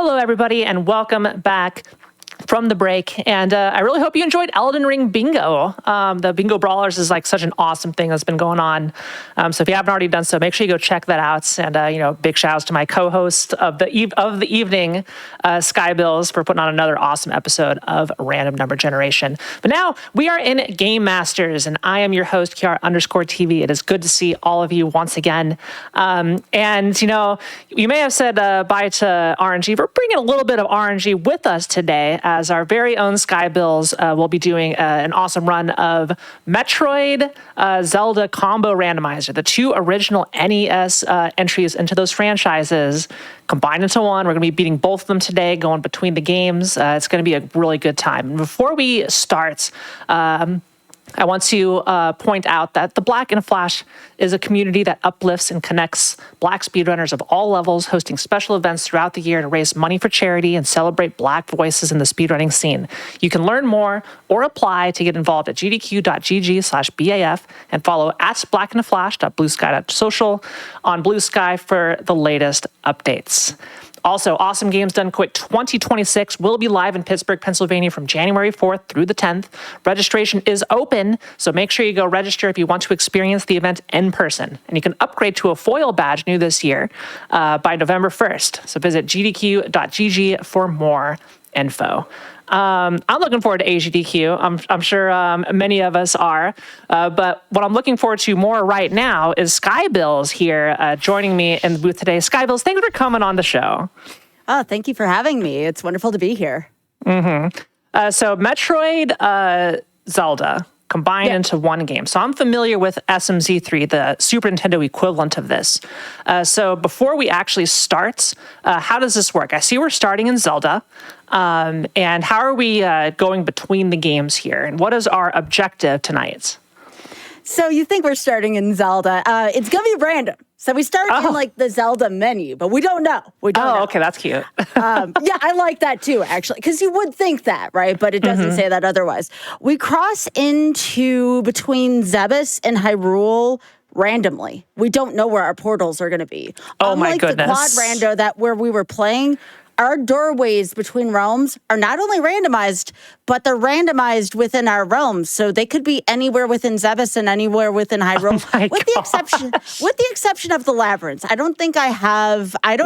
Hello, everybody, and welcome back from the break. And I really hope you enjoyed Elden Ring Bingo. The Bingo Brawlers is like such an awesome thing that's been going on. So if you haven't already done so, make sure you go check that out. And big shout outs to my co-host of the evening, Sky Bills, for putting on another awesome episode of Random Number Generation. But now we are in Game Masters, and I am your host, Kiara_TV. It is good to see all of you once again. You may have said bye to RNG. We're bringing a little bit of RNG with us today, as our very own Sky Bills will be doing an awesome run of Metroid Zelda Combo Randomizer, the two original NES entries into those franchises combined into one. We're going to be beating both of them today, going between the games. It's going to be a really good time. And before we start, I want to point out that the Black and Flash is a community that uplifts and connects Black speedrunners of all levels, hosting special events throughout the year to raise money for charity and celebrate Black voices in the speedrunning scene. You can learn more or apply to get involved at gdq.gg/BAF and follow at blackandtheflash.bluesky.social on Blue Sky for the latest updates. Also, Awesome Games Done Quick 2026 will be live in Pittsburgh, Pennsylvania from January 4th through the 10th. Registration is open, so make sure you go register if you want to experience the event in person. And you can upgrade to a foil badge new this year by November 1st. So visit gdq.gg for more info. I'm looking forward to AGDQ. I'm sure many of us are. But what I'm looking forward to more right now is Sky Bills here joining me in the booth today. Sky Bills, thanks for coming on the show. Oh, thank you for having me. It's wonderful to be here. So Metroid Zelda combined into one game. So I'm familiar with SMZ3, the Super Nintendo equivalent of this. So before we actually start, how does this work? I see we're starting in Zelda. And how are we going between the games here? And what is our objective tonight? So you think we're starting in Zelda. It's going to be random. So we start in the Zelda menu, but we don't know. We don't know. Okay, that's cute. I like that too, actually, because you would think that, right? But it doesn't say that otherwise. We cross into between Zebes and Hyrule randomly. We don't know where our portals are going to be. My goodness. Unlike the quad rando where we were playing, our doorways between realms are not only randomized, but they're randomized within our realms. So they could be anywhere within Zebes and anywhere within Hyrule, with the exception of the labyrinths. I don't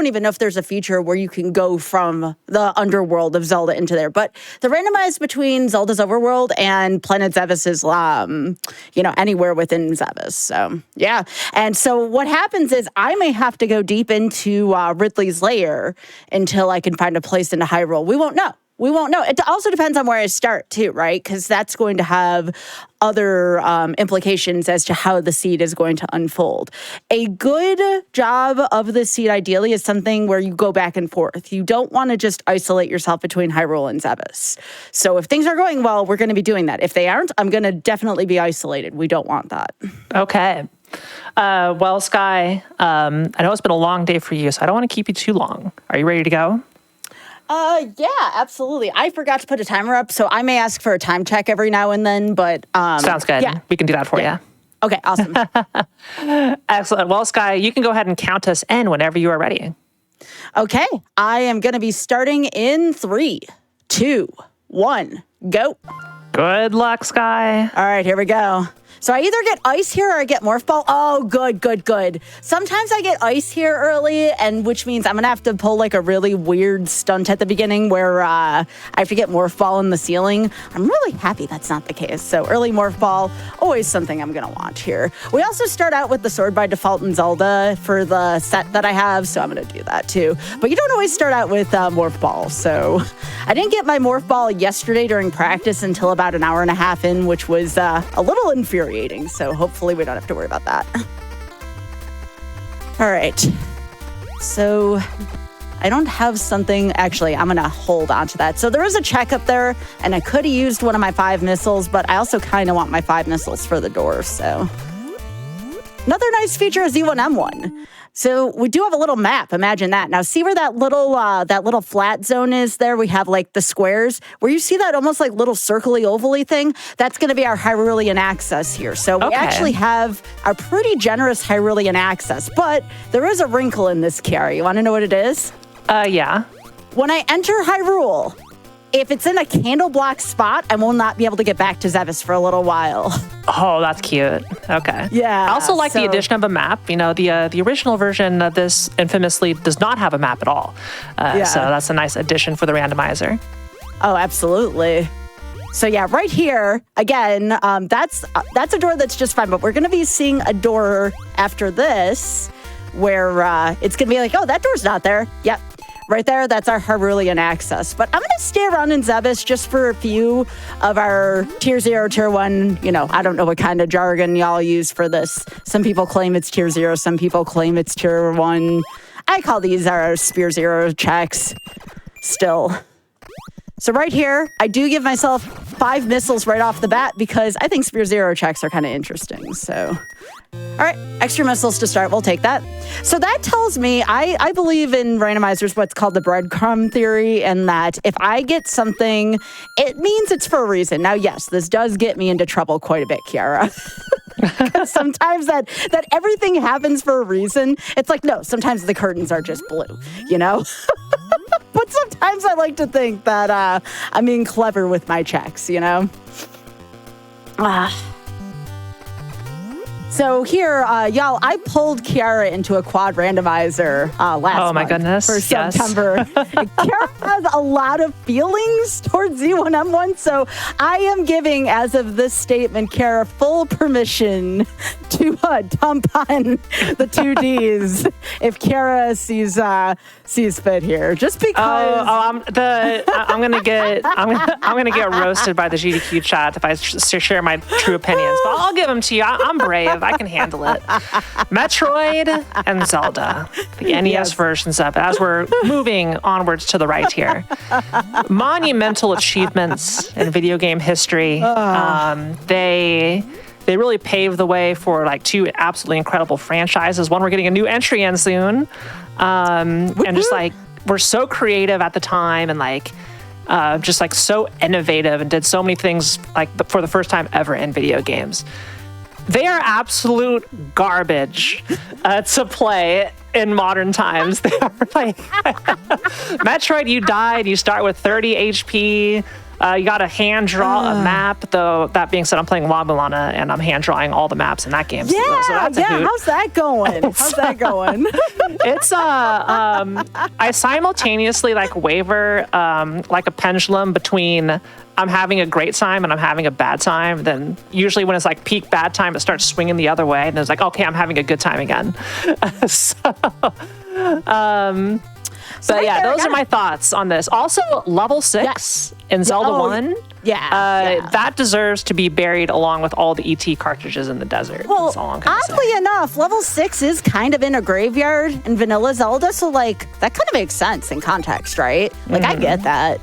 even know if there's a feature where you can go from the underworld of Zelda into there. But they're randomized between Zelda's overworld and Planet Zebes is, anywhere within Zebes. So, yeah. And so what happens is I may have to go deep into Ridley's lair until I can find a place into Hyrule. We won't know. It also depends on where I start, too, right? Because that's going to have other implications as to how the seed is going to unfold. A good job of the seed, ideally, is something where you go back and forth. You don't want to just isolate yourself between Hyrule and Zebes. So if things are going well, we're going to be doing that. If they aren't, I'm going to definitely be isolated. We don't want that. Okay. Well, Sky, I know it's been a long day for you, so I don't want to keep you too long. Are you ready to go? Yeah, absolutely. I forgot to put a timer up, so I may ask for a time check every now and then, but... Sounds good. Yeah. We can do that for you. Okay, awesome. Excellent. Well, Sky, you can go ahead and count us in whenever you are ready. Okay, I am going to be starting in 3, 2, 1, go. Good luck, Sky. All right, here we go. So I either get ice here or I get morph ball. Oh, good. Sometimes I get ice here early, and which means I'm going to have to pull like a really weird stunt at the beginning where I have to get morph ball in the ceiling. I'm really happy that's not the case. So early morph ball, always something I'm going to want here. We also start out with the sword by default in Zelda for the set that I have, so I'm going to do that too. But you don't always start out with morph ball. So I didn't get my morph ball yesterday during practice until about an hour and a half in, which was a little infuriating. So hopefully we don't have to worry about that. All right. So I don't have something. Actually, I'm going to hold on to that. So there is a check up there, and I could have used one of my 5 missiles, but I also kind of want my 5 missiles for the door. So another nice feature is E1M1. So we do have a little map. Imagine that. Now, see where that little flat zone is there? We have like the squares where you see that almost like little circly ovally thing. That's going to be our Hyrulean access here. So we actually have a pretty generous Hyrulean access, but there is a wrinkle in this, Kiara. You want to know what it is? Yeah. when I enter Hyrule, if it's in a candle block spot, I will not be able to get back to Zebes for a little while. Oh, that's cute. Okay. Yeah. I also like the addition of a map. You know, the original version of this infamously does not have a map at all. So that's a nice addition for the randomizer. Oh, absolutely. So yeah, right here, again, that's a door that's just fine, but we're going to be seeing a door after this where it's going to be like, oh, that door's not there. Yep. Right there, that's our Hyrulean access. But I'm going to stay around in Zebes just for a few of our Tier 0, Tier 1, you know, I don't know what kind of jargon y'all use for this. Some people claim it's Tier 0, some people claim it's Tier 1. I call these our Spear 0 checks still. So right here, I do give myself 5 missiles right off the bat because I think Spear 0 checks are kind of interesting, so... All right, extra missiles to start. We'll take that. So that tells me, I believe in randomizers, what's called the breadcrumb theory, and that if I get something, it means it's for a reason. Now, yes, this does get me into trouble quite a bit, Kiara. Because sometimes that everything happens for a reason. It's like, no, sometimes the curtains are just blue, you know? But sometimes I like to think that I'm being clever with my checks, you know? So here, y'all, I pulled Kiara into a quad randomizer last month. Oh, my goodness. For September. Kiara has a lot of feelings towards Z1M1, so I am giving, as of this statement, Kiara full permission to dump on the 2Ds if Kiara sees fit here. Just because... I'm gonna get roasted by the GDQ chat if I share my true opinions, but I'll give them to you. I'm brave. I can handle it. Metroid and Zelda, the NES versions of it, as we're moving onwards to the right here. Monumental achievements in video game history. They really paved the way for like 2 absolutely incredible franchises. One we're getting a new entry in soon. And just like, we're so creative at the time and like, just like so innovative and did so many things like for the first time ever in video games. They are absolute garbage to play in modern times. They are like Metroid, you died, you start with 30 HP. You got to hand draw a map, though. That being said, I'm playing La Milana, and I'm hand drawing all the maps in that game. Yeah, so that's a hoot. How's that going? It's I simultaneously like waver like a pendulum between I'm having a great time and I'm having a bad time. Then usually when it's like peak bad time, it starts swinging the other way, and it's like, okay, I'm having a good time again. So yeah, those are my thoughts on this. Also, level 6 in Zelda 1. That deserves to be buried along with all the ET cartridges in the desert. Well, that's all I'm gonna oddly enough, level 6 is kind of in a graveyard in vanilla Zelda, so like that kind of makes sense in context, right? Like I get that.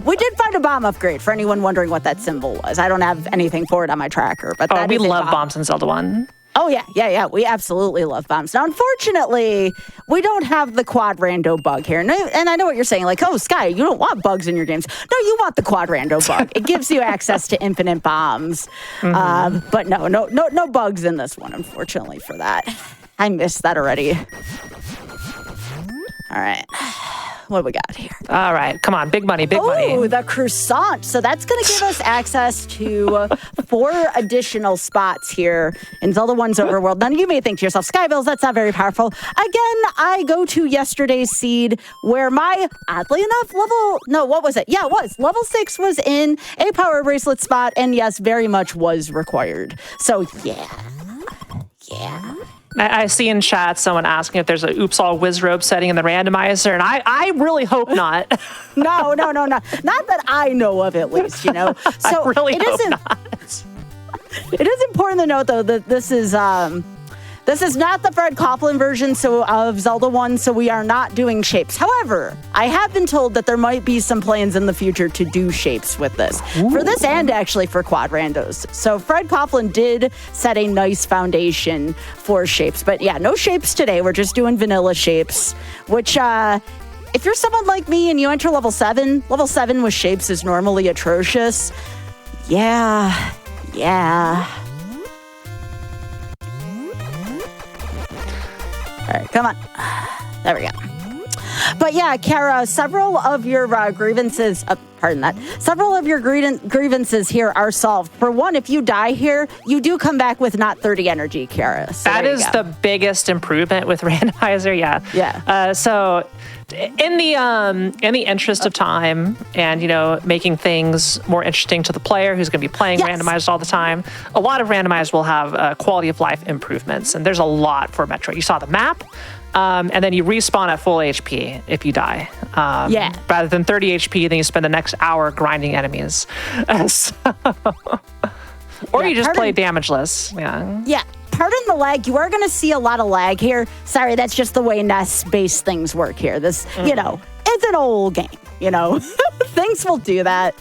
We did find a bomb upgrade for anyone wondering what that symbol was. I don't have anything for it on my tracker, but we love bombs in Zelda 1. Oh, yeah. We absolutely love bombs. Now, unfortunately, we don't have the quad rando bug here. And I know what you're saying. Like, oh, Sky, you don't want bugs in your games. No, you want the quad rando bug. It gives you access to infinite bombs. But no bugs in this one, unfortunately, for that. I missed that already. All right. What do we got here? All right. Come on. Big money. Oh, the croissant. So that's going to give us access to 4 additional spots here in Zelda 1's Overworld. Now, you may think to yourself, Skybills, that's not very powerful. Again, I go to yesterday's seed where my, oddly enough, level 6 was in a power bracelet spot. And yes, very much was required. So, yeah. I see in chat someone asking if there's a oops all whiz robe setting in the randomizer, and I really hope not. No. Not that I know of, at least, you know. So I really hope not. It is important to note, though, that this is not the Fred Coughlin version of Zelda 1, so we are not doing shapes. However, I have been told that there might be some plans in the future to do shapes with this. Ooh. For this and actually for quad randos. So Fred Coughlin did set a nice foundation for shapes. But yeah, no shapes today. We're just doing vanilla shapes, which if you're someone like me and you enter level 7 with shapes is normally atrocious. Yeah. All right, come on. There we go. But yeah, Kara, several of your grievances, several of your grievances here are solved. For one, if you die here, you do come back with not 30 energy, Kara. So that is the biggest improvement with Randomizer. Yeah. Yeah. So in the interest of time and, making things more interesting to the player who's going to be playing randomized all the time, a lot of randomized will have quality of life improvements. And there's a lot for Metroid. You saw the map. And then you respawn at full HP if you die. Rather than 30 HP, then you spend the next hour grinding enemies. Or you just play damageless. Yeah. Yeah. Pardon the lag. You are going to see a lot of lag here. Sorry, that's just the way NES-based things work here. This, it's an old game, Things will do that.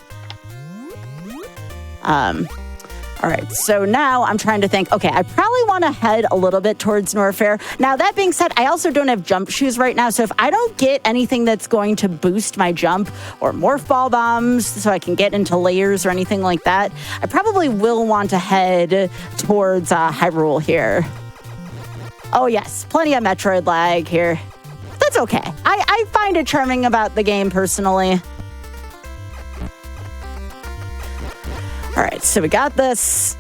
All right, so now I'm trying to think, okay, I probably want to head a little bit towards Norfair. Now, that being said, I also don't have jump shoes right now, so if I don't get anything that's going to boost my jump or morph ball bombs so I can get into layers or anything like that, I probably will want to head towards Hyrule here. Oh, yes, plenty of Metroid lag here. That's okay. I find it charming about the game personally. All right, so we got this.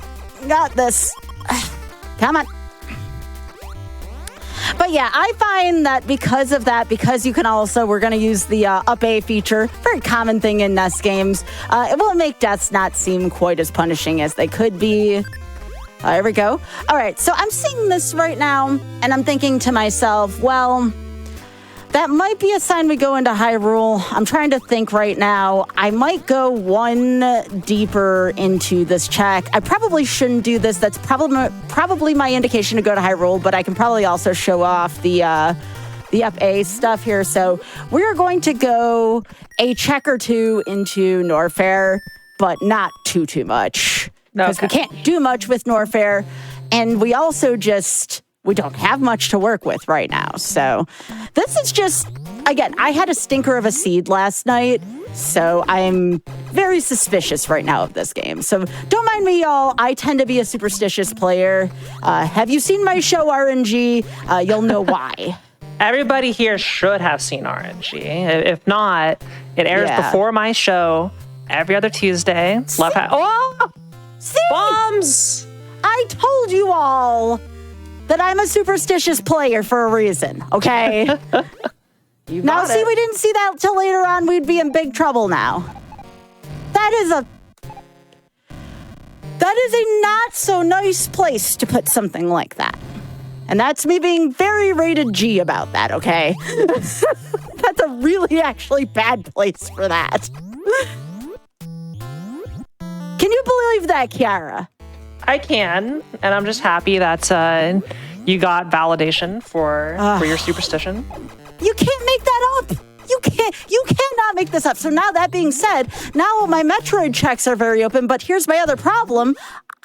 Come on. But yeah, I find that because you can also, we're going to use the up A feature, very common thing in NES games. It will make deaths not seem quite as punishing as they could be. There we go. All right, so I'm seeing this right now, and I'm thinking to myself, well, that might be a sign we go into Hyrule. I'm trying to think right now. I might go one deeper into this check. I probably shouldn't do this. That's probably my indication to go to Hyrule, but I can probably also show off the FA stuff here. So we're going to go a check or two into Norfair, but not too much. Because we can't do much with Norfair. And we also we don't have much to work with right now. So this is just, again, I had a stinker of a seed last night, so I'm very suspicious right now of this game. So don't mind me, y'all. I tend to be a superstitious player. Have you seen my show RNG? You'll know why. Everybody here should have seen RNG. If not, it airs before my show every other Tuesday. Oh! See? Bombs! I told you all that I'm a superstitious player for a reason, okay? Now, see, we didn't see that till later on. We'd be in big trouble now. That is a not so nice place to put something like that. And that's me being very rated G about that, okay? That's a really actually bad place for that. Can you believe that, Kiara? I can, and I'm just happy that you got validation for your superstition. You can't make that up. You cannot make this up. So now that being said, now my Metroid checks are very open, but here's my other problem.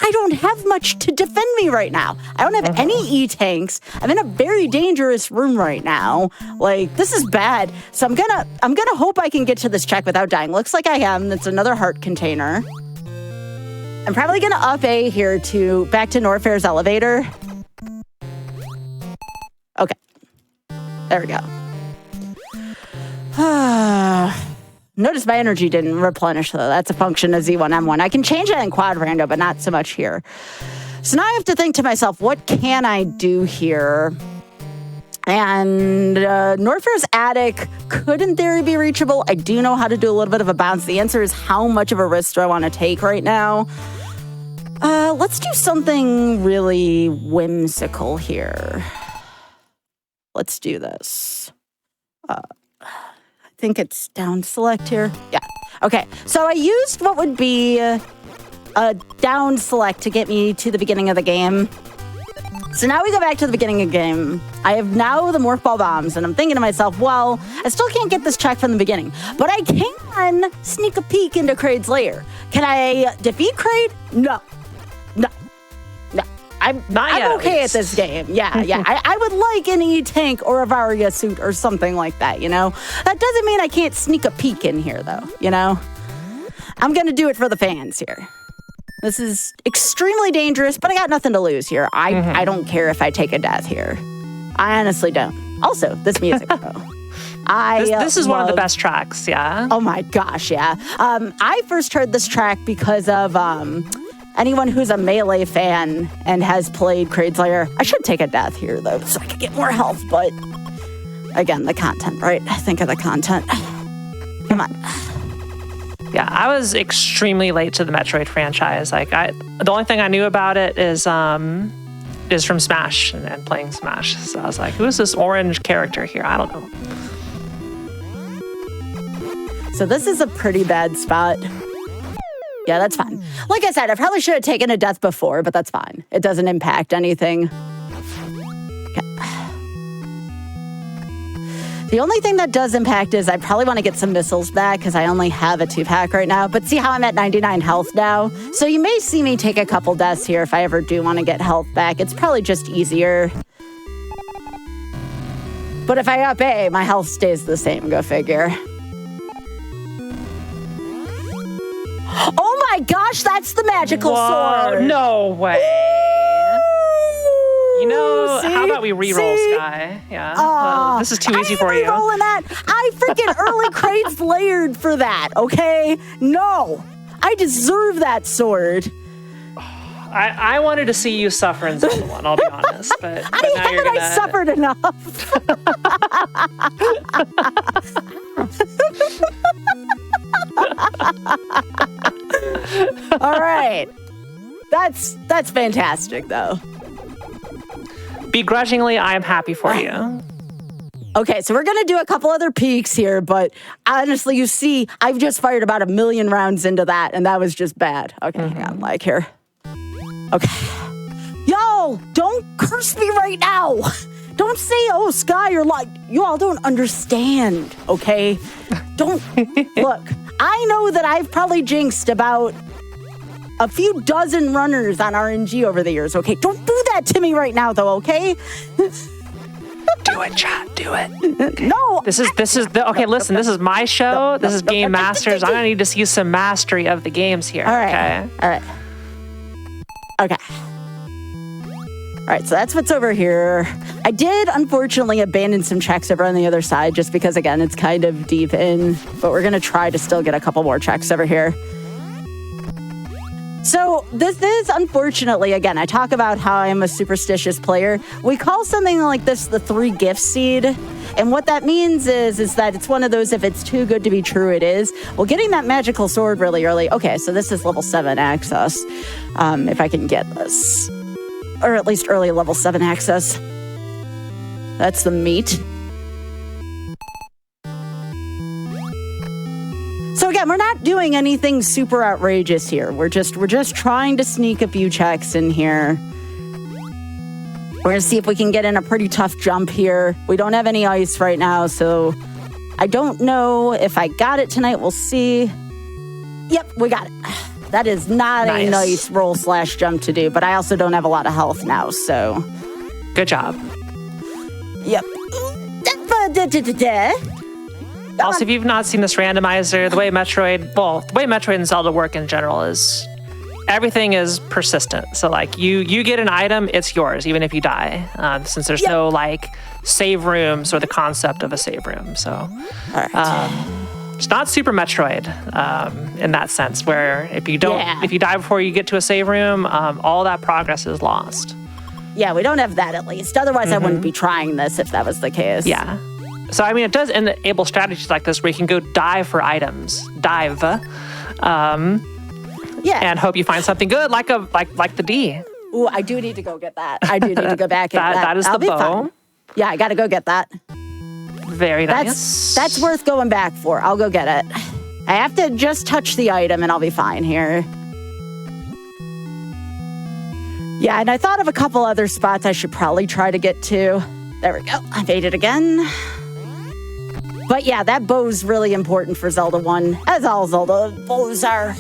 I don't have much to defend me right now. I don't have any E-tanks. I'm in a very dangerous room right now. Like, this is bad. So I'm gonna hope I can get to this check without dying. Looks like I am. That's another heart container. I'm probably gonna up A here back to Norfair's elevator. Okay. There we go. Notice my energy didn't replenish, though. That's a function of Z1M1. I can change that in Quad Rando, but not so much here. So now I have to think to myself, what can I do here? And Norfair's attic could, in theory, be reachable. I do know how to do a little bit of a bounce. The answer is how much of a risk do I want to take right now? Let's do something really whimsical here. Let's do this. I think it's down select here. Yeah. Okay. So I used what would be a down select to get me to the beginning of the game. So now we go back to the beginning of the game. I have now the morph ball bombs, and I'm thinking to myself, well, I still can't get this check from the beginning, but I can sneak a peek into Kraid's lair. Can I defeat Kraid? No. I'm okay at this game. Yeah. I would like an E-tank or a Varia suit or something like that, That doesn't mean I can't sneak a peek in here, though, I'm going to do it for the fans here. This is extremely dangerous, but I got nothing to lose here. I don't care if I take a death here. I honestly don't. Also, this music, though. This is one of the best tracks, yeah. Oh my gosh, yeah. I first heard this track because of anyone who's a Melee fan and has played Kraid's Lair. I should take a death here, though, so I can get more health, but again, the content, right? Think of the content. Come on. Yeah, I was extremely late to the Metroid franchise. Like, the only thing I knew about it is from Smash and playing Smash. So I was like, who is this orange character here? I don't know. So this is a pretty bad spot. Yeah, that's fine. Like I said, I probably should have taken a death before, but that's fine. It doesn't impact anything. The only thing that does impact is I probably want to get some missiles back because I only have a 2-pack right now. But see how I'm at 99 health now? So you may see me take a couple deaths here if I ever do want to get health back. It's probably just easier. But if I up A, my health stays the same. Go figure. Oh my gosh, that's the magical sword. No way. You know, See? how about we re-roll, Sky? Yeah. This is too easy for you. Rolling that. I freaking early Kraid's layered for that, okay? No. I deserve that sword. I wanted to see you suffer in Zelda 1, I'll be honest. But now you're gonna... I suffered enough. All right. That's fantastic, though. Begrudgingly, I am happy for you. Okay, so we're going to do a couple other peaks here, but honestly, you see, I've just fired about 1 million rounds into that, and that was just bad. Okay, hang on, like here. Okay. Yo, don't curse me right now. Don't say, oh, Sky, you're like, you all don't understand, okay? Don't, look, I know that I've probably jinxed about a few dozen runners on RNG over the years, okay? Don't do that to me right now, though, okay? Do it, chat. Do it. Okay. No. This is okay. Listen, this is my show. This is Game Masters. I'm gonna need to see some mastery of the games here. All right. Okay. All right. Okay. All right. So that's what's over here. I did unfortunately abandon some checks over on the other side, just because again it's kind of deep in. But we're gonna try to still get a couple more checks over here. So this is, unfortunately, again, I talk about how I'm a superstitious player. We call something like this the 3 gift seed. And what that means is that it's one of those, if it's too good to be true, it is. Well, getting that magical sword really early. Okay, so this is level 7 access. If I can get this. Or at least early level 7 access. That's the meat. So again, we're not doing anything super outrageous here. We're just trying to sneak a few checks in here. We're gonna see if we can get in a pretty tough jump here. We don't have any ice right now, so I don't know if I got it tonight. We'll see. Yep, we got it. That is not a nice roll / jump to do, but I also don't have a lot of health now, so. Good job. Yep. Also, if you've not seen this randomizer, the way Metroid and Zelda work in general is everything is persistent. So like you get an item, it's yours, even if you die, since there's no like save rooms or the concept of a save room. So it's not Super Metroid in that sense, where if you die before you get to a save room, all that progress is lost. Yeah, we don't have that at least. Otherwise, I wouldn't be trying this if that was the case. Yeah. So, I mean, it does enable strategies like this where you can go dive for items. Dive. And hope you find something good, like the D. Ooh, I do need to go get that. I do need to go back and get that. That is the bow. Fine. Yeah, I got to go get that. Very nice. That's worth going back for. I'll go get it. I have to just touch the item and I'll be fine here. Yeah, and I thought of a couple other spots I should probably try to get to. There we go. I made it again. But yeah, that bow's really important for Zelda 1, as all Zelda bows are.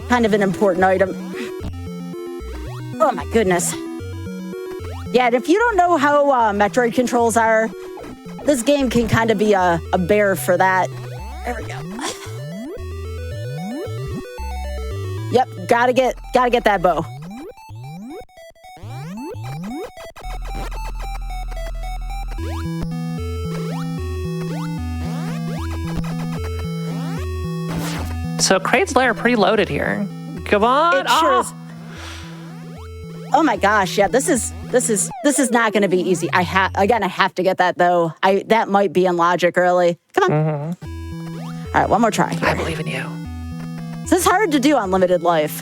Kind of an important item. Oh my goodness. Yeah, and if you don't know how Metroid controls are, this game can kind of be a bear for that. There we go. Yep, gotta get that bow. So Kraid's Lair pretty loaded here. Come on. It sure is. Oh my gosh, yeah, this is not going to be easy. I have to get that though. That might be in logic early. Come on. All right, one more try here. I believe in you. This is hard to do on limited life.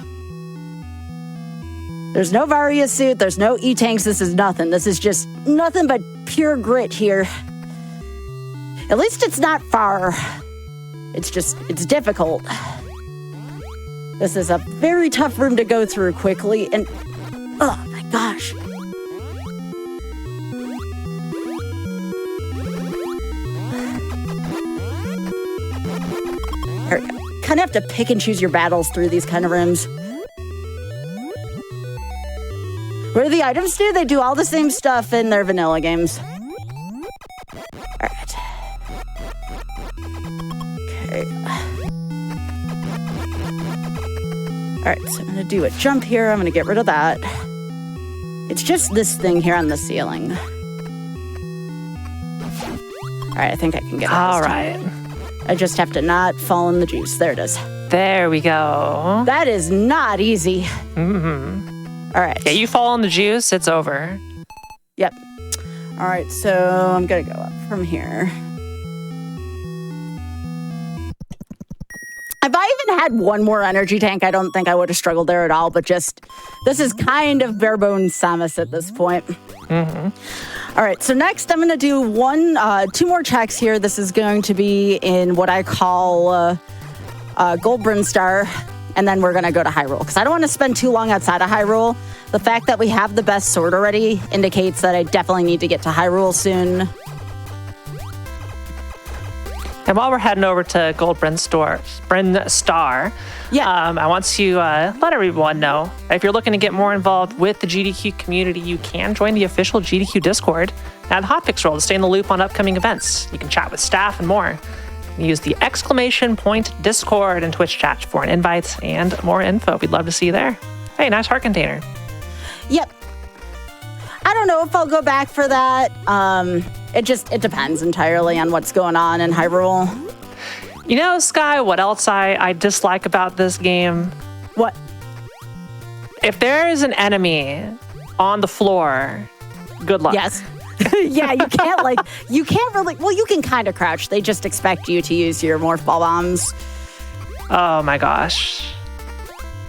There's no Varia suit. There's no E-tanks. This is nothing. This is just nothing but pure grit here. At least it's not far. It's difficult. This is a very tough room to go through quickly. And, oh my gosh. Kind of have to pick and choose your battles through these kind of rooms. What do the items do? They do all the same stuff in their vanilla games. All right. Okay. All right, so I'm going to do a jump here. I'm going to get rid of that. It's just this thing here on the ceiling. All right, I think I can get it. All right. I just have to not fall in the juice. There it is. There we go. That is not easy. Mm-hmm. All right. Yeah, you fall in the juice, it's over. Yep. All right, so I'm going to go up from here. If I even had one more energy tank, I don't think I would have struggled there at all, but just, this is kind of bare bones Samus at this point. Mm-hmm. All right, so next I'm going to do two more checks here. This is going to be in what I call Gold Brinstar, and then we're going to go to Hyrule, because I don't want to spend too long outside of Hyrule. The fact that we have the best sword already indicates that I definitely need to get to Hyrule soon. And while we're heading over to Gold Brinstar, I want to let everyone know, if you're looking to get more involved with the GDQ community, you can join the official GDQ Discord at the Hotfix role to stay in the loop on upcoming events. You can chat with staff and more. Use the ! Discord and Twitch chat for an invite and more info. We'd love to see you there. Hey, nice heart container. Yep. I don't know if I'll go back for that. It depends entirely on what's going on in Hyrule. You know, Sky, what else I dislike about this game? What? If there is an enemy on the floor, good luck. Yes. Yeah, you can't really, well, you can kind of crouch. They just expect you to use your morph ball bombs. Oh my gosh.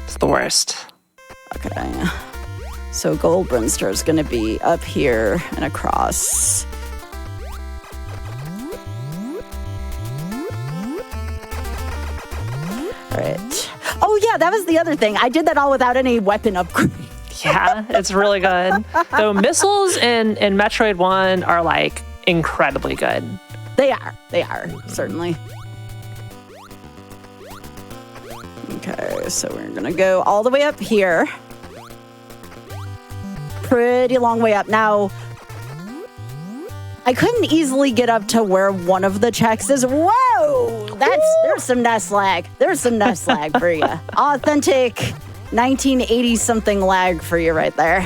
It's the worst. Okay. So Gold Brinstar is going to be up here and across. All right. Oh yeah, that was the other thing. I did that all without any weapon upgrade. Yeah, it's really good. Though missiles in Metroid 1 are like incredibly good. They are, certainly. Okay, so we're gonna go all the way up here. Pretty long way up. Now, I couldn't easily get up to where one of the checks is. Whoa! There's some NES lag. There's some NES lag for you. Authentic 1980-something lag for you right there.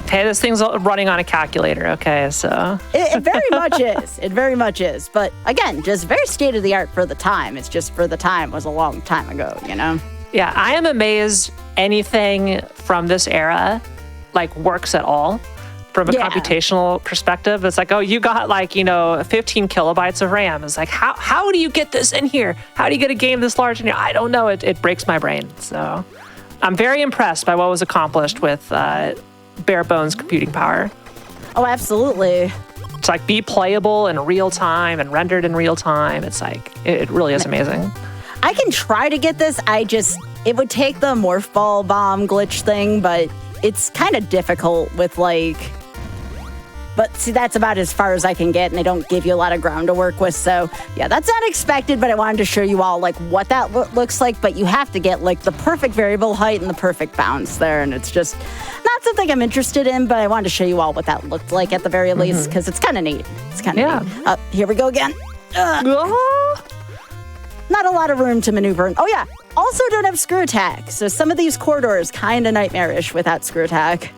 Hey, this thing's running on a calculator, okay, so. It very much is. It very much is. But again, just very state-of-the-art for the time. It's just for the time was a long time ago, you know? Yeah, I am amazed anything from this era works at all from a computational perspective. It's like, oh, you got 15 kilobytes of RAM. It's like, how do you get this in here? How do you get a game this large in here? I don't know. It breaks my brain. So I'm very impressed by what was accomplished with bare bones computing power. Oh, absolutely. To be playable in real time and rendered in real time. It's it really is amazing. I can try to get this. It would take the morph ball bomb glitch thing, but it's kind of difficult with but see, that's about as far as I can get, and they don't give you a lot of ground to work with. So yeah, that's unexpected, but I wanted to show you all what that looks like. But you have to get the perfect variable height and the perfect bounce there, and it's just not something I'm interested in. But I wanted to show you all what that looked like at the very least, because it's kind of neat. It's kind of neat. Here we go again. Not a lot of room to maneuver in. Oh yeah, also don't have screw attack. So some of these corridors kind of nightmarish without screw attack.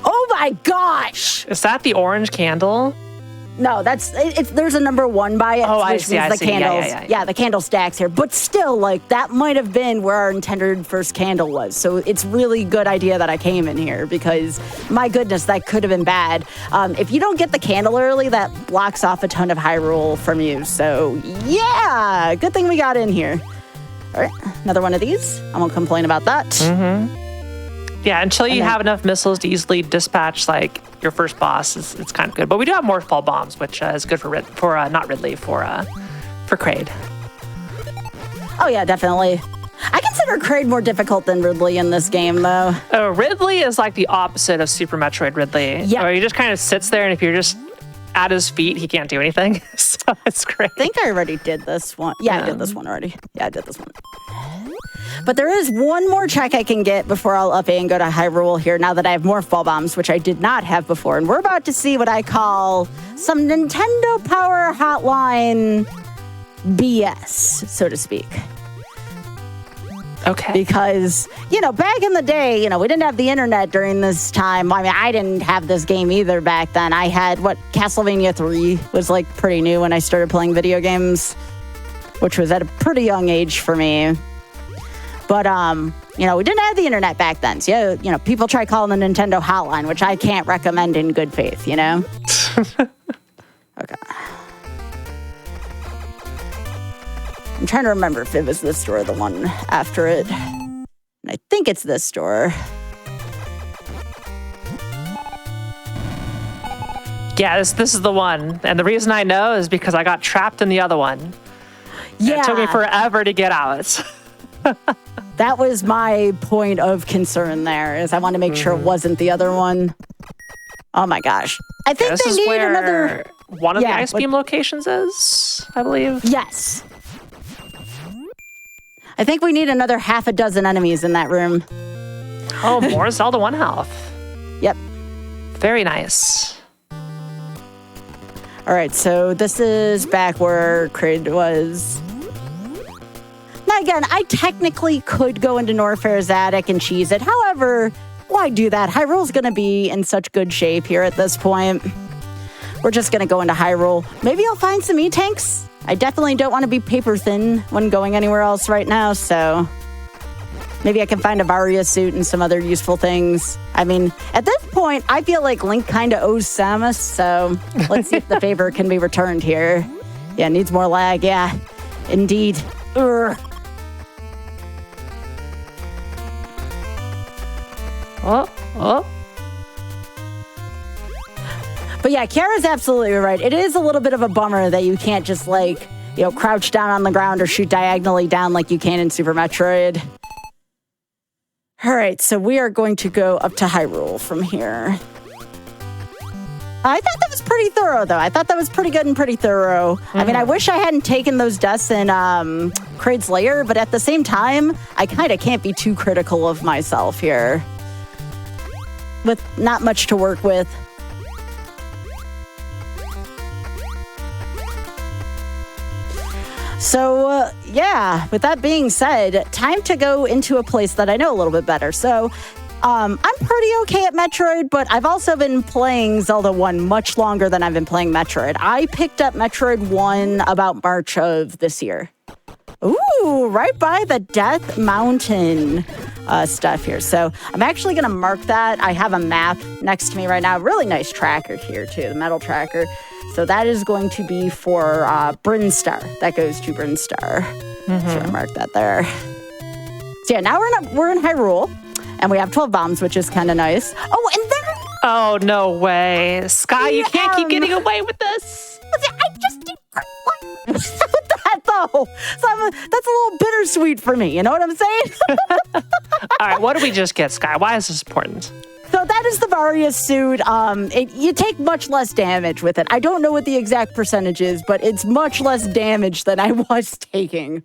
Oh my gosh! Is that the orange candle? No, there's a number 1 by it, Oh, I which see, means I the see. Yeah, candles. yeah. The candle stacks here. But still, like, that might have been where our intended first candle was. So it's really good idea that I came in here because, my goodness, that could have been bad. If you don't get the candle early, that blocks off a ton of Hyrule from you. So, yeah, good thing we got in here. All right, another one of these. I won't complain about that. Yeah, until you have enough missiles to easily dispatch like your first boss, it's kind of good. But we do have morph ball bombs, which is good for not Ridley, for Kraid. Oh yeah, definitely. I consider Kraid more difficult than Ridley in this game, though. Oh, Ridley is like the opposite of Super Metroid Ridley. Yeah. Where he just kind of sits there, and if you're just at his feet, he can't do anything. So it's great. I think I already did this one. Yeah, I did this one already. Yeah, I did this one. But there is one more check I can get before I'll up A and go to Hyrule here, now that I have morph ball bombs, which I did not have before. And we're about to see what I call some Nintendo Power Hotline BS, so to speak. Okay. Because, back in the day, we didn't have the internet during this time. I mean, I didn't have this game either back then. I had, Castlevania 3 was, pretty new when I started playing video games, which was at a pretty young age for me. But, we didn't have the internet back then. So, people try calling the Nintendo hotline, which I can't recommend in good faith, Okay. I'm trying to remember if it was this door or the one after it. And I think it's this door. Yeah, this is the one. And the reason I know is because I got trapped in the other one. Yeah. It took me forever to get out. That was my point of concern there, is I want to make sure it wasn't the other one. Oh my gosh. I think This they is need where another... one of the ice beam locations is, I believe. Yes. I think we need another half a dozen enemies in that room. Oh, more Zelda 1 health. Yep. Very nice. All right, so this is back where Kraid was. Now, again, I technically could go into Norfair's attic and cheese it. However, why do that? Hyrule's going to be in such good shape here at this point. We're just going to go into Hyrule. Maybe I'll find some E-tanks. I definitely don't want to be paper thin when going anywhere else right now, so maybe I can find a Varia suit and some other useful things. I mean, at this point, I feel like Link kind of owes Samus, so let's see if the favor can be returned here. Yeah, needs more lag. Yeah, indeed. Urgh. Oh. But yeah, Kiara's absolutely right. It is a little bit of a bummer that you can't just crouch down on the ground or shoot diagonally down like you can in Super Metroid. All right, so we are going to go up to Hyrule from here. I thought that was pretty thorough, though. I thought that was pretty good and pretty thorough. Mm-hmm. I mean, I wish I hadn't taken those deaths in Kraid's Lair, but at the same time, I kind of can't be too critical of myself here. With not much to work with. So, yeah, with that being said, time to go into a place that I know a little bit better. So, I'm pretty okay at Metroid, but I've also been playing Zelda 1 much longer than I've been playing Metroid. I picked up Metroid 1 about March of this year. Ooh, right by the Death Mountain stuff here. So I'm actually going to mark that. I have a map next to me right now. Really nice tracker here, too, the metal tracker. So that is going to be for Brinstar. That goes to Brinstar. Mm-hmm. So I mark that there. So yeah, now we're in Hyrule, and we have 12 bombs, which is kind of nice. Oh, and there... Oh, no way. Sky, you can't keep getting away with this. I just did... What that, though? So that's a little bittersweet for me. You know what I'm saying? All right, what did we just get, Sky? Why is this important? So that is the Varia suit. You take much less damage with it. I don't know what the exact percentage is, but it's much less damage than I was taking.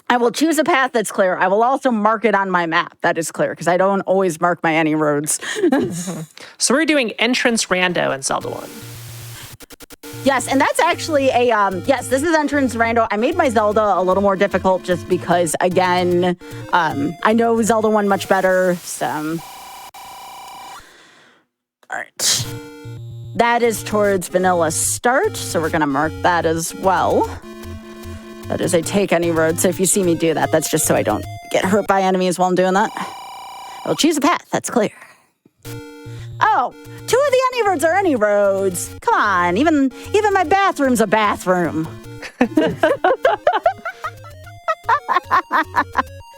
I will choose a path that's clear. I will also mark it on my map. That is clear, because I don't always mark my any roads. Mm-hmm. So we're doing entrance rando in Zelda 1. Yes, and that's actually a, yes, this is entrance rando. I made my Zelda a little more difficult just because, again, I know Zelda 1 much better, so. All right. That is towards vanilla start, so we're going to mark that as well. That is a take any road, so if you see me do that, that's just so I don't get hurt by enemies while I'm doing that. I'll choose a path, that's clear. Oh, 2 of the any roads are any roads. Come on, even my bathroom's a bathroom.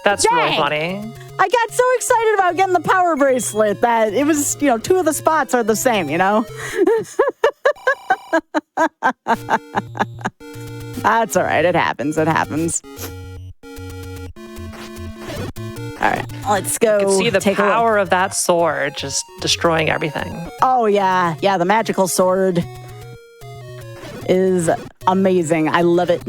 That's Dang. really funny. I got so excited about getting the power bracelet that it was, 2 of the spots are the same, That's all right. It happens. All right, let's go. You can see the take power of that sword just destroying everything. Oh, yeah. Yeah, the magical sword is amazing. I love it.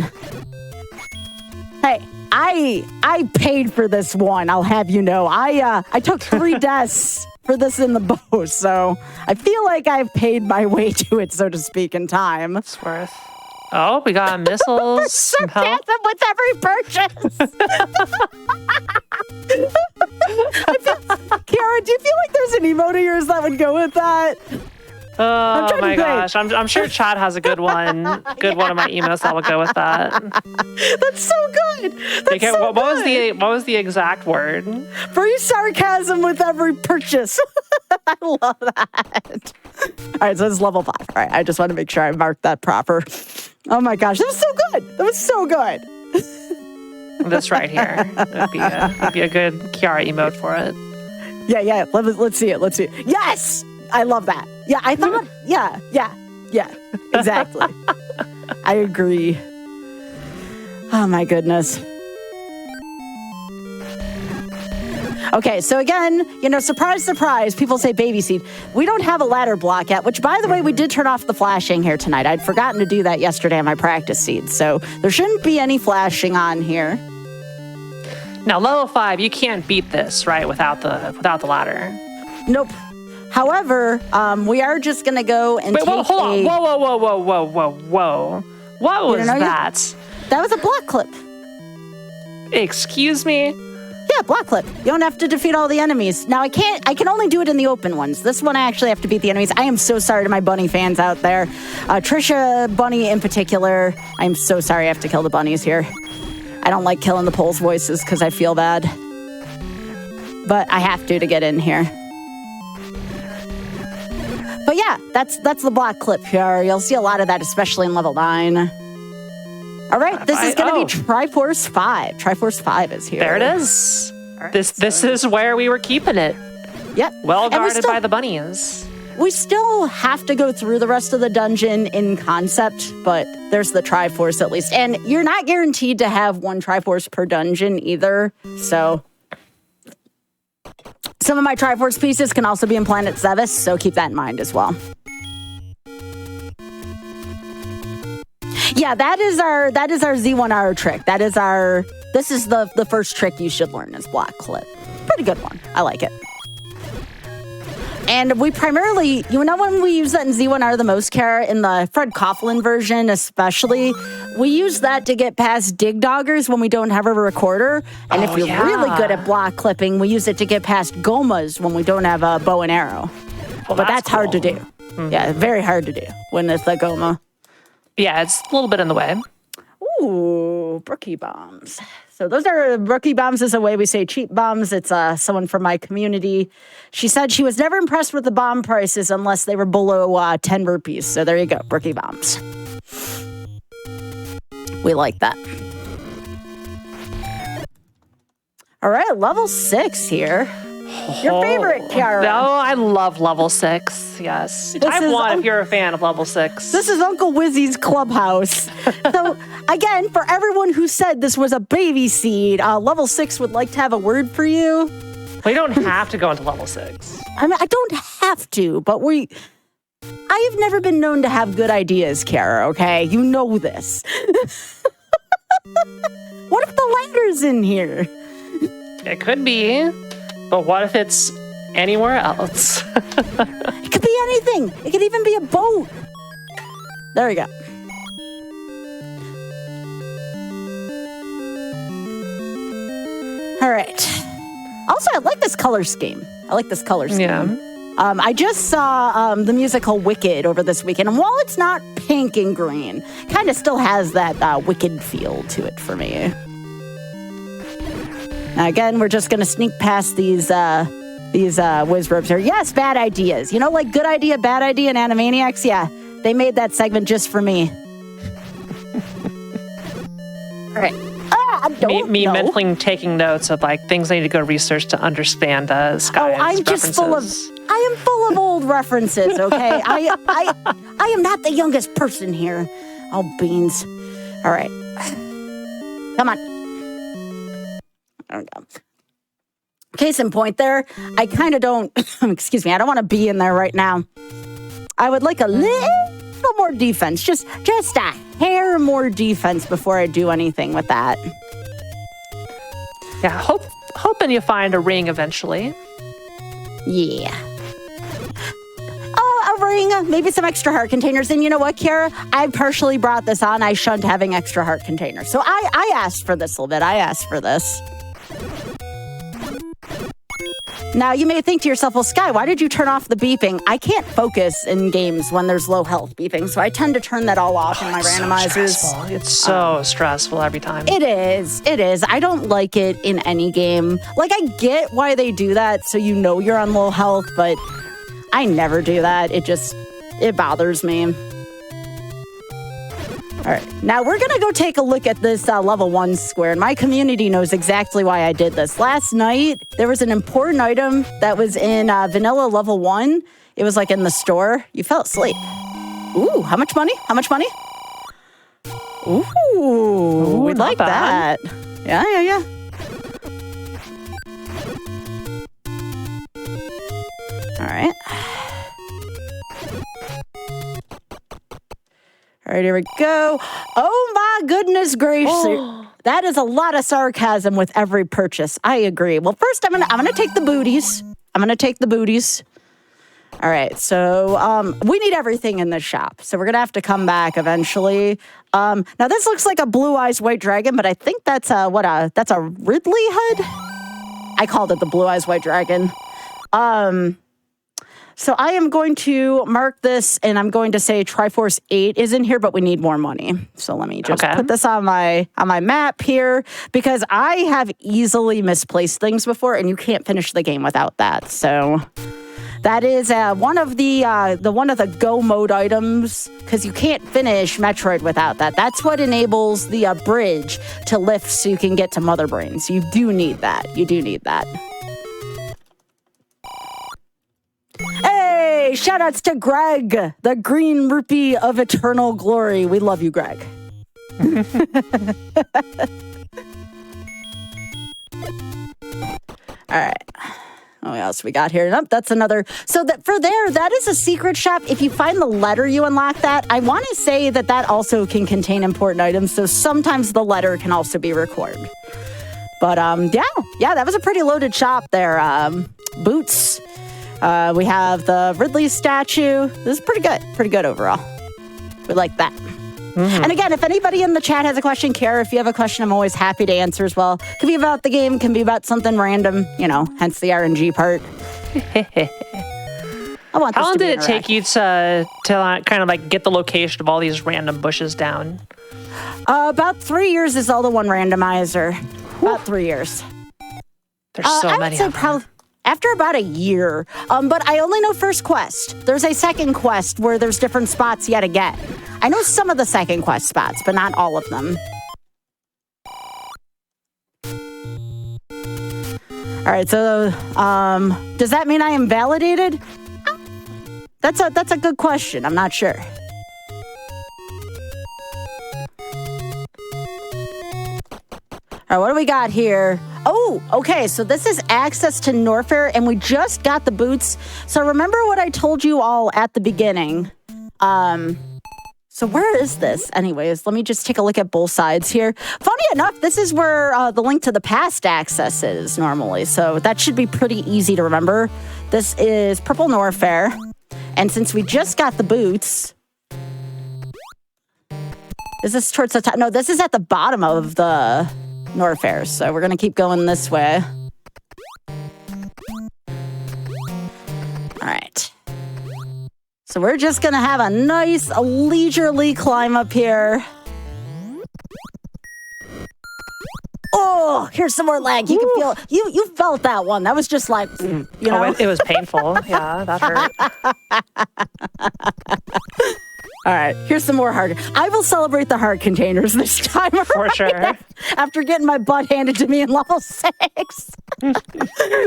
Hey, I paid for this one, I'll have you know. I took 3 deaths for this in the bow, so I feel like I've paid my way to it, so to speak, in time. It's worth. Oh, we got missiles. Sarcasm with every purchase. Kiara, do you feel like there's an emote of yours that would go with that? Oh my gosh, I'm sure Chad has a good one. Good one of my emails that would go with that. That's so good. That's so what good. was the exact word? Free sarcasm with every purchase. I love that. All right, so it's level 5. All right, I just want to make sure I marked that proper. Oh my gosh, that was so good. This right here would be a good Kiara emote for it. Yeah. Let's see it. Yes, I love that. Yeah, I thought. Yeah. Exactly. I agree. Oh my goodness. Okay, so again, surprise, surprise, people say baby seed. We don't have a ladder block yet, which, by the way, we did turn off the flashing here tonight. I'd forgotten to do that yesterday on my practice seed, so there shouldn't be any flashing on here. Now, level 5, you can't beat this, right, without the ladder. Nope. However, we are just going to go and hold on. Whoa. What was that? That was a block clip. Excuse me? Yeah, block clip. You don't have to defeat all the enemies. Now, I can only do it in the open ones. This one, I actually have to beat the enemies. I am so sorry to my bunny fans out there. Trisha Bunny in particular, I'm so sorry I have to kill the bunnies here. I don't like killing the Poles' voices because I feel bad. But I have to get in here. But yeah, that's the block clip here. You'll see a lot of that, especially in level 9. All right, this is going to be Triforce 5. Triforce 5 is here. There it is. Right, this is where we were keeping it. Yep. Well guarded by the bunnies. We still have to go through the rest of the dungeon in concept, but there's the Triforce at least. And you're not guaranteed to have 1 Triforce per dungeon either, so... Some of my Triforce pieces can also be in Planet Zevis, so keep that in mind as well. Yeah, that is our Z1R trick. This is the first trick you should learn is block clip. Pretty good one. I like it. And we primarily, when we use that in Z1R the most, Kara, in the Fred Coughlin version especially, we use that to get past dig doggers when we don't have a recorder. And if you're really good at block clipping, we use it to get past gomas when we don't have a bow and arrow. Well, but that's hard to do. Mm-hmm. Yeah, very hard to do when it's the goma. Yeah, it's a little bit in the way. Ooh, brookie bombs. So those are brookie bombs is a way we say cheap bombs. It's someone from my community. She said she was never impressed with the bomb prices unless they were below 10 rupees. So there you go, brookie bombs. We like that. All right, level 6 here. Your favorite, Kiara. No, I love level 6. Yes. Type 1 if you're a fan of level 6. This is Uncle Wizzy's clubhouse. So, again, for everyone who said this was a baby seed, level 6 would like to have a word for you. Well, you don't have to go into level 6. I mean, I don't have to, but I have never been known to have good ideas, Kara, okay? You know this. What if the ladder's in here? It could be. But what if it's anywhere else? It could be anything. It could even be a boat. There we go. All right. Also, I like this color scheme. Yeah. I just saw the musical Wicked over this weekend, and while it's not pink and green, kind of still has that Wicked feel to it for me. Again, we're just going to sneak past these whiz-robes here. Yes, bad ideas. You know, like Good Idea, Bad Idea, and Animaniacs? Yeah, they made that segment just for me. All right. Me mentally taking notes of like things I need to go research to understand Sky's references. I am full of old references, okay? I am not the youngest person here. Oh, beans. All right. Come on. There we go. Case in point there, I kind of don't, excuse me, I don't want to be in there right now. I would like a little more defense, just a hair more defense before I do anything with that. Yeah, hoping you find a ring eventually. Yeah. Oh, a ring, maybe some extra heart containers. And you know what, Kiara? I partially brought this on. I shunned having extra heart containers. So I asked for this a little bit. I asked for this. Now, you may think to yourself, well, Sky, why did you turn off the beeping? I can't focus in games when there's low health beeping, so I tend to turn that all off in my randomizers. It's so stressful every time. It is. I don't like it in any game. Like, I get why they do that, so you know you're on low health, but I never do that. It bothers me. All right, now we're going to go take a look at this level 1 square, and my community knows exactly why I did this. Last night, there was an important item that was in vanilla level 1. It was like in the store. You fell asleep. Ooh, how much money? Ooh, we like that. Yeah. All right. All right, here we go. Oh, my goodness gracious. Oh. That is a lot of sarcasm with every purchase. I agree. Well, first, I'm gonna take the booties. All right, so we need everything in this shop. So we're going to have to come back eventually. Now, this looks like a Blue Eyes White Dragon, but I think that's a Ridley head? I called it the Blue Eyes White Dragon. So I am going to mark this, and I'm going to say Triforce 8 is in here, but we need more money. So let me just put this on my map here, because I have easily misplaced things before, and you can't finish the game without that. So that is one of the go mode items, because you can't finish Metroid without that. That's what enables the bridge to lift so you can get to Mother Brains. You do need that. Hey, shout outs to Greg, the green rupee of eternal glory. We love you, Greg. All right. Oh, what else we got here? Nope, that's another. So that is a secret shop. If you find the letter, you unlock that. I want to say that also can contain important items. So sometimes the letter can also be recorded. But yeah, that was a pretty loaded shop there. Boots. We have the Ridley statue. This is pretty good overall. We like that. Mm-hmm. And again, if anybody in the chat has a question, Kara, if you have a question, I'm always happy to answer as well. Could be about the game, can be about something random, hence the RNG part. How long did it take you to kind of like get the location of all these random bushes down? About 3 years is Zelda 1 randomizer. Whew. About 3 years. There's so many. I would say probably after about a year. But I only know first quest. There's a second quest where there's different spots yet again. I know some of the second quest spots, but not all of them. All right, so does that mean I am validated? That's a good question. I'm not sure. All right, what do we got here? Oh, okay, so this is access to Norfair, and we just got the boots. So remember what I told you all at the beginning. So where is this? Anyways, let me just take a look at both sides here. Funny enough, this is where the link to the past access is normally. So that should be pretty easy to remember. This is Purple Norfair. And since we just got the boots... Is this towards the top? No, this is at the bottom of the Norfair. So we're going to keep going this way. All right. So we're just gonna have a nice leisurely climb up here. Oh, here's some more lag. You can feel, you felt that one. That was just like, you know. Oh, it was painful. Yeah, that hurt. All right, here's some more hard. I will celebrate the hard containers this time. For sure. After getting my butt handed to me in level 6.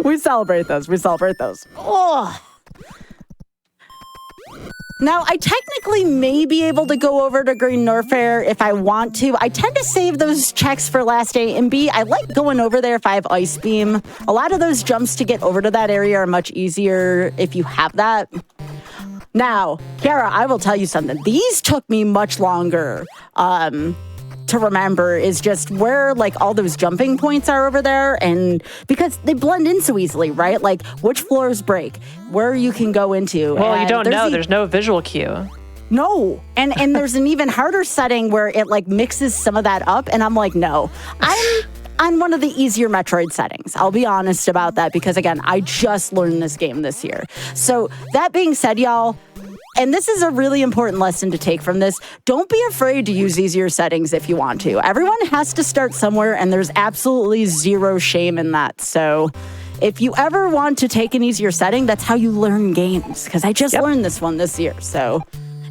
We celebrate those. Oh. Now, I technically may be able to go over to Green Norfair if I want to. I tend to save those checks for last A and B. I like going over there if I have Ice Beam. A lot of those jumps to get over to that area are much easier if you have that. Now, Kiara, I will tell you something. These took me much longer to remember, is just where like all those jumping points are over there, and because they blend in so easily, right? Like which floors break, where you can go into. Well, you don't know. There's no visual cue. No. And there's an even harder setting where it like mixes some of that up, and I'm like, no. I'm on one of the easier Metroid settings. I'll be honest about that because, again, I just learned this game this year. So that being said, y'all, and this is a really important lesson to take from this, don't be afraid to use easier settings if you want to. Everyone has to start somewhere, and there's absolutely zero shame in that. So if you ever want to take an easier setting, that's how you learn games, because I just learned this one this year. So,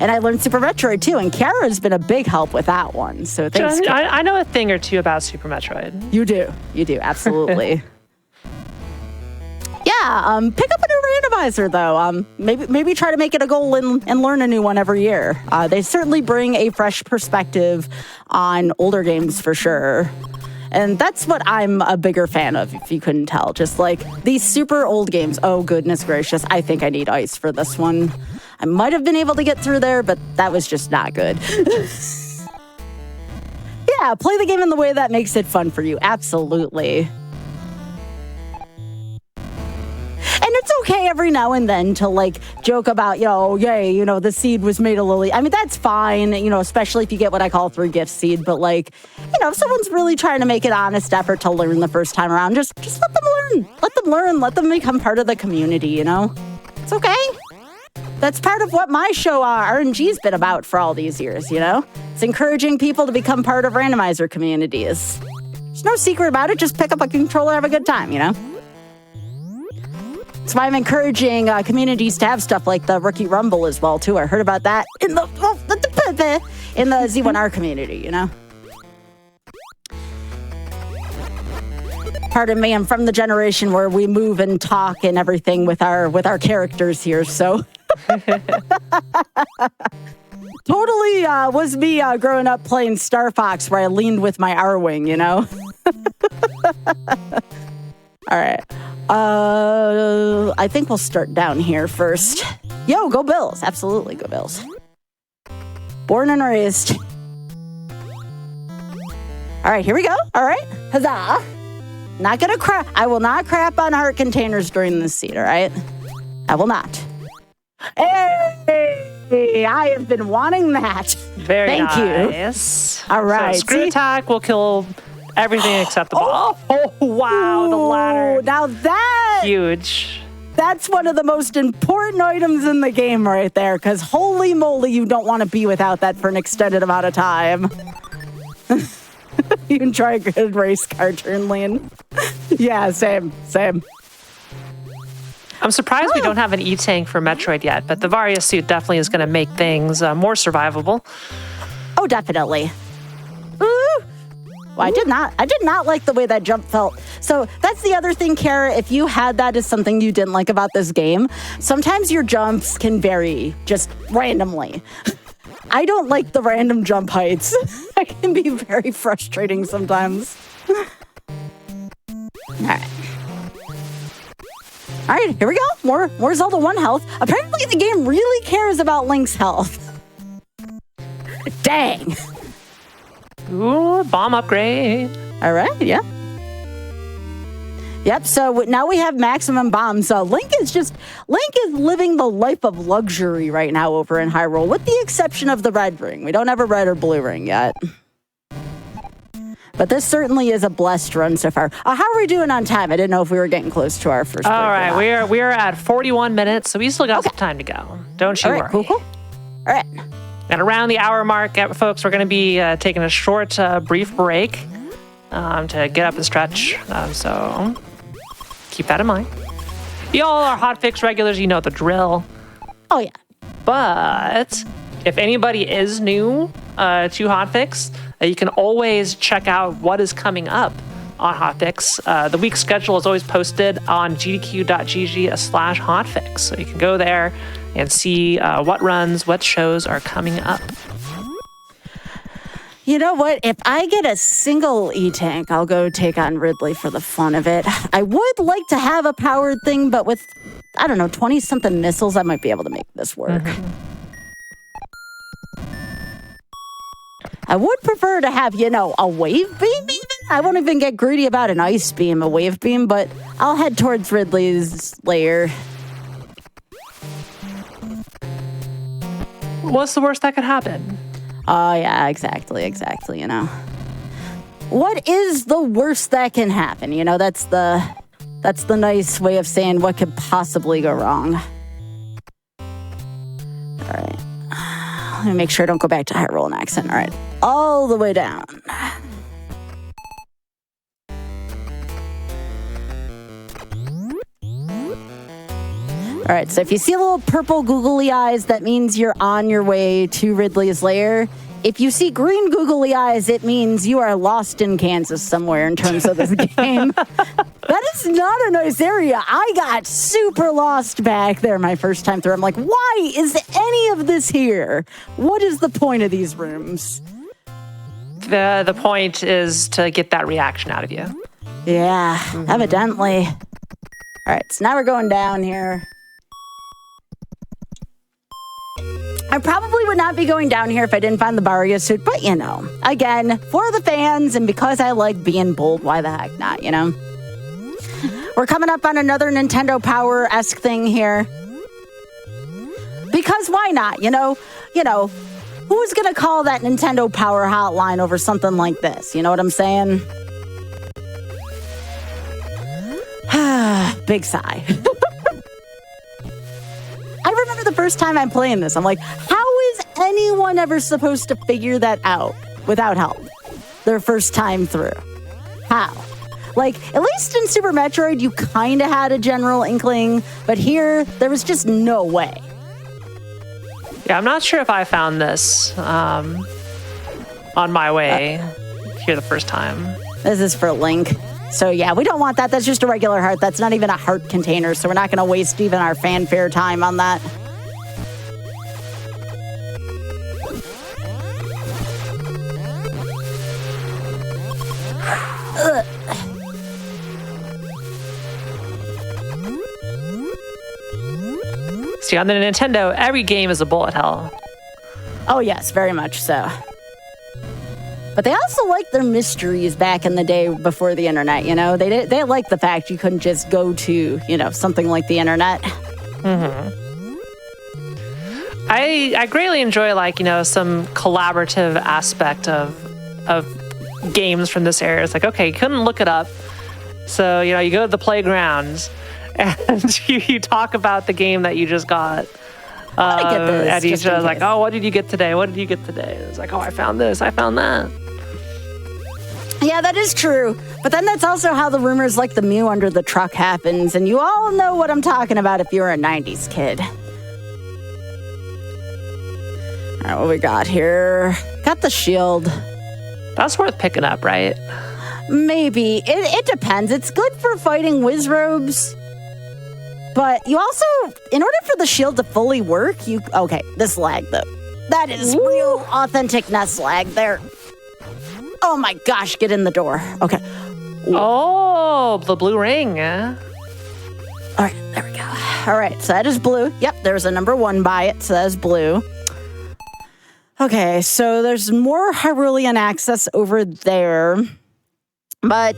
and I learned Super Metroid too, and Kiara has been a big help with that one. So thanks. I know a thing or two about Super Metroid. You do, absolutely. Yeah, pick up a new randomizer though. Maybe try to make it a goal and learn a new one every year. They certainly bring a fresh perspective on older games for sure. And that's what I'm a bigger fan of, if you couldn't tell. Just like these super old games. Oh, goodness gracious. I think I need ice for this one. I might have been able to get through there, but that was just not good. Yeah, play the game in the way that makes it fun for you. Absolutely. And it's okay every now and then to like joke about, yay, the seed was made of lily. I mean, that's fine, especially if you get what I call 3 gift seed. But like, if someone's really trying to make an honest effort to learn the first time around, just let them learn. Let them become part of the community, It's okay. That's part of what my show RNG's been about for all these years, It's encouraging people to become part of randomizer communities. There's no secret about it. Just pick up a controller, have a good time, That's why I'm encouraging communities to have stuff like the Rookie Rumble as well, too. I heard about that in the Z1R community, Pardon me, I'm from the generation where we move and talk and everything with our characters here, so. Totally was me growing up playing Star Fox where I leaned with my R-Wing, All right. I think we'll start down here first. Yo, go Bills. Absolutely, go Bills. Born and raised. All right, here we go. All right. Huzzah. Not gonna crap. I will not crap on heart containers during this seed, all right? I will not. Hey, I have been wanting that. Very Thank nice. You. All right. So screw attack will kill everything except the ball. Oh, wow, the ladder. Now that... Huge. That's one of the most important items in the game right there, because holy moly, you don't want to be without that for an extended amount of time. You can try a good race car turn lane. Yeah, same. I'm surprised we don't have an E-Tank for Metroid yet, but the Varia suit definitely is going to make things more survivable. Oh, definitely. Ooh. Well, I did not like the way that jump felt. So that's the other thing, Kara. If you had that as something you didn't like about this game, sometimes your jumps can vary just randomly. I don't like the random jump heights. That can be very frustrating sometimes. All right, here we go. More Zelda 1 health. Apparently the game really cares about Link's health. Dang. Ooh, bomb upgrade. All right, yeah. Yep, so now we have maximum bombs. Link is living the life of luxury right now over in Hyrule, with the exception of the red ring. We don't have a red or blue ring yet. But this certainly is a blessed run so far. How are we doing on time? I didn't know if we were getting close to our first break. All right, we are at 41 minutes, so we still got some time to go. Don't you worry. Cool. All right. And around the hour mark, folks, we're going to be taking a short, brief break to get up and stretch. So keep that in mind. Y'all are Hotfix regulars, you know the drill. Oh, yeah. But if anybody is new to Hotfix, you can always check out what is coming up on Hotfix. The week's schedule is always posted on gdq.gg/Hotfix. So you can go there and see what runs, what shows are coming up. You know what? If I get a single E-Tank, I'll go take on Ridley for the fun of it. I would like to have a powered thing, but with, 20-something missiles, I might be able to make this work. I would prefer to have, a wave beam even. I won't even get greedy about an ice beam, a wave beam, but I'll head towards Ridley's lair. What's the worst that could happen? Oh, yeah, exactly, What is the worst that can happen? That's the nice way of saying what could possibly go wrong. All right. Let me make sure I don't go back to high rolling accent. All right. All the way down. All right, so if you see a little purple googly eyes, that means you're on your way to Ridley's lair. If you see green googly eyes, it means you are lost in Kansas somewhere in terms of this game. That is not a nice area. I got super lost back there my first time through. I'm like, why is any of this here? What is the point of these rooms? The point is to get that reaction out of you. Yeah, evidently. All right, so now we're going down here. I probably would not be going down here if I didn't find the Barrier suit, but again, for the fans and because I like being bold, why the heck not, We're coming up on another Nintendo Power-esque thing here. Because why not, who's gonna call that Nintendo Power hotline over something like this? You know what I'm saying? Big sigh. I remember the first time I'm playing this, I'm like, how is anyone ever supposed to figure that out without help? Their first time through. How? Like, at least in Super Metroid, you kind of had a general inkling, but here, there was just no way. Yeah, I'm not sure if I found this on my way here the first time. This is for Link. So yeah, we don't want that. That's just a regular heart. That's not even a heart container, so we're not going to waste even our fanfare time on that. See, on the Nintendo, every game is a bullet hell. Oh yes, very much so. But they also liked their mysteries back in the day before the internet, They liked the fact you couldn't just go to, something like the internet. Mm-hmm. I greatly enjoy, some collaborative aspect of games from this era. It's like, okay, you couldn't look it up. So, you go to the playgrounds and you talk about the game that you just got. And each other's like, oh, what did you get today? What did you get today? It's like, oh, I found this, I found that. Yeah, that is true. But then that's also how the rumors like the Mew under the truck happens. And you all know what I'm talking about if you're a 90s kid. All right, what we got here? Got the shield. That's worth picking up, right? Maybe. It depends. It's good for fighting Wizrobes. But you also, in order for the shield to fully work, okay, this lag though. That is real authentic NES lag there. Oh my gosh, get in the door. Okay. Ooh. Oh, the blue ring. All right, there we go. All right, so that is blue. Yep, there's a number 1 by it, so that is blue. Okay, so there's more Hyrulean access over there. But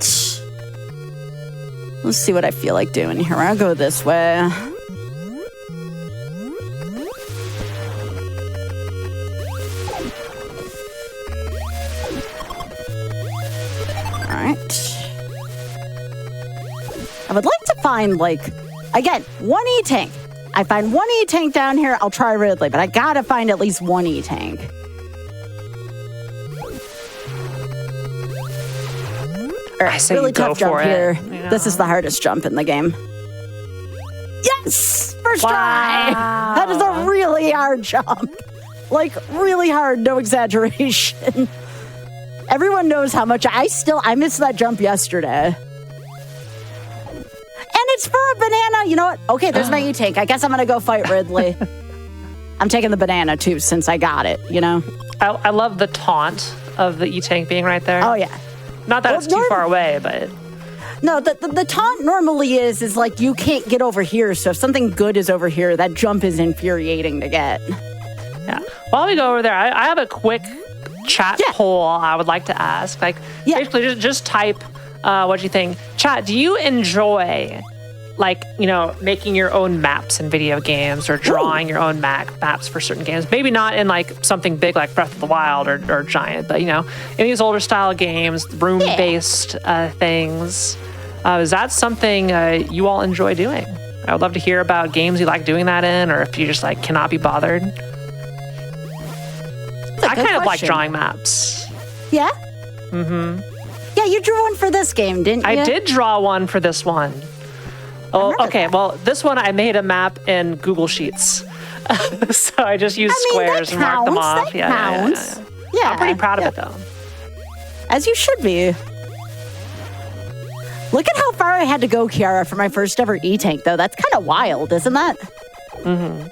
let's see what I feel like doing here. I'll go this way. I would like to find, like, again, one E-Tank. I find one E-Tank down here, I'll try Ridley, but I gotta find at least one E-Tank. All right, say really you go tough jump for it, here. you know? This is the hardest jump in the game. Yes! First try! That is a really hard jump. Like, really hard, no exaggeration. Everyone knows how much I missed that jump yesterday. And it's for a banana. You know what? Okay, there's my E-Tank. I guess I'm going to go fight Ridley. I'm taking the banana, too, since I got it, you know? I love the taunt of the E-Tank being right there. Oh, yeah. Not that it's too far away, but... No, the taunt normally is like, you can't get over here, so if something good is over here, that jump is infuriating to get. Yeah. While we go over there, I have a quick chat poll I would like to ask. Like, basically, just type what you think. Chat, do you enjoy, like, you know, making your own maps in video games or drawing your own maps for certain games? Maybe not in, like, something big like Breath of the Wild or Giant, but, you know, in these older style games, room-based things. Is that something you all enjoy doing? I would love to hear about games you like doing that in, or if you just, like, cannot be bothered. I kind of like drawing maps. Yeah? Mm-hmm. Yeah, you drew one for this game, didn't you? I did draw one for this one. Oh, okay. Well, this one I made a map in Google Sheets. So I just used squares and marked them off. Yeah. I'm pretty proud of it, though. As you should be. Look at how far I had to go, Kiara, for my first ever E-Tank, though. That's kind of wild, isn't that? Mm-hmm.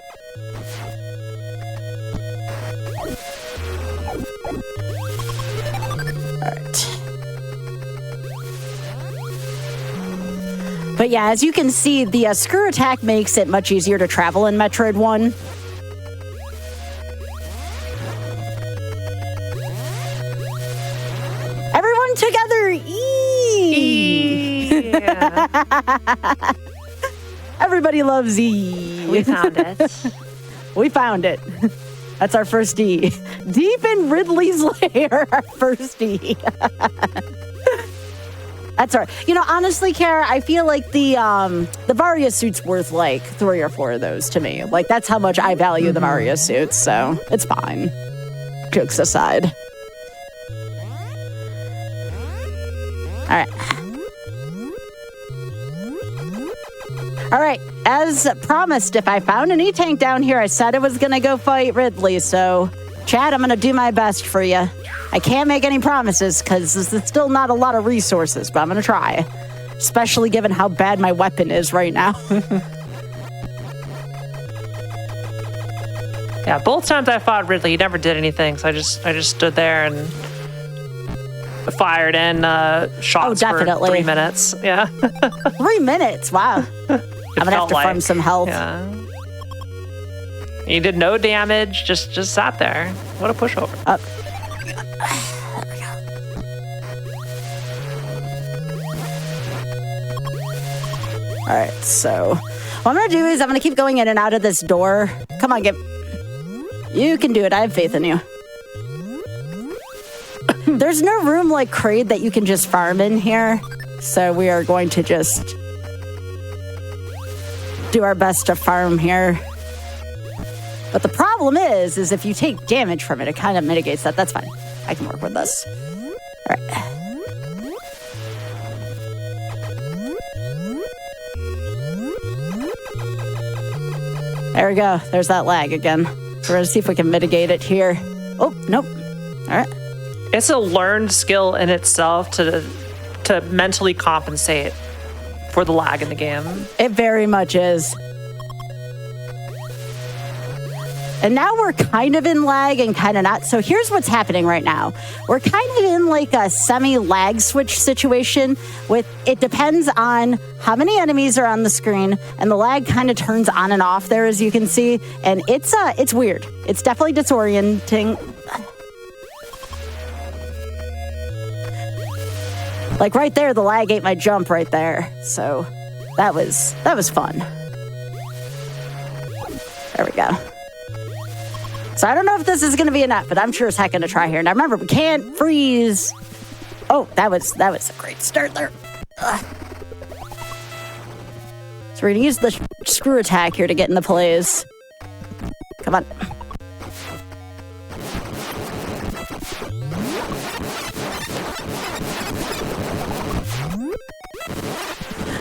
All right. But yeah, as you can see, the screw attack makes it much easier to travel in Metroid 1. Everyone together! Yeah. Everybody loves E. We found it. We found it. That's our first E. Deep in Ridley's lair, our first E. That's all right. You know, honestly, Kara, I feel like the Varia suit's worth like 3 or 4 of those to me. Like, that's how much I value the Varia suits, so it's fine. Jokes aside. All right. All right, as promised, if I found an E-Tank down here, I said I was going to go fight Ridley. So, Chad, I'm going to do my best for you. I can't make any promises because there's still not a lot of resources, but I'm going to try. Especially given how bad my weapon is right now. Yeah, both times I fought Ridley, he never did anything. So I just stood there and fired in shots for 3 minutes. Yeah. 3 minutes? Wow. I'm going to have to farm some health. Yeah. You did no damage, just sat there. What a pushover. All right, so what I'm going to do is I'm going to keep going in and out of this door. Come on, you can do it. I have faith in you. There's no room like Kraid that you can just farm in here. So we are going to just do our best to farm here. But the problem is if you take damage from it, it kind of mitigates that. That's fine. I can work with this. All right. There we go. There's that lag again. We're going to see if we can mitigate it here. Oh, nope. All right. It's a learned skill in itself to mentally compensate for the lag in the game. It very much is. And now we're kind of in lag and kind of not. So here's what's happening right now. We're kind of in like a semi-lag switch situation with, it depends on how many enemies are on the screen, and the lag kind of turns on and off there, as you can see. And it's weird. It's definitely disorienting. Like right there, the lag ate my jump right there. So that was fun. There we go. So I don't know if this is going to be enough, but I'm sure as heck going to try here. Now remember, we can't freeze. Oh, that was a great start there. Ugh. So we're gonna use the screw attack here to get into plays. Come on.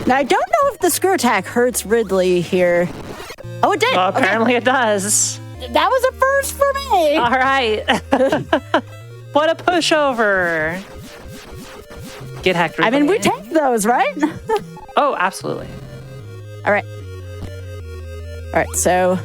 Now, I don't know if the screw attack hurts Ridley here. Oh, it did. Well, apparently it does. That was a first for me. All right. What a pushover. Get hacked, Ridley. I mean, we take those, right? Oh, absolutely. All right. All right, so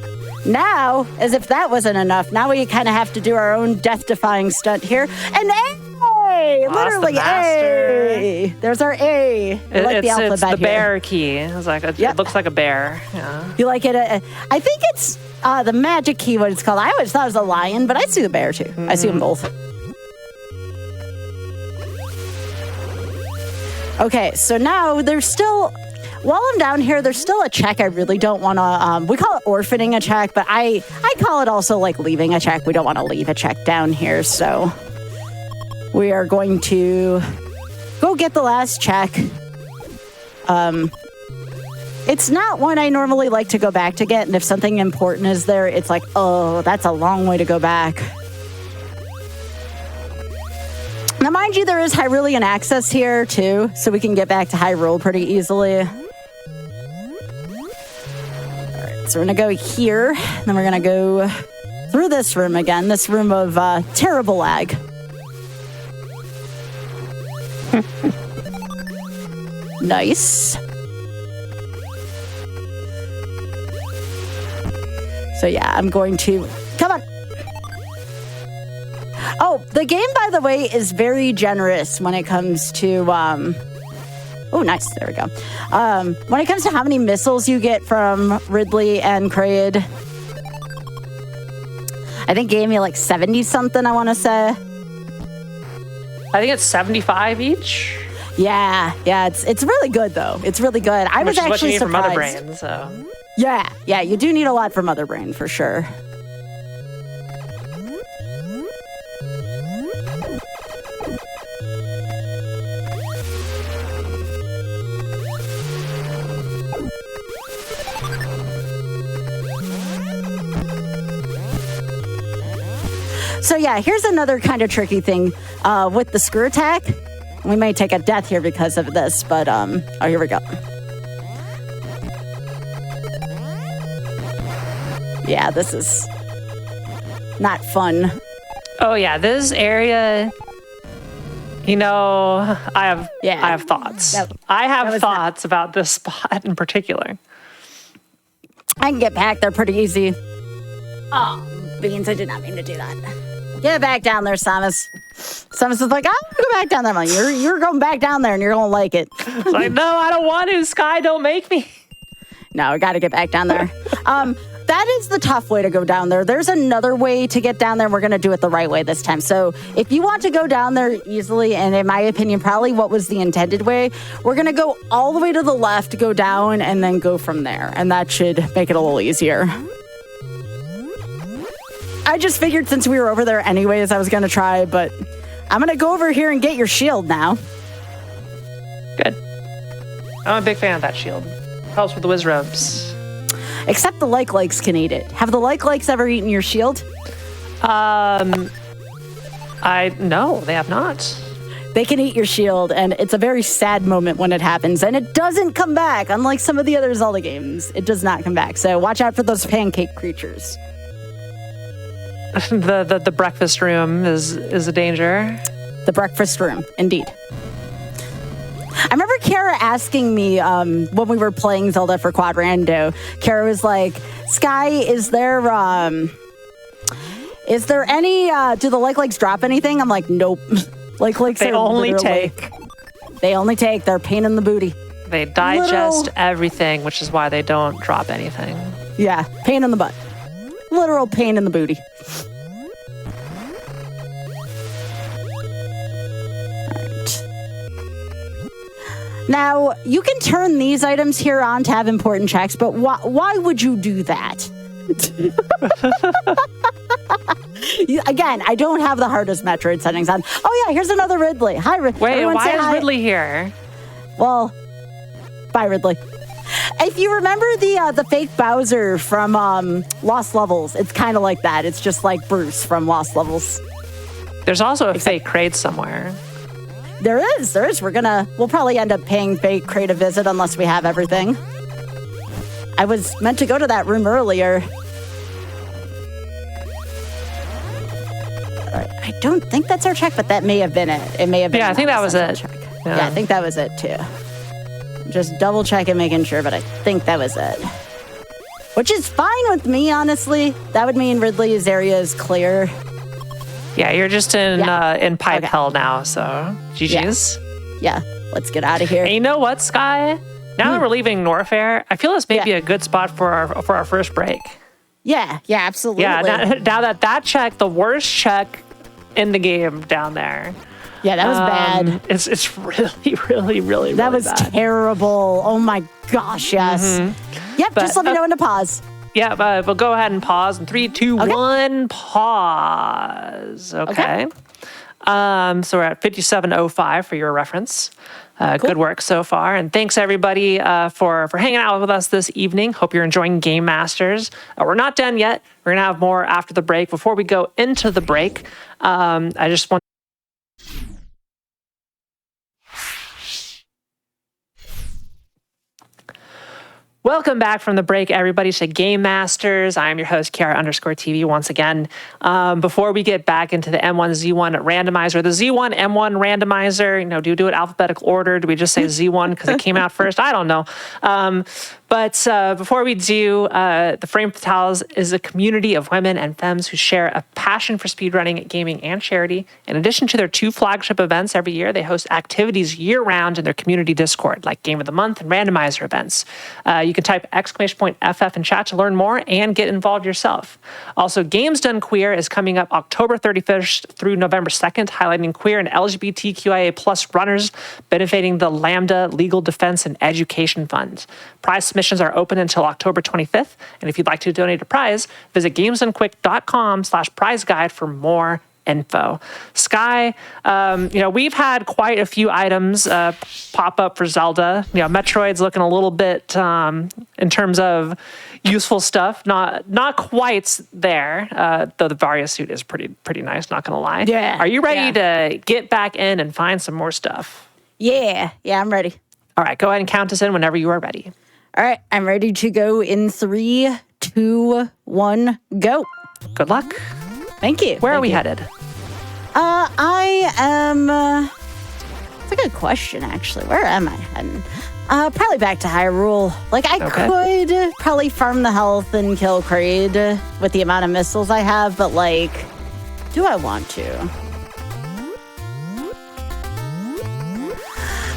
now, as if that wasn't enough, now we kind of have to do our own death-defying stunt here. And A! Literally A! There's our A. I like the alphabet it's the here. bear key. It's like it looks like a bear. Yeah. You like it? I think it's the magic key, what it's called. I always thought it was a lion, but I see the bear too. I see them both. Okay, so now there's still, while I'm down here, there's still a check I really don't want to, we call it orphaning a check, but I call it also like leaving a check. We don't want to leave a check down here, so we are going to go get the last check. It's not one I normally like to go back to get, and if something important is there, it's like, oh, that's a long way to go back. Now, mind you, there is Hyrulean access here, too, so we can get back to Hyrule pretty easily. All right, so we're going to go here, then we're going to go through this room again, this room of terrible lag. Nice. So, yeah, I'm going to... Come on! Oh, the game, by the way, is very generous when it comes to, oh, nice, there we go. When it comes to how many missiles you get from Ridley and Kraid, I think gave me like 70-something, I want to say. I think it's 75 each. Yeah, it's really good, though. It's really good. I was actually surprised. From Mother Brain, so. Yeah, you do need a lot for Mother Brain, for sure. So yeah, here's another kind of tricky thing with the screw attack. We may take a death here because of this, but oh, here we go. Yeah, this is not fun. Oh yeah, this area. You know, I have thoughts. I have thoughts about this spot in particular. I can get back there pretty easy. Oh, beans! I did not mean to do that. Get back down there, Samus. Samus is like, I'm gonna go back down there. I'm like, you're going back down there and you're gonna like it. It's like, no, I don't want to. Sky, don't make me. No, I gotta get back down there. That is the tough way to go down there. There's another way to get down there. We're gonna do it the right way this time. So if you want to go down there easily, and in my opinion, probably what was the intended way, we're gonna go all the way to the left, go down, and then go from there. And that should make it a little easier. I just figured since we were over there anyways, I was going to try, but I'm going to go over here and get your shield now. Good. I'm a big fan of that shield. Helps with the whiz rubs. Except the likes can eat it. Have the likes ever eaten your shield? No, they have not. They can eat your shield, and it's a very sad moment when it happens, and it doesn't come back. Unlike some of the other Zelda games, it does not come back. So watch out for those pancake creatures. The breakfast room is a danger. The breakfast room, indeed. I remember Kara asking me when we were playing Zelda for Quad Rando. Kara was like, "Sky, is there any? Do the likes drop anything?" I'm like, "Nope." Likes they only take. They only take. They're a pain in the booty. They digest everything, which is why they don't drop anything. Yeah, pain in the butt. Literal pain in the booty. Now, you can turn these items here on to have important checks, but why would you do that? Again, I don't have the hardest Metroid settings on. Oh, yeah, here's another Ridley. Hi, Ridley. Wait, why is Ridley here? Well, bye, Ridley. If you remember the fake Bowser from Lost Levels, it's kind of like that. It's just like Bruce from Lost Levels. There's also a fake crate somewhere. There is. We'll probably end up paying fake crate a visit unless we have everything. I was meant to go to that room earlier. I don't think that's our check, but that may have been it. It may have been. Yeah, I think that was it. Yeah, I think that was it too. Just double checking, making sure, but I think that was it. Which is fine with me, honestly. That would mean Ridley's area is clear. Yeah, you're just in pipe hell now, so GG's. Yeah, let's get out of here. And you know what, Sky? Now that we're leaving Norfair, I feel this may be a good spot for our first break. Yeah, absolutely. Yeah, now that check, the worst check in the game down there. Yeah, that was bad. It's really that was bad. Terrible. Oh my gosh, yes. Yep, just let me know when to pause. Yeah, but we'll go ahead and pause in 3, 2, 1, pause. Okay. So we're at 57:05 for your reference. Cool. Good work so far. And thanks everybody for hanging out with us this evening. Hope you're enjoying Game Masters. We're not done yet. We're going to have more after the break. Before we go into the break, I just want Welcome back from the break, everybody, to Game Masters. I'm your host, Kiara_TV, once again. Before we get back into the M1Z1 randomizer, the Z1 M1 randomizer, do we do it alphabetical order? Do we just say Z1 because it came out first? I don't know. But before we do, the Frame Fatales is a community of women and femmes who share a passion for speedrunning, gaming, and charity. In addition to their 2 flagship events every year, they host activities year-round in their community Discord, like Game of the Month and Randomizer events. You can type !FF in chat to learn more and get involved yourself. Also, Games Done Queer is coming up October 31st through November 2nd, highlighting queer and LGBTQIA+ runners, benefiting the Lambda Legal Defense and Education Fund. Prize submissions are open until October 25th, and if you'd like to donate a prize, visit gamesdonequick.com/prize guide for more info. Sky, we've had quite a few items pop up for Zelda. Metroid's looking a little bit in terms of useful stuff, not quite there. Though the Varia suit is pretty nice. Not gonna lie. Yeah. Are you ready to get back in and find some more stuff? Yeah, I'm ready. All right, go ahead and count us in whenever you are ready. All right, I'm ready to go in 3, 2, 1, go. Good luck. Thank you. Where are we headed? I am. It's a good question, actually. Where am I heading? Probably back to Hyrule. I could probably farm the health and kill Kraid with the amount of missiles I have, but do I want to?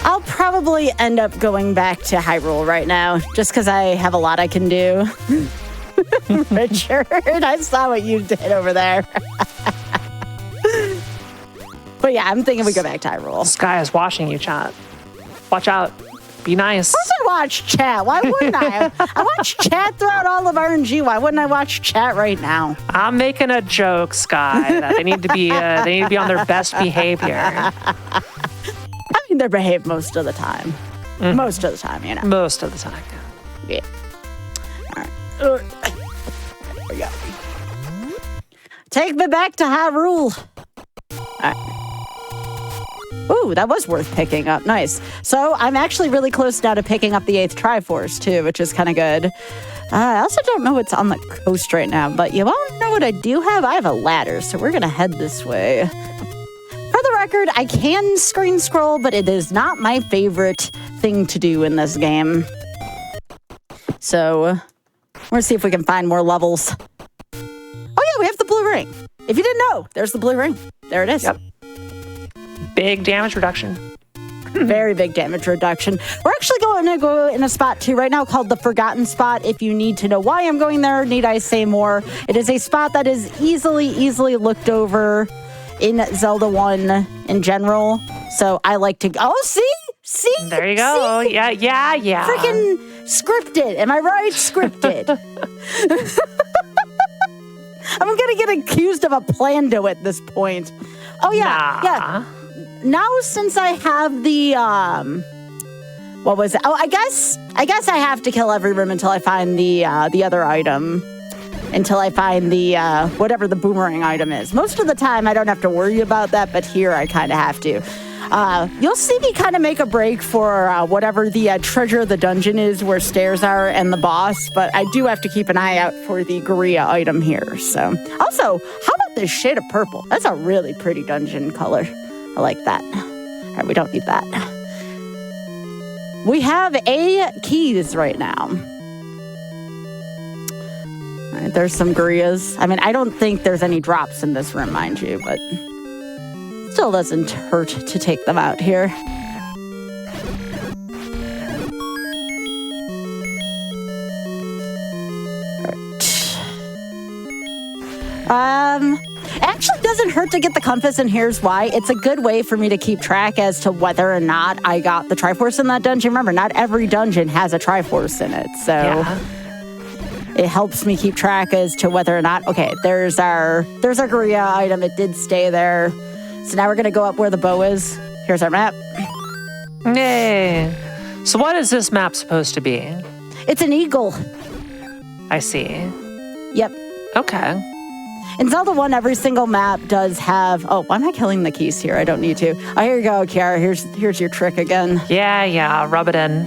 I'll probably end up going back to Hyrule right now, just because I have a lot I can do. Richard, I saw what you did over there. But yeah, I'm thinking we go back to Hyrule. Sky is watching you, chat. Watch out. Be nice. Of course I watch chat. Why wouldn't I? I watch chat throughout all of RNG. Why wouldn't I watch chat right now? I'm making a joke, Sky, that they need to be on their best behavior. I mean, they behave most of the time. Most of the time, Most of the time. Yeah. All right. There we go. Take me back to Hyrule. All right. Ooh, that was worth picking up. Nice. So I'm actually really close now to picking up the 8th Triforce, too, which is kind of good. I also don't know what's on the coast right now, but you want to know what I do have? I have a ladder, so we're going to head this way. For the record, I can screen scroll, but it is not my favorite thing to do in this game. So we're going to see if we can find more levels. Oh, yeah, we have the blue ring. If you didn't know, there's the blue ring. There it is. Yep. Big damage reduction. Very big damage reduction. We're actually going to go in a spot too right now called the Forgotten Spot. If you need to know why I'm going there, need I say more? It is a spot that is easily looked over in Zelda 1 in general. So I like to go. Oh, see? There you go. See? Yeah. Freaking scripted. Am I right? Scripted. I'm going to get accused of a plando at this point. Oh, yeah. Nah. Yeah. Now, since I have the What was it? Oh, I guess I have to kill every room until I find the other item. Until I find the whatever the boomerang item is. Most of the time, I don't have to worry about that, but here I kind of have to. You'll see me kind of make a break for whatever the treasure of the dungeon is, where stairs are, and the boss, but I do have to keep an eye out for the Guria item here. So, also, how about this shade of purple? That's a really pretty dungeon color. I like that. All right, we don't need that. We have A keys right now. All right, there's some Gurias. I mean, I don't think there's any drops in this room, mind you, but still doesn't hurt to take them out here. It actually doesn't hurt to get the compass, and here's why. It's a good way for me to keep track as to whether or not I got the Triforce in that dungeon. Remember, not every dungeon has a Triforce in it, so it helps me keep track as to whether or not, okay, there's our Guria item. It did stay there. So now we're going to go up where the bow is. Here's our map. Yay. So what is this map supposed to be? It's an eagle. I see. Yep. Okay. In Zelda 1, every single map does have... Oh, why am I killing the keys here? I don't need to. Oh, here you go, Kiara. Here's your trick again. Yeah. Rub it in.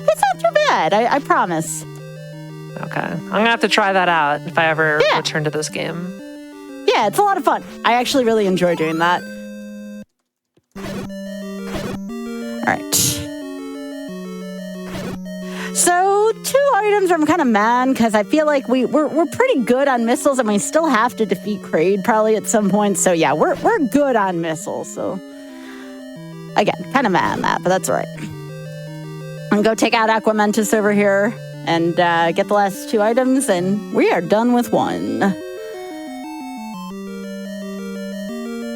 It's not too bad. I promise. Okay. I'm going to have to try that out if I ever return to this game. Yeah, it's a lot of fun. I actually really enjoy doing that. All right. So, 2 items I'm kind of mad because I feel like we're pretty good on missiles, and we still have to defeat Kraid probably at some point. So yeah, we're good on missiles. So again, kind of mad on that, but that's all right. I'm gonna go take out Aquamentus over here and get the last 2 items, and we are done with 1.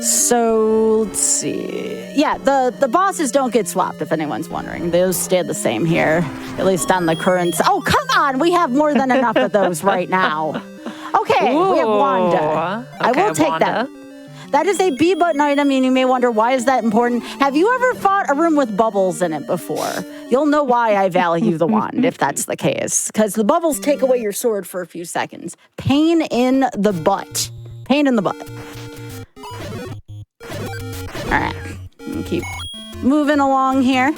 So let's see. Yeah, the bosses don't get swapped, if anyone's wondering. Those stay the same here, at least on the current. Oh, come on! We have more than enough of those right now. Okay, we have Wanda. Okay, I will take that. That is a B button item, and you may wonder, why is that important? Have you ever fought a room with bubbles in it before? You'll know why I value the wand, if that's the case. Because the bubbles take away your sword for a few seconds. Pain in the butt. Pain in the butt. All right, keep moving along here.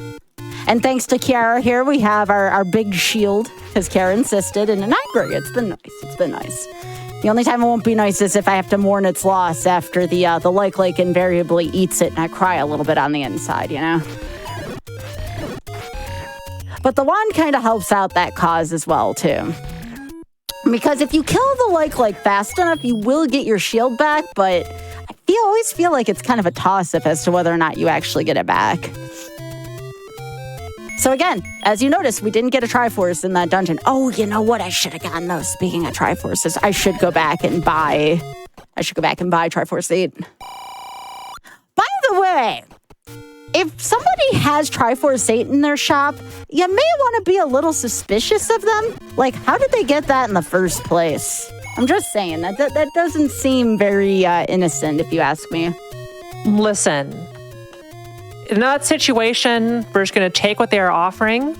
And thanks to Kiara here, we have our big shield, because Kiara insisted, and I agree, it's been nice. It's been nice. The only time it won't be nice is if I have to mourn its loss after the Lake invariably eats it, and I cry a little bit on the inside, you know? But the wand kind of helps out that cause as well, too. Because if you kill the Lake fast enough, you will get your shield back, but I always feel like it's kind of a toss-up as to whether or not you actually get it back. So again, as you notice, we didn't get a Triforce in that dungeon. Oh, you know what? I should have gotten those. Speaking of Triforces, I should go back and buy Triforce 8. By the way, if somebody has Triforce 8 in their shop, you may want to be a little suspicious of them. Like, how did they get that in the first place? I'm just saying, that doesn't seem very innocent, if you ask me. Listen, in that situation, we're just going to take what they are offering.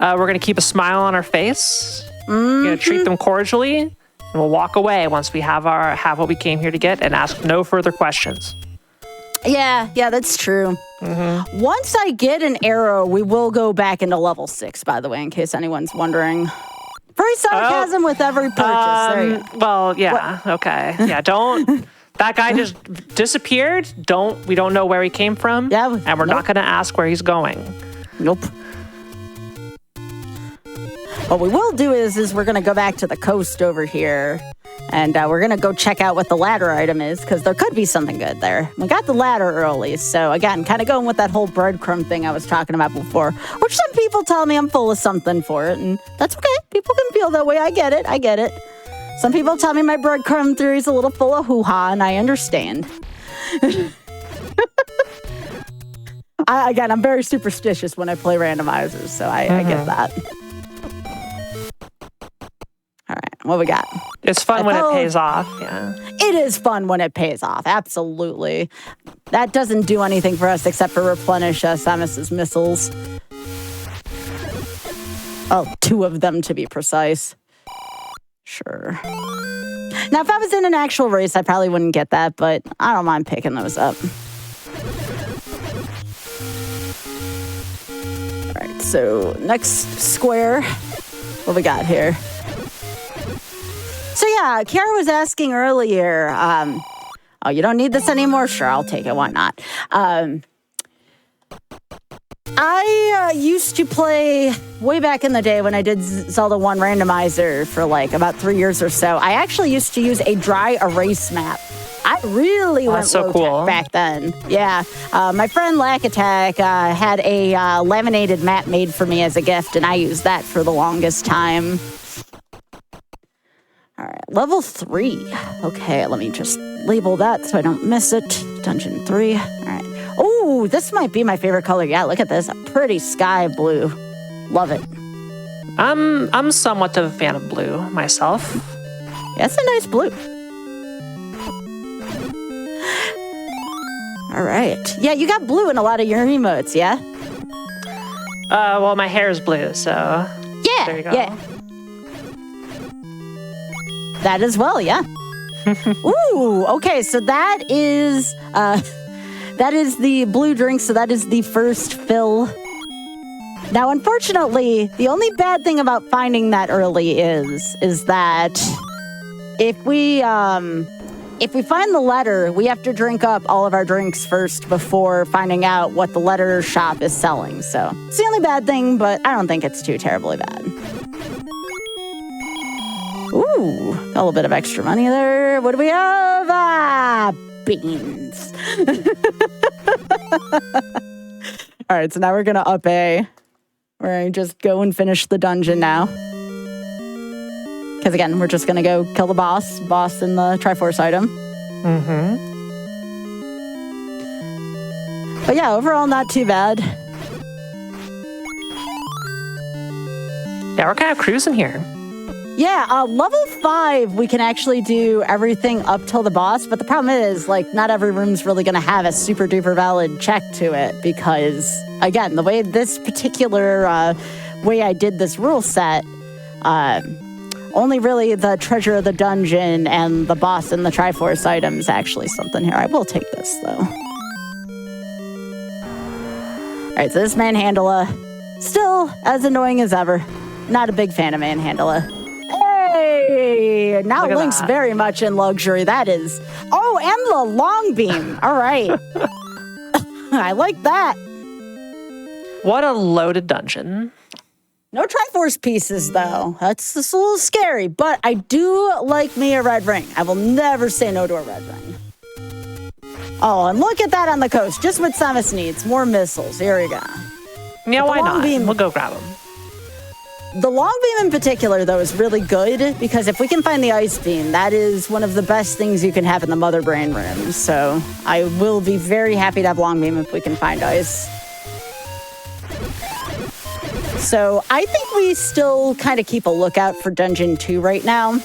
We're going to keep a smile on our face. We're going to treat them cordially, and we'll walk away once we have what we came here to get and ask no further questions. Yeah, that's true. Mm-hmm. Once I get an arrow, we will go back into level 6, by the way, in case anyone's wondering. Free sarcasm with every purchase. There you go. Well, yeah, what? Okay. Yeah, don't... That guy just disappeared. We don't know where he came from. Yeah, and we're not going to ask where he's going. Nope. What we will do is we're going to go back to the coast over here, and we're going to go check out what the ladder item is, because there could be something good there. We got the ladder early, so again, kind of going with that whole breadcrumb thing I was talking about before, which some people tell me I'm full of something for it, and that's okay. People can feel that way. I get it. Some people tell me my breadcrumb theory is a little full of hoo-ha, and I understand. I'm very superstitious when I play randomizers, so I get that. All right, what we got? It's fun when it pays off, yeah. It is fun when it pays off, absolutely. That doesn't do anything for us except for replenish Samus's missiles. Oh, 2 of them to be precise. Sure. Now, if I was in an actual race, I probably wouldn't get that, but I don't mind picking those up. All right, so next square. What we got here? So yeah, Kiara was asking earlier, oh, you don't need this anymore? Sure, I'll take it. Why not? I used to play way back in the day when I did Zelda 1 Randomizer for like about 3 years or so. I actually used to use a dry erase map. I really went so low cool. tech back then. Yeah. My friend Lack Attack had a laminated map made for me as a gift, and I used that for the longest time. All right, level 3. Okay, let me just label that so I don't miss it. Dungeon 3. All right. Oh, this might be my favorite color. Yeah, look at this. A pretty sky blue. Love it. I'm somewhat of a fan of blue myself. Yeah, it's a nice blue. All right. Yeah, you got blue in a lot of your emotes, yeah? Well, my hair is blue, so Yeah, there you go. yeah. That as well, yeah. Ooh, okay, so that is the blue drink, so that is the first fill. Now, unfortunately, the only bad thing about finding that early is that if we find the letter, we have to drink up all of our drinks first before finding out what the letter shop is selling. So it's the only bad thing, but I don't think it's too terribly bad. Ooh, got a little bit of extra money there. What do we have? Beans. All right, so now we're going to up A. We're going to just go and finish the dungeon now. Because again, we're just going to go kill the boss in the Triforce item. Mm-hmm. But yeah, overall, not too bad. Yeah, we're kind of cruising here. Yeah, level 5, we can actually do everything up till the boss, but the problem is, like, not every room's really going to have a super duper valid check to it because, again, the way this particular way I did this rule set, only really the treasure of the dungeon and the boss and the Triforce item is actually something here. I will take this, though. All right, so this Manhandla, still as annoying as ever. Not a big fan of Manhandla. Hey, now Link's very much in luxury. That is. Oh, and the long beam. All right. I like that. What a loaded dungeon. No Triforce pieces, though. That's just a little scary, but I do like me a red ring. I will never say no to a red ring. Oh, and look at that on the coast. Just what Samus needs. More missiles. Here we go. Yeah, why not? We'll go grab them. The long beam in particular, though, is really good because if we can find the ice beam, that is one of the best things you can have in the Mother Brain room. So I will be very happy to have long beam if we can find ice. So I think we still kind of keep a lookout for Dungeon 2 right now.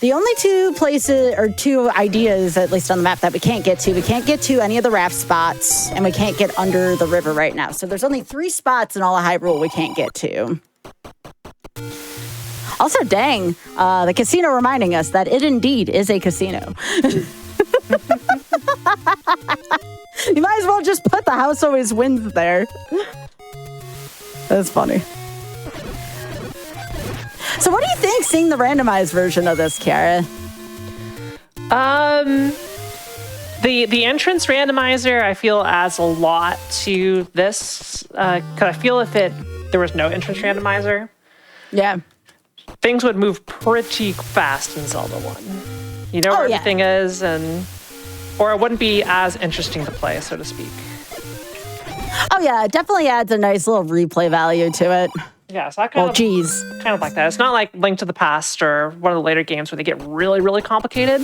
The only 2 places, or 2 ideas, at least on the map, that we can't get to any of the raft spots, and we can't get under the river right now. So there's only 3 spots in all of Hyrule we can't get to. Also, dang, the casino reminding us that it indeed is a casino. You might as well just put the house always wins there. That's funny. So what do you think seeing the randomized version of this, Kiara? The entrance randomizer, I feel, adds a lot to this. Because I feel if there was no entrance randomizer, Yeah. things would move pretty fast in Zelda 1. You know where everything is, or it wouldn't be as interesting to play, so to speak. Oh yeah, it definitely adds a nice little replay value to it. Yeah, so I kind of like that. It's not like Link to the Past or one of the later games where they get really, really complicated.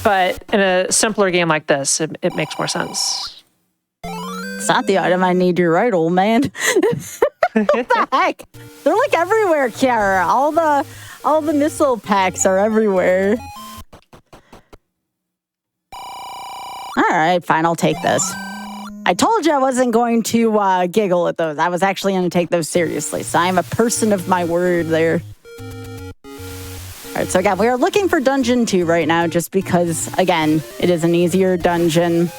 But in a simpler game like this, it makes more sense. It's not the item I need, you're right, old man. What the heck? They're like everywhere, Kiara. All the missile packs are everywhere. All right, fine, I'll take this. I told you I wasn't going to giggle at those. I was actually going to take those seriously. So I'm a person of my word there. All right, so again, we are looking for Dungeon 2 right now just because, again, it is an easier dungeon.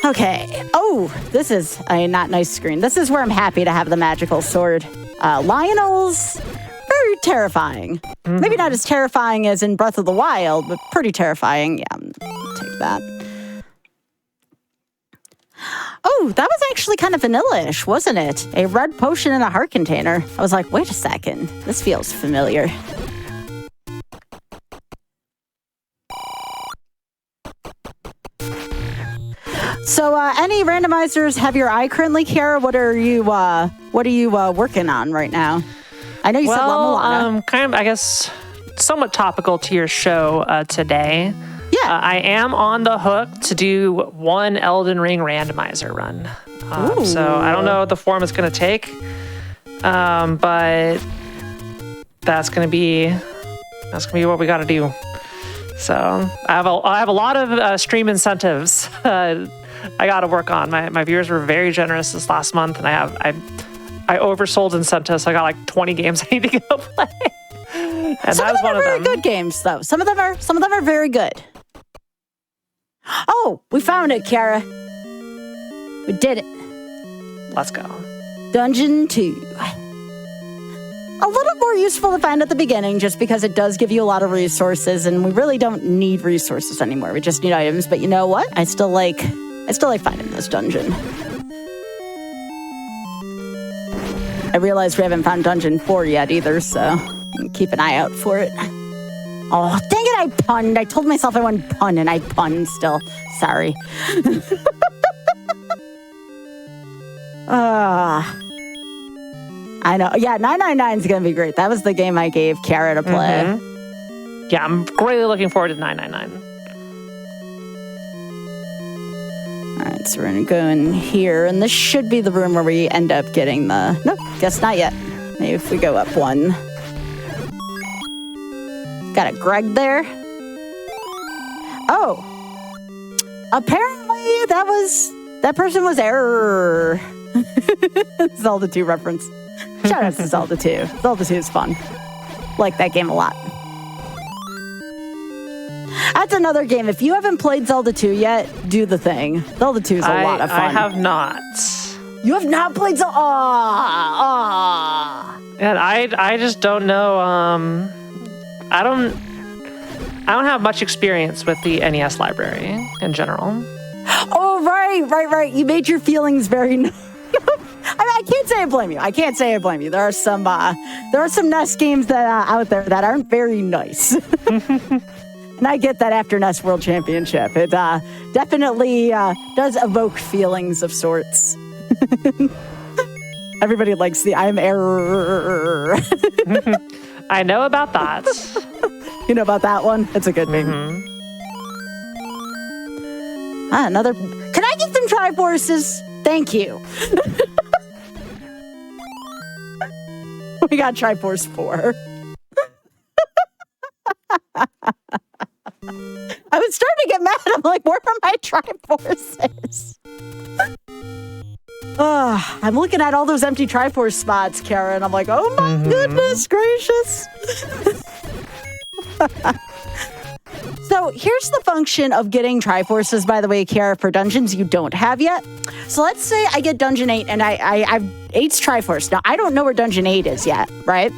Okay. Oh, this is a not nice screen. This is where I'm happy to have the magical sword. Lionel's very terrifying. Maybe not as terrifying as in Breath of the Wild, but pretty terrifying. Yeah, I'll take that. Oh, that was actually kind of vanilla-ish, wasn't it? A red potion in a heart container. I was like, wait a second. This feels familiar. So, any randomizers have your eye currently, Kiara? What are you working on right now? I know you said La Milana. Kind of, I guess, somewhat topical to your show today. Yeah. I am on the hook to do one Elden Ring randomizer run. So I don't know what the form it's going to take, but that's going to be what we got to do. So I have a lot of stream incentives I got to work on. My viewers were very generous this last month, and I oversold incentives. So I got like 20 games I need to go play. And some that of was them one are of very them. good games, though. Some of them are very good. Oh, we found it, Kiara. We did it. Let's go. Dungeon 2. A little more useful to find at the beginning, just because it does give you a lot of resources, and we really don't need resources anymore. We just need items. But you know what? I still like finding this dungeon. I realize we haven't found Dungeon 4 yet either, so keep an eye out for it. Oh, dang it, I punned. I told myself I wouldn't pun, and I punned still. Sorry. I know. Yeah, 999 is going to be great. That was the game I gave Kiara to play. Mm-hmm. Yeah, I'm really looking forward to 999. All right, so we're going to go in here, and this should be the room where we end up getting the... Nope, guess not yet. Maybe if we go up one. Got a Greg there. Oh. Apparently that person was Error. Zelda 2 reference. Shout out to Zelda 2. Zelda 2 is fun. Like that game a lot. That's another game. If you haven't played Zelda 2 yet, do the thing. Zelda 2 is a lot of fun. I have not. You have not played Zelda? And I just don't know. I don't have much experience with the NES library in general. Oh, right. You made your feelings very... I can't say I blame you. There are some NES games that out there that aren't very nice. And I get that after NES World Championship. It definitely does evoke feelings of sorts. Everybody likes the I'm Error. I know about that. You know about that one? It's a good game. Another... Can I get some Triforces? Thank you. We got Triforce 4. I was starting to get mad. I'm like, where are my Triforces? I'm looking at all those empty Triforce spots, Kara, and I'm like, oh my goodness gracious. So here's the function of getting Triforces, by the way, Kiara, for dungeons you don't have yet. So let's say I get Dungeon 8 and I've 8's Triforce. Now, I don't know where Dungeon 8 is yet, right?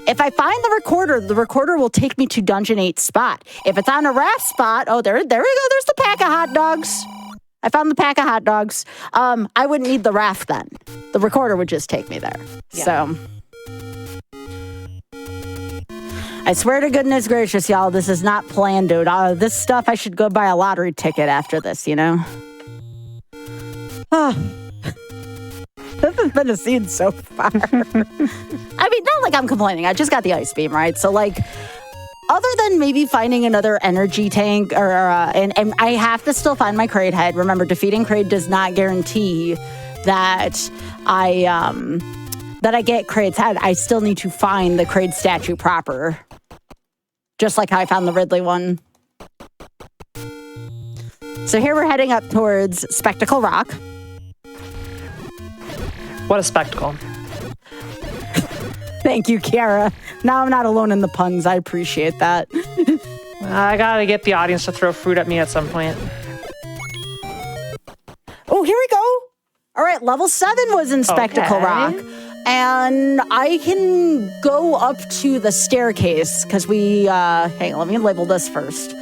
If I find the recorder will take me to Dungeon 8 spot. If it's on a raft spot, oh, there we go. There's the pack of hot dogs. I found the pack of hot dogs. I wouldn't need the raft then. The recorder would just take me there. Yeah. So... I swear to goodness gracious, y'all, this is not planned, dude. This stuff, I should go buy a lottery ticket after this, you know? This has been a scene so far. I mean, not like I'm complaining. I just got the ice beam, right? So, like, other than maybe finding another energy tank, and I have to still find my Kraid head. Remember, defeating Kraid does not guarantee that I get Kraid's head. I still need to find the Kraid statue proper. just like how I found the Ridley one. So here we're heading up towards Spectacle Rock. What a spectacle. Thank you, Kiara. Now I'm not alone in the puns. I appreciate that. I gotta get the audience to throw fruit at me at some point. Oh, here we go. All right, level 7 was in Spectacle Rock. And I can go up to the staircase because hang on, let me label this first.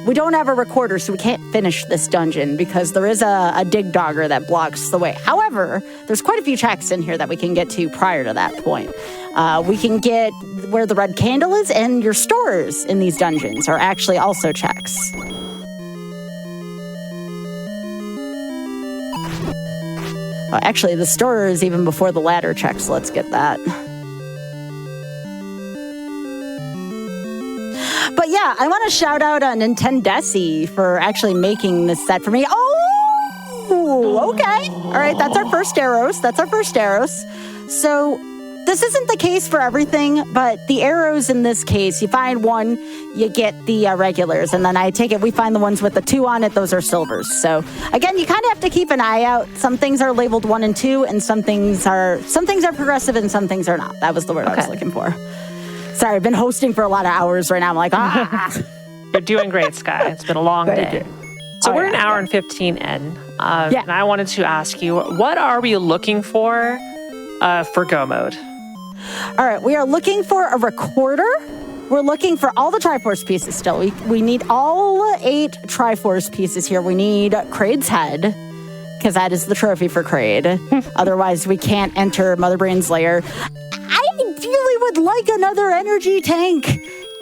We don't have a recorder, so we can't finish this dungeon because there is a dig dogger that blocks the way. However, there's quite a few checks in here that we can get to prior to that point. We can get where the red candle is, and your stores in these dungeons are actually also checks. Actually, the store is even before the ladder checks. So let's get that. But yeah, I want to shout out Nintendesi for actually making this set for me. Oh, okay. All right, that's our first arrows. So this isn't the case for everything, but the arrows in this case, you find one, you get the regulars, and then I take it we find the ones with the 2 on it, those are silvers. So again, you kind of have to keep an eye out. Some things are labeled 1 and 2, and some things are progressive and some things are not. That was the word I was looking for. Sorry, I've been hosting for a lot of hours right now. I'm like, You're doing great, Sky. It's been a long day. So we're an hour and 15 in. And I wanted to ask you, what are we looking for Go mode? All right, we are looking for a recorder. We're looking for all the Triforce pieces still. We need all 8 Triforce pieces here. We need Kraid's head, because that is the trophy for Kraid. Otherwise, we can't enter Mother Brain's lair. I really would like another energy tank.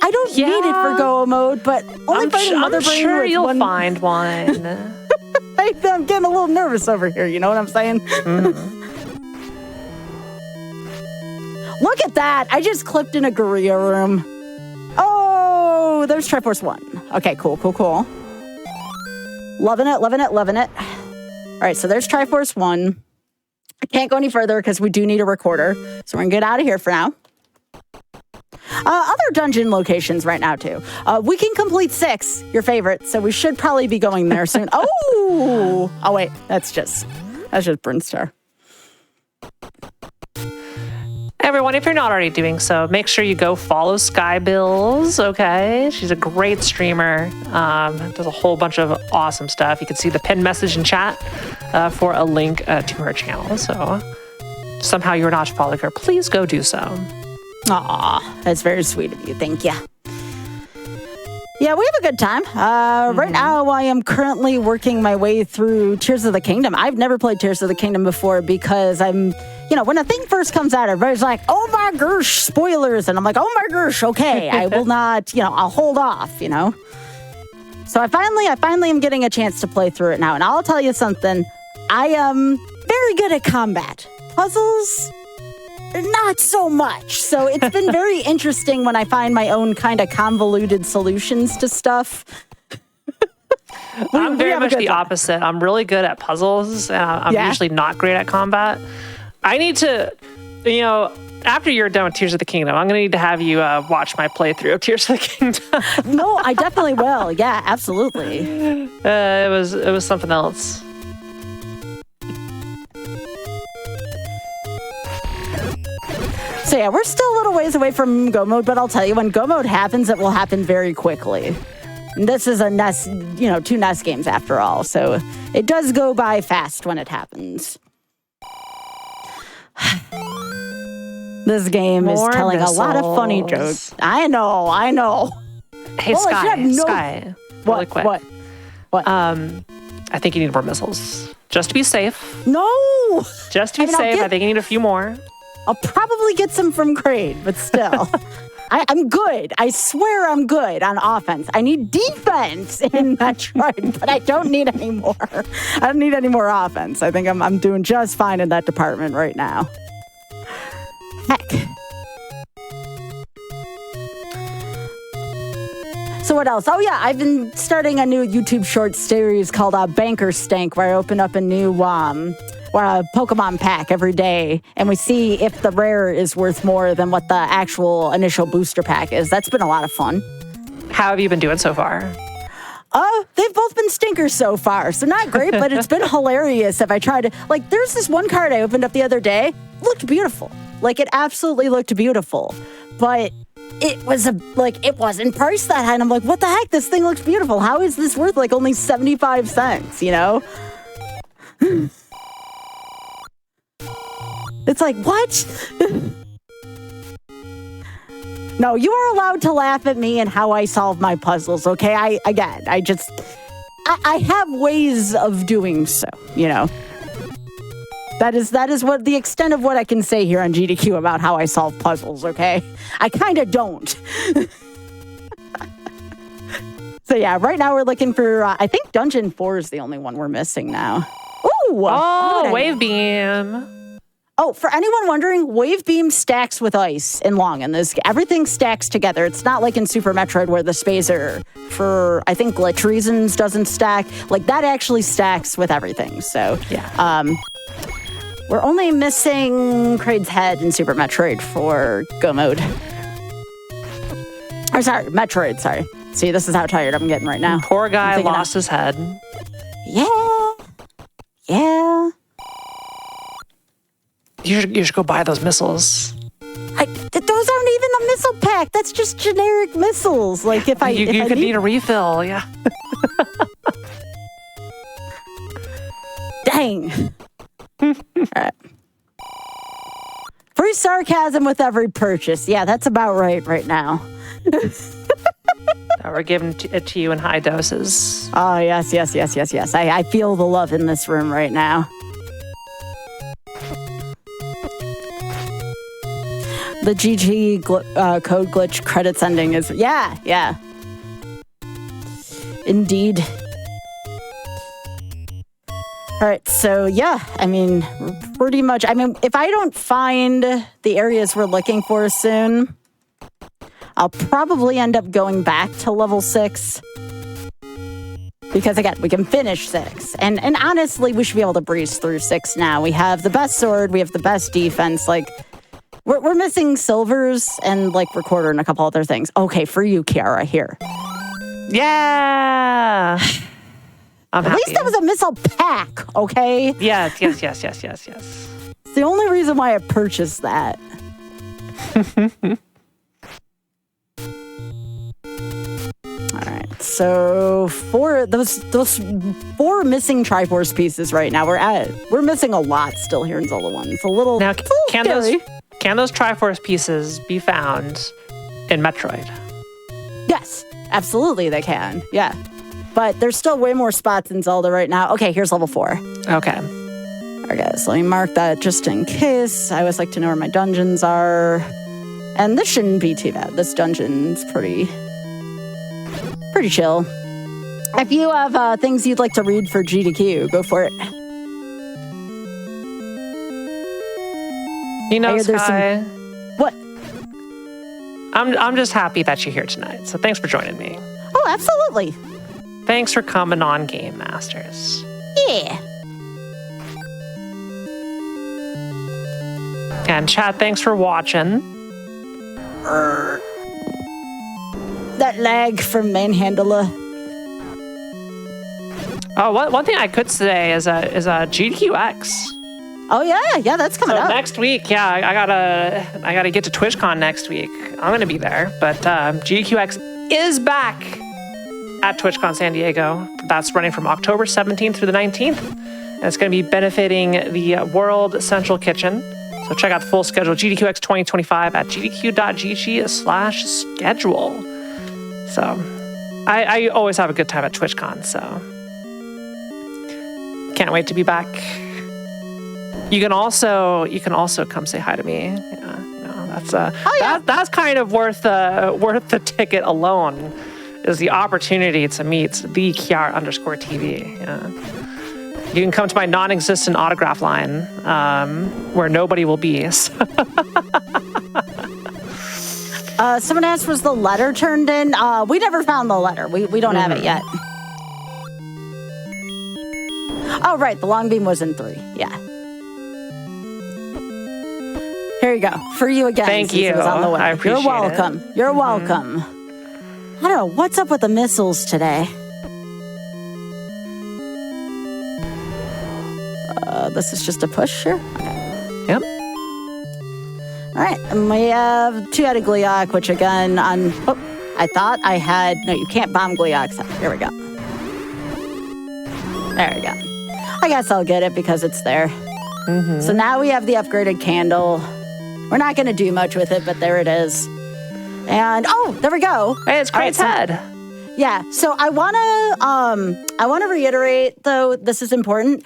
I don't need it for Go mode, but only fighting Mother Brain sure with you'll one. find one. I'm getting a little nervous over here. You know what I'm saying? Look at that. I just clipped in a Gorilla room. Oh, there's Triforce 1. Okay, cool. Loving it. All right, so there's Triforce 1. I can't go any further because we do need a recorder. So we're going to get out of here for now. Other dungeon locations right now, too. We can complete 6, your favorite, so we should probably be going there soon. Oh, wait, that's just Brinstar. Everyone, if you're not already doing so, make sure you go follow Skybills, okay? She's a great streamer, does a whole bunch of awesome stuff. You can see the pinned message in chat for a link to her channel. So somehow you're not following her, please go do so. Aw, that's very sweet of you. Thank you. Yeah, we have a good time. Right now, I am currently working my way through Tears of the Kingdom. I've never played Tears of the Kingdom before because when a thing first comes out, everybody's like, oh my gosh, spoilers. And I'm like, oh my gosh, okay, I will not, I'll hold off, So I finally am getting a chance to play through it now. And I'll tell you something, I am very good at combat. Puzzles, not so much. So it's been very interesting when I find my own kind of convoluted solutions to stuff. I'm very much the opposite. I'm really good at puzzles. I'm usually not great at combat. I need to, after you're done with Tears of the Kingdom, I'm going to need to have you watch my playthrough of Tears of the Kingdom. No, I definitely will. Yeah, absolutely. It was something else. So yeah, we're still a little ways away from Go mode, but I'll tell you, when Go mode happens, it will happen very quickly. And this is a NES, 2 NES games after all, so it does go by fast when it happens. This game is telling a lot of funny jokes. I know. Hey, Sky. Really quick. What? I think you need more missiles. Just to be safe. No! Just to be safe, I think you need a few more. I'll probably get some from Kraid, but still. I'm good. I swear I'm good on offense. I need defense in Metroid, but I don't need any more. I don't need any more offense. I think I'm doing just fine in that department right now. Heck. So what else? Oh yeah, I've been starting a new YouTube short series called Banker Stank, where I open up a new Pokemon pack every day, and we see if the rare is worth more than what the actual initial booster pack is. That's been a lot of fun. How have you been doing so far? They've both been stinkers so far, so not great, but it's been hilarious if I try to, like, there's this one card I opened up the other day, looked beautiful. Like, it absolutely looked beautiful, but it wasn't priced that high, and I'm like, what the heck? This thing looks beautiful. How is this worth, like, only 75 cents, you know? It's like, what? No, you are allowed to laugh at me and how I solve my puzzles, okay? I have ways of doing so, you know? That is what the extent of what I can say here on GDQ about how I solve puzzles, okay? I kind of don't. So yeah, right now we're looking for, I think Dungeon 4 is the only one we're missing now. Ooh! Oh, Wave Beam. Oh, for anyone wondering, Wave Beam stacks with ice in long in this. Everything stacks together. It's not like in Super Metroid where the spacer, for I think glitch reasons, doesn't stack. Like that actually stacks with everything. So yeah. We're only missing Kraid's head in Super Metroid for Go mode. Or sorry, Metroid, sorry. See, this is how tired I'm getting right now. Poor guy lost his head. Yeah. Yeah. You should go buy those missiles. Those aren't even a missile pack. That's just generic missiles. Like if you could need a refill, yeah. Dang. All right. Free sarcasm with every purchase. Yeah, that's about right now. We're giving it to you in high doses. Oh, yes. I feel the love in this room right now. The GG code glitch credits ending is, yeah. Indeed. All right, so yeah, I mean, pretty much, if I don't find the areas we're looking for soon, I'll probably end up going back to level 6. Because again, we can finish 6. And honestly, we should be able to breeze through 6 now. We have the best sword, we have the best defense, like, we're missing silvers and like recorder and a couple other things. Okay, for you, Kiara, here. Yeah. I'm happy. At least that was a missile pack, okay? Yes. It's the only reason why I purchased that. All right, so those 4 missing Triforce pieces right now. We're missing a lot still here in Zelda 1. It's a little now. Scary. Can those Triforce pieces be found in Metroid? Yes, absolutely they can. Yeah. But there's still way more spots in Zelda right now. Okay, here's level 4. Okay. All right, guys, let me mark that just in case. I always like to know where my dungeons are. And this shouldn't be too bad. This dungeon's pretty chill. If you have things you'd like to read for GDQ, go for it. You know, Sky, what? I'm just happy that you're here tonight. So thanks for joining me. Oh, absolutely. Thanks for coming on Game Masters. Yeah. And chat, thanks for watching. That lag from Manhandler. Oh, one thing I could say is a GDQX. Oh yeah, that's coming up next week. Yeah, I gotta get to TwitchCon next week. I'm gonna be there, but GDQX is back at TwitchCon San Diego. That's running from October 17th through the 19th, and it's gonna be benefiting the World Central Kitchen. So check out the full schedule, GDQX 2025 at gdq.gg/schedule. So I always have a good time at TwitchCon, so can't wait to be back. You can also come say hi to me. Yeah, that's kind of worth the ticket alone. Is the opportunity to meet the Kiara_TV. Yeah. You can come to my non-existent autograph line where nobody will be. Someone asked, was the letter turned in? We never found the letter. We don't have it yet. Oh, right. The long beam was in 3. Yeah. Here you go. For you again. Thank since you. It was on the way. I appreciate You're welcome. it. You're welcome. I don't know. What's up with the missiles today? This is just a push here? Okay. Yep. All right. And we have two-headed Gleeok, which again on... Oh, I thought I had... No, you can't bomb Gleeoks. Here we go. There we go. I guess I'll get it because it's there. So now we have the upgraded candle. We're not going to do much with it, but there it is. And, oh, there we go. Hey, it's Crate's head. Yeah, so I want to reiterate, though, this is important.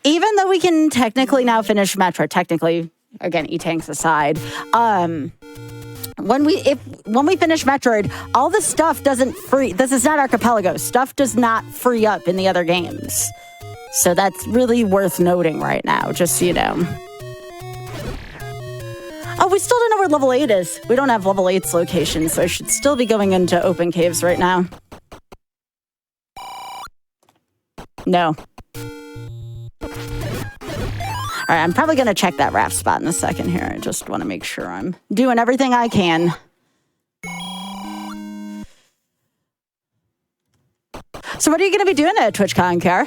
Even though we can technically now finish Metroid, technically, again, E-Tanks aside, when we finish Metroid, all the stuff doesn't free. This is not Archipelago. Stuff does not free up in the other games. So that's really worth noting right now, just so you know. Oh, we still don't know where level 8 is. We don't have level 8's location, so I should still be going into open caves right now. No. All right, I'm probably going to check that raft spot in a second here. I just want to make sure I'm doing everything I can. So what are you going to be doing at TwitchCon, Kara?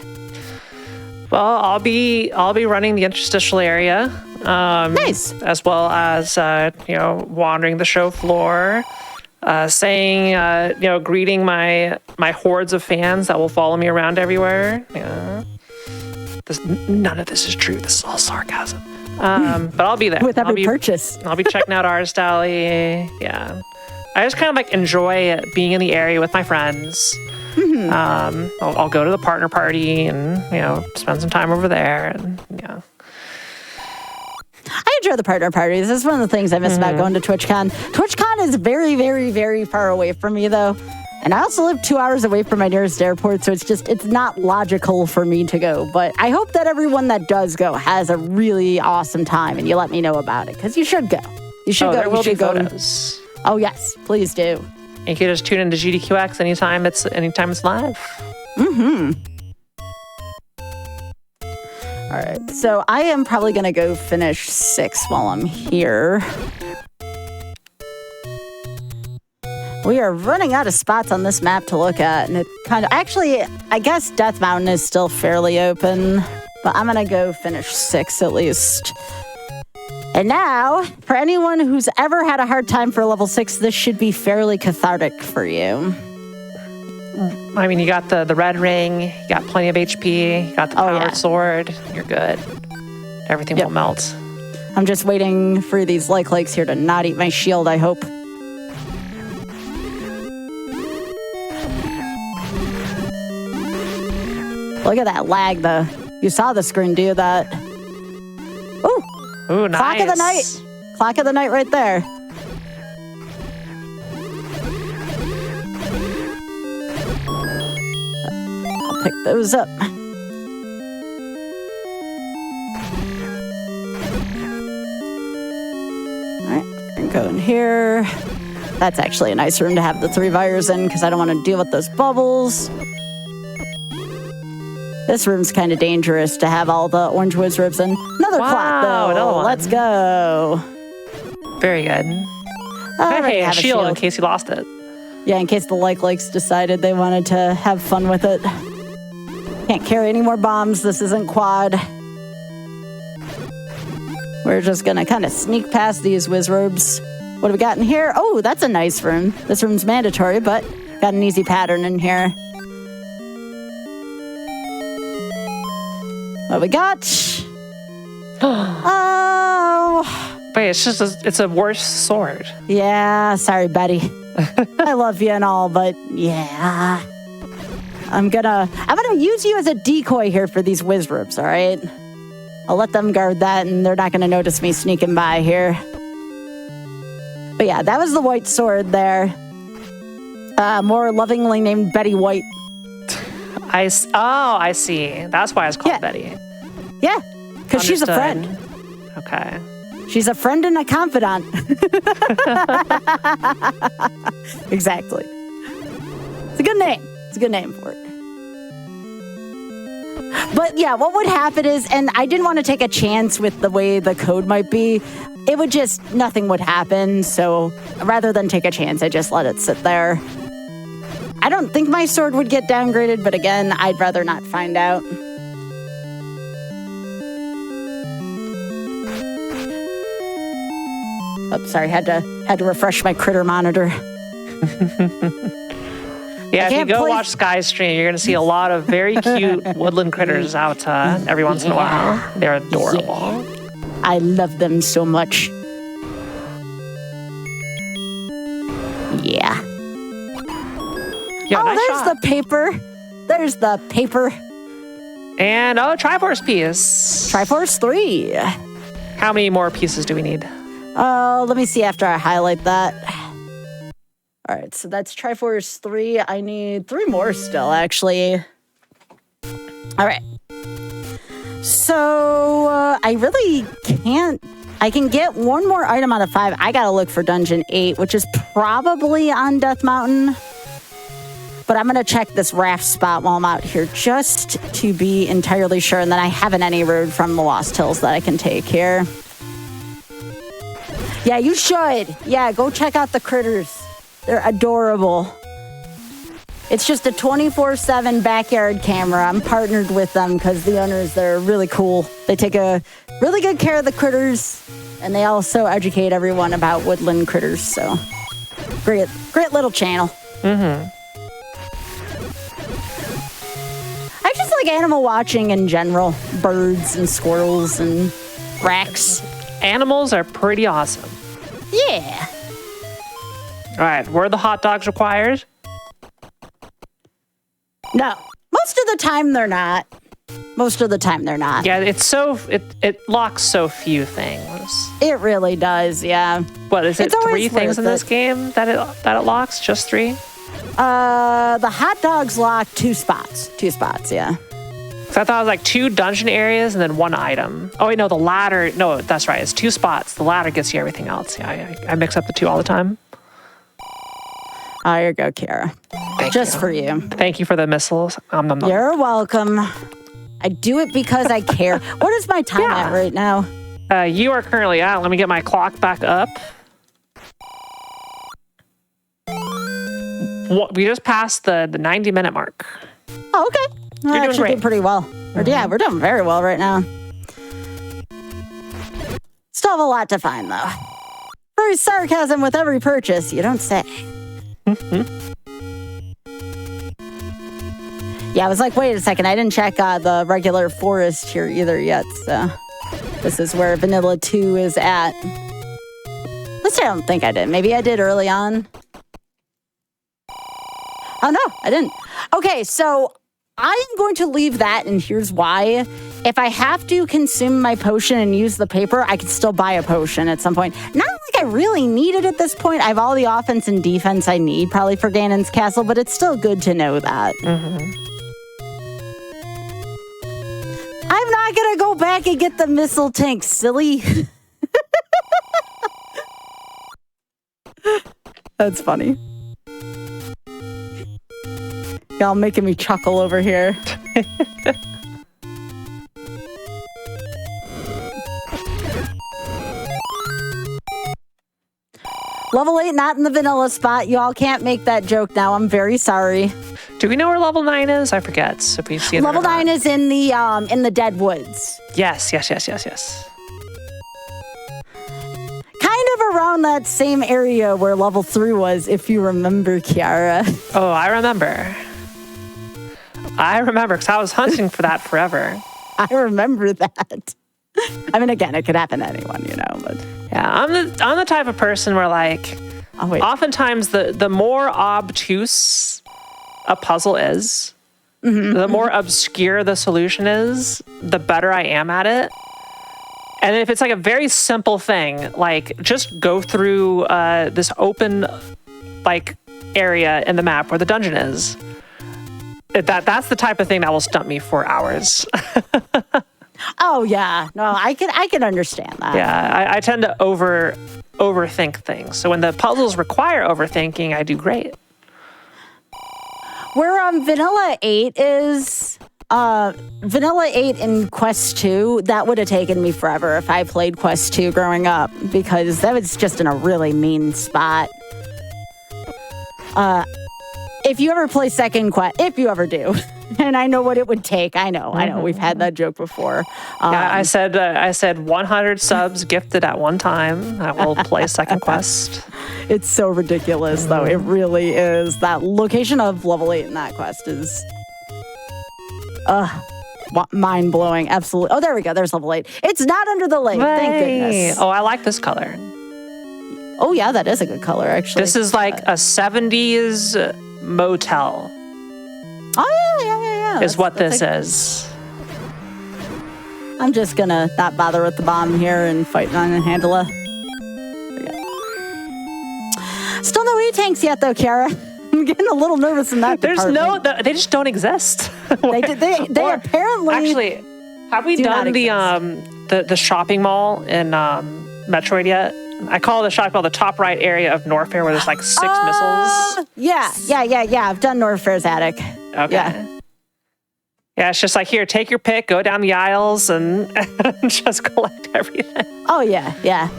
Well, I'll be running the interstitial area. Nice. As well as wandering the show floor, saying greeting my hordes of fans that will follow me around everywhere. Yeah. None of this is true. This is all sarcasm. But I'll be there with every purchase. I'll be checking out Artist Alley. Yeah. I just kind of like enjoy being in the area with my friends. I'll go to the partner party and spend some time over there, and I enjoy the partner parties. This is one of the things I miss about going to TwitchCon. TwitchCon is very, very, very far away from me, though. And I also live 2 hours away from my nearest airport, so it's not logical for me to go. But I hope that everyone that does go has a really awesome time, and you let me know about it, because you should go. You should go. There will be go. photos. Oh, yes. Please do. And you can just tune into GDQX anytime it's live. All right. So I am probably going to go finish 6 while I'm here. We are running out of spots on this map to look at, and it kind of... Actually, I guess Death Mountain is still fairly open, but I'm going to go finish 6 at least. And now, for anyone who's ever had a hard time for level 6, this should be fairly cathartic for you. I mean, you got the red ring, you got plenty of HP, you got the powered sword, you're good. Everything will melt. I'm just waiting for these likes here to not eat my shield, I hope. Look at that lag, though. You saw the screen do that. Ooh, nice. Clock of the night. Clock of the night right there. I'll pick those up. All right, and go in here. That's actually a nice room to have the 3 vires in because I don't want to deal with those bubbles. This room's kind of dangerous to have all the orange wizards in. Another clock, though. Another one. Let's go. Very good. Hey, a shield in case you lost it. Yeah, in case the likes decided they wanted to have fun with it. Can't carry any more bombs. This isn't quad. We're just going to kind of sneak past these wizards. What have we got in here? Oh, that's a nice room. This room's mandatory, but got an easy pattern in here. What we got? Oh. Wait, it's a worse sword. Yeah, sorry, Betty. I love you and all, but yeah. I'm gonna use you as a decoy here for these wizards, all right? I'll let them guard that, and they're not gonna notice me sneaking by here. But yeah, that was the white sword there. More lovingly named Betty White. I see. That's why it's called Betty. Yeah, because she's a friend. Okay. She's a friend and a confidant. Exactly. It's a good name. It's a good name for it. But yeah, what would happen is, and I didn't want to take a chance with the way the code might be, it would just, nothing would happen. So rather than take a chance, I just let it sit there. I don't think my sword would get downgraded, but again, I'd rather not find out. Oh, sorry, had to refresh my critter monitor. Yeah, if you go watch Sky's stream, you're going to see a lot of very cute woodland critters out every once in a while. They're adorable. Yeah. I love them so much. Yeah. Yo, nice there's shot. the paper. There's the paper. And, Triforce piece. Triforce 3. How many more pieces do we need? Let me see after I highlight that. All right, so that's Triforce 3. I need 3 more still, actually. All right. So I really can't. I can get 1 more item out of 5. I gotta look for Dungeon 8, which is probably on Death Mountain. But I'm gonna check this raft spot while I'm out here just to be entirely sure. And then I haven't any road from the Lost Hills that I can take here. Yeah, you should. Yeah, go check out the critters. They're adorable. It's just a 24/7 backyard camera. I'm partnered with them because the owners, they're really cool. They take a really good care of the critters, and they also educate everyone about woodland critters. So, great little channel. Mm-hmm. I just like animal watching in general. Birds and squirrels and racks. Animals are pretty awesome. Yeah. All right, were the hot dogs required? No. Most of the time they're not. Yeah, it's so it locks so few things. It really does, yeah. What is it? 3 things in this game that it locks? Just 3? The hot dogs lock 2 spots. 2 spots, yeah. So I thought it was like 2 dungeon areas and then 1 item. Oh wait, no, the ladder. No, that's right. It's 2 spots. The ladder gets you everything else. Yeah, I mix up the 2 all the time. Oh, here you go, Kara. Just for you. Thank you for the missiles. You're welcome. I do it because I care. What is my time at right now? You are currently at. Let me get my clock back up. We just passed the 90-minute mark. Oh, okay. You're doing actually great. did pretty well. Mm-hmm. Yeah, we're doing very well right now. Still have a lot to find, though. Very sarcasm with every purchase, you don't say. Yeah, I was like, wait a second. I didn't check the regular forest here either yet. So this is where Vanilla 2 is at. At least I don't think I did. Maybe I did early on. Oh, no, I didn't. Okay, so I am going to leave that, and here's why. If I have to consume my potion and use the paper, I can still buy a potion at some point. Not like I really need it at this point. I have all the offense and defense I need probably for Ganon's Castle, but it's still good to know that. Mm-hmm. I'm not going to go back and get the missile tank, silly. That's funny. Y'all making me chuckle over here. Level 8 not in the vanilla spot. Y'all can't make that joke now. I'm very sorry. Do we know where level 9 is? I forget. If we see it level 9 is in the Dead Woods. Yes. Kind of around that same area where level 3 was, if you remember, Kiara. Oh, I remember because I was hunting for that forever. I remember that. I mean, again, it could happen to anyone, but yeah, I'm the type of person where oftentimes the more obtuse a puzzle is, the more obscure the solution is, the better I am at it. And if it's like a very simple thing, like just go through this open area in the map where the dungeon is. That's the type of thing that will stump me for hours. Oh yeah, no, I can understand that. Yeah, I tend to overthink things. So when the puzzles require overthinking, I do great. Where Vanilla 8 is, Vanilla 8 in Quest 2, that would have taken me forever if I played Quest 2 growing up, because that was just in a really mean spot. If you ever play Second Quest, if you ever do, and I know what it would take. I know, we've had that joke before. Yeah, I said 100 subs gifted at one time. I will play Second Quest. It's so ridiculous, though. It really is. That location of level 8 in that quest is mind-blowing. Absolutely. Oh, there we go. There's level 8. It's not under the lake. Thank goodness. Oh, I like this color. Oh, yeah, that is a good color, actually. This is like a 70s motel. Oh, yeah. Is what this is. I'm just gonna not bother with the bomb here and fight on Handela. Still no E-tanks yet, though, Kiara. I'm getting a little nervous in that department. They just don't exist. They apparently actually, have we done the shopping mall in Metroid yet? I call the shopping mall the top right area of Norfair where there's like 6 missiles. Yeah. I've done Norfair's attic. Okay. Yeah, it's just like, here, take your pick, go down the aisles, and just collect everything. Oh, yeah.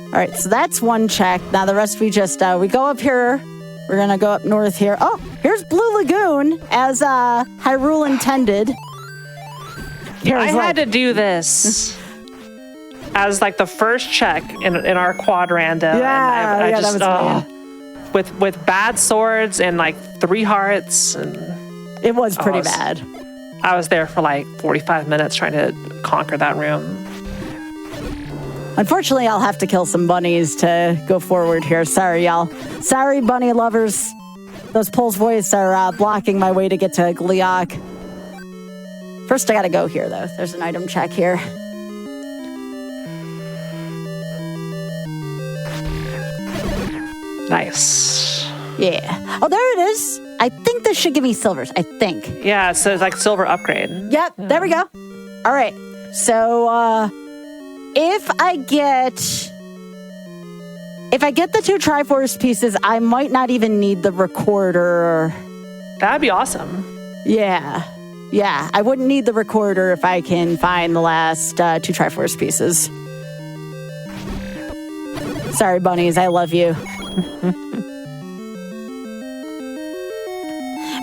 All right, so that's one check. Now the rest we just, we go up here. We're going to go up north here. Oh, here's Blue Lagoon, as Hyrule intended. I had to do this as like the first check in our quad random. Yeah, and I just, that was with bad swords and like 3 hearts. And it was pretty bad. I was there for like 45 minutes trying to conquer that room. Unfortunately, I'll have to kill some bunnies to go forward here. Sorry, y'all. Sorry, bunny lovers. Those Pulse Voice are blocking my way to get to Gliok. First, I gotta go here, though. There's an item check here. Nice. Yeah. Oh, there it is. I think this should give me silvers. I think. Yeah, so it's like silver upgrade. Yep, there we go. All right. So, if I get the 2 Triforce pieces, I might not even need the recorder. That'd be awesome. Yeah. I wouldn't need the recorder if I can find the last 2 Triforce pieces. Sorry, bunnies. I love you.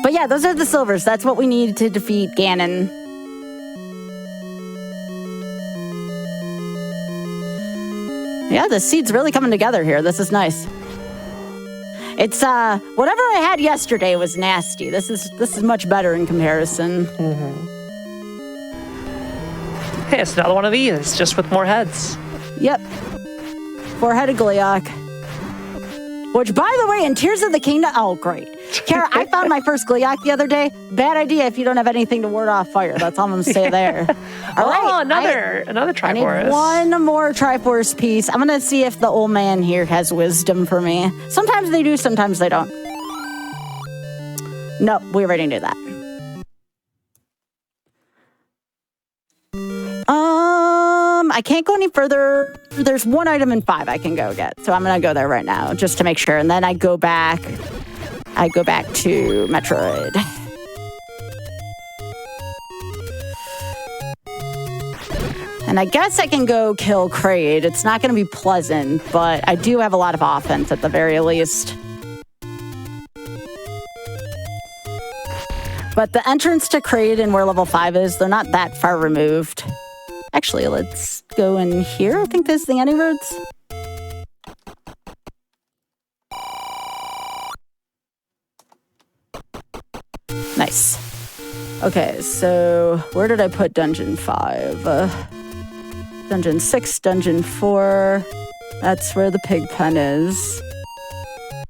But yeah, those are the silvers. That's what we need to defeat Ganon. Yeah, the seed's really coming together here. This is nice. It's whatever I had yesterday was nasty. This is much better in comparison. Hey, it's another one of these, just with more heads. Yep. 4-headed Gliok. Which, by the way, in Tears of the Kingdom, oh, great. Kara, I found my first Gliok the other day. Bad idea if you don't have anything to ward off fire. That's all I'm going to say there. All right. Another Triforce. I need one more Triforce piece. I'm going to see if the old man here has wisdom for me. Sometimes they do, sometimes they don't. Nope, we already knew that. I can't go any further. There's one item in 5 I can go get. So I'm going to go there right now just to make sure. And then I go back to Metroid. And I guess I can go kill Kraid. It's not going to be pleasant, but I do have a lot of offense at the very least. But the entrance to Kraid and where level 5 is, they're not that far removed. Actually, let's go in here. I think this is the Anyroads. Nice. Okay, so where did I put Dungeon 5? Dungeon 6, Dungeon 4. That's where the pig pen is.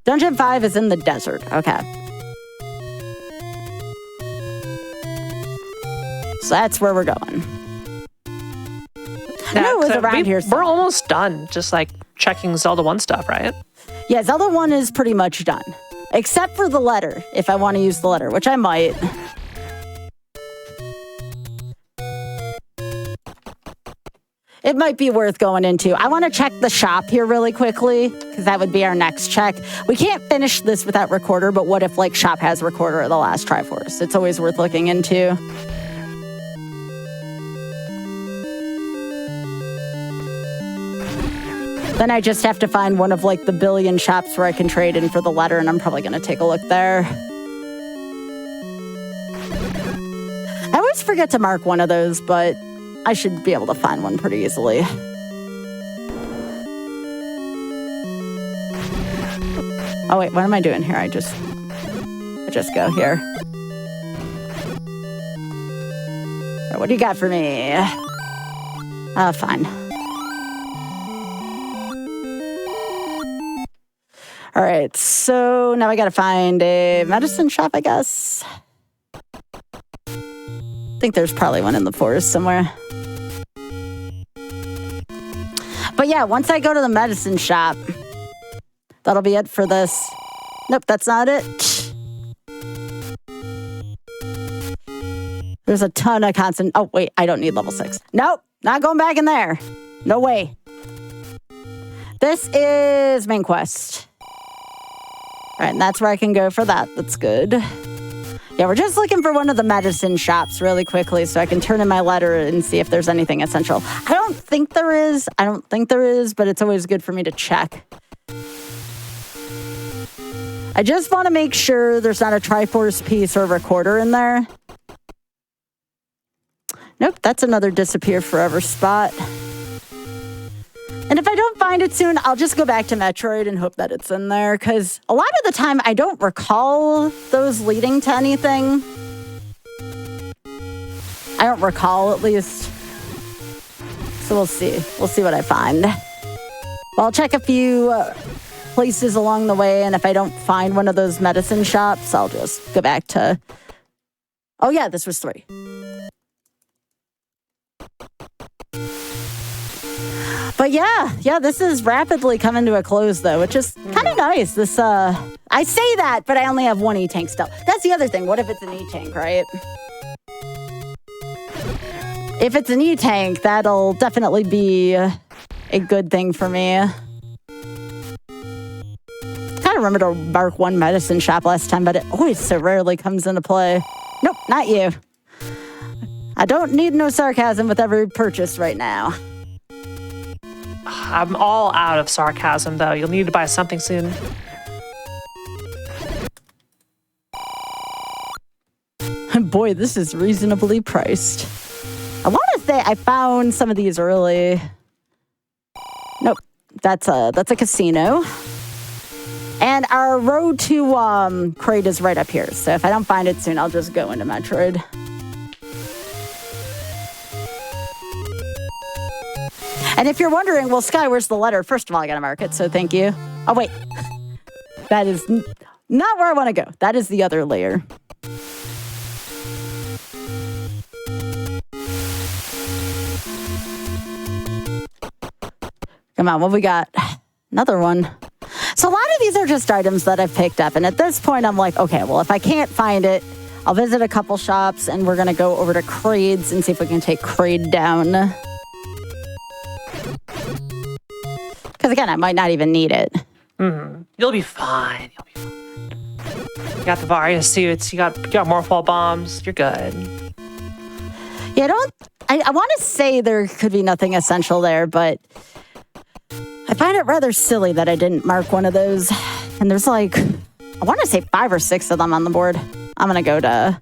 Dungeon 5 is in the desert. Okay. So that's where we're going. I know it was around here. We're almost done, just like checking Zelda 1 stuff, right? Yeah, Zelda 1 is pretty much done. Except for the letter, if I want to use the letter, which I might. it might be worth going into. I want to check the shop here really quickly because that would be our next check. We can't finish this without recorder, but what if like shop has recorder at the last Triforce? It's always worth looking into. Then I just have to find one of like the billion shops where I can trade in for the letter, and I'm probably going to take a look there. I always forget to mark one of those, but I should be able to find one pretty easily. Oh wait, what am I doing here? I just go here. What do you got for me? Fine. All right, so now I gotta find a medicine shop, I guess. I think there's probably one in the forest somewhere. But yeah, once I go to the medicine shop, that'll be it for this. Nope, that's not it. There's a ton of constant. Oh, wait, I don't need level 6. Nope, not going back in there. No way. This is main quest. All right, and that's where I can go for that. That's good. Yeah, we're just looking for one of the medicine shops really quickly so I can turn in my letter and see if there's anything essential. I don't think there is, but it's always good for me to check. I just want to make sure there's not a Triforce piece or a recorder in there. Nope, that's another disappear forever spot. And if I don't find it soon, I'll just go back to Metroid and hope that it's in there, because a lot of the time I don't recall those leading to anything. I don't recall, at least. So we'll see. We'll see what I find. Well, I'll check a few places along the way, and if I don't find one of those medicine shops, I'll just go back to... Oh yeah, this was 3. But yeah, this is rapidly coming to a close, though, which is kind of nice. This, I say that, but I only have 1 E-Tank still. That's the other thing. What if it's an E-Tank, right? If it's an E-Tank, that'll definitely be a good thing for me. I kind of remember to mark 1 medicine shop last time, but it always so rarely comes into play. Nope, not you. I don't need no sarcasm with every purchase right now. I'm all out of sarcasm, though. You'll need to buy something soon. Boy, this is reasonably priced. I want to say I found some of these early. Nope, that's a casino. And our road to crate is right up here. So if I don't find it soon, I'll just go into Metroid. And if you're wondering, well, Sky, where's the letter? First of all, I got to mark it, so thank you. Oh, wait. That is not where I want to go. That is the other layer. Come on, what we got? Another one. So a lot of these are just items that I've picked up. And at this point, I'm like, okay, well, if I can't find it, I'll visit a couple shops, and we're going to go over to Crades and see if we can take Crade down. Because again, I might not even need it. You'll be fine. You got the Varia suits. You got Morphball bombs. You're good. Yeah, I want to say there could be nothing essential there, but I find it rather silly that I didn't mark one of those. And there's like, I want to say 5 or 6 of them on the board. I'm gonna go to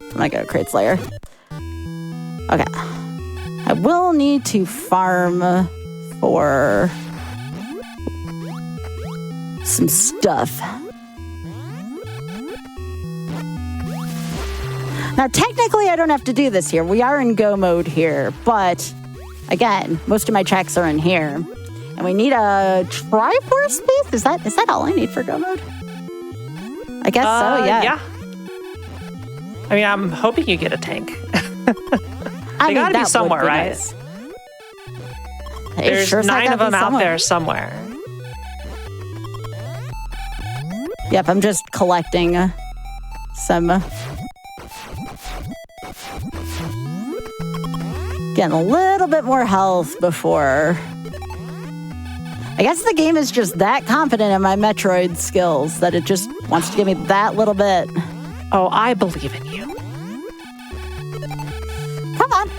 Crate Slayer. Okay, I will need to farm for some stuff. Now, technically, I don't have to do this here. We are in go mode here, but again, most of my checks are in here. And we need a Triforce space? Is that all I need for go mode? I guess so, yeah. Yeah. I mean, I'm hoping you get a tank. They gotta be somewhere, right? Nice. There's sure 9 of them out there somewhere. Yep, I'm just collecting some. Getting a little bit more health before. I guess the game is just that confident in my Metroid skills that it just wants to give me that little bit. Oh, I believe in you. Come on.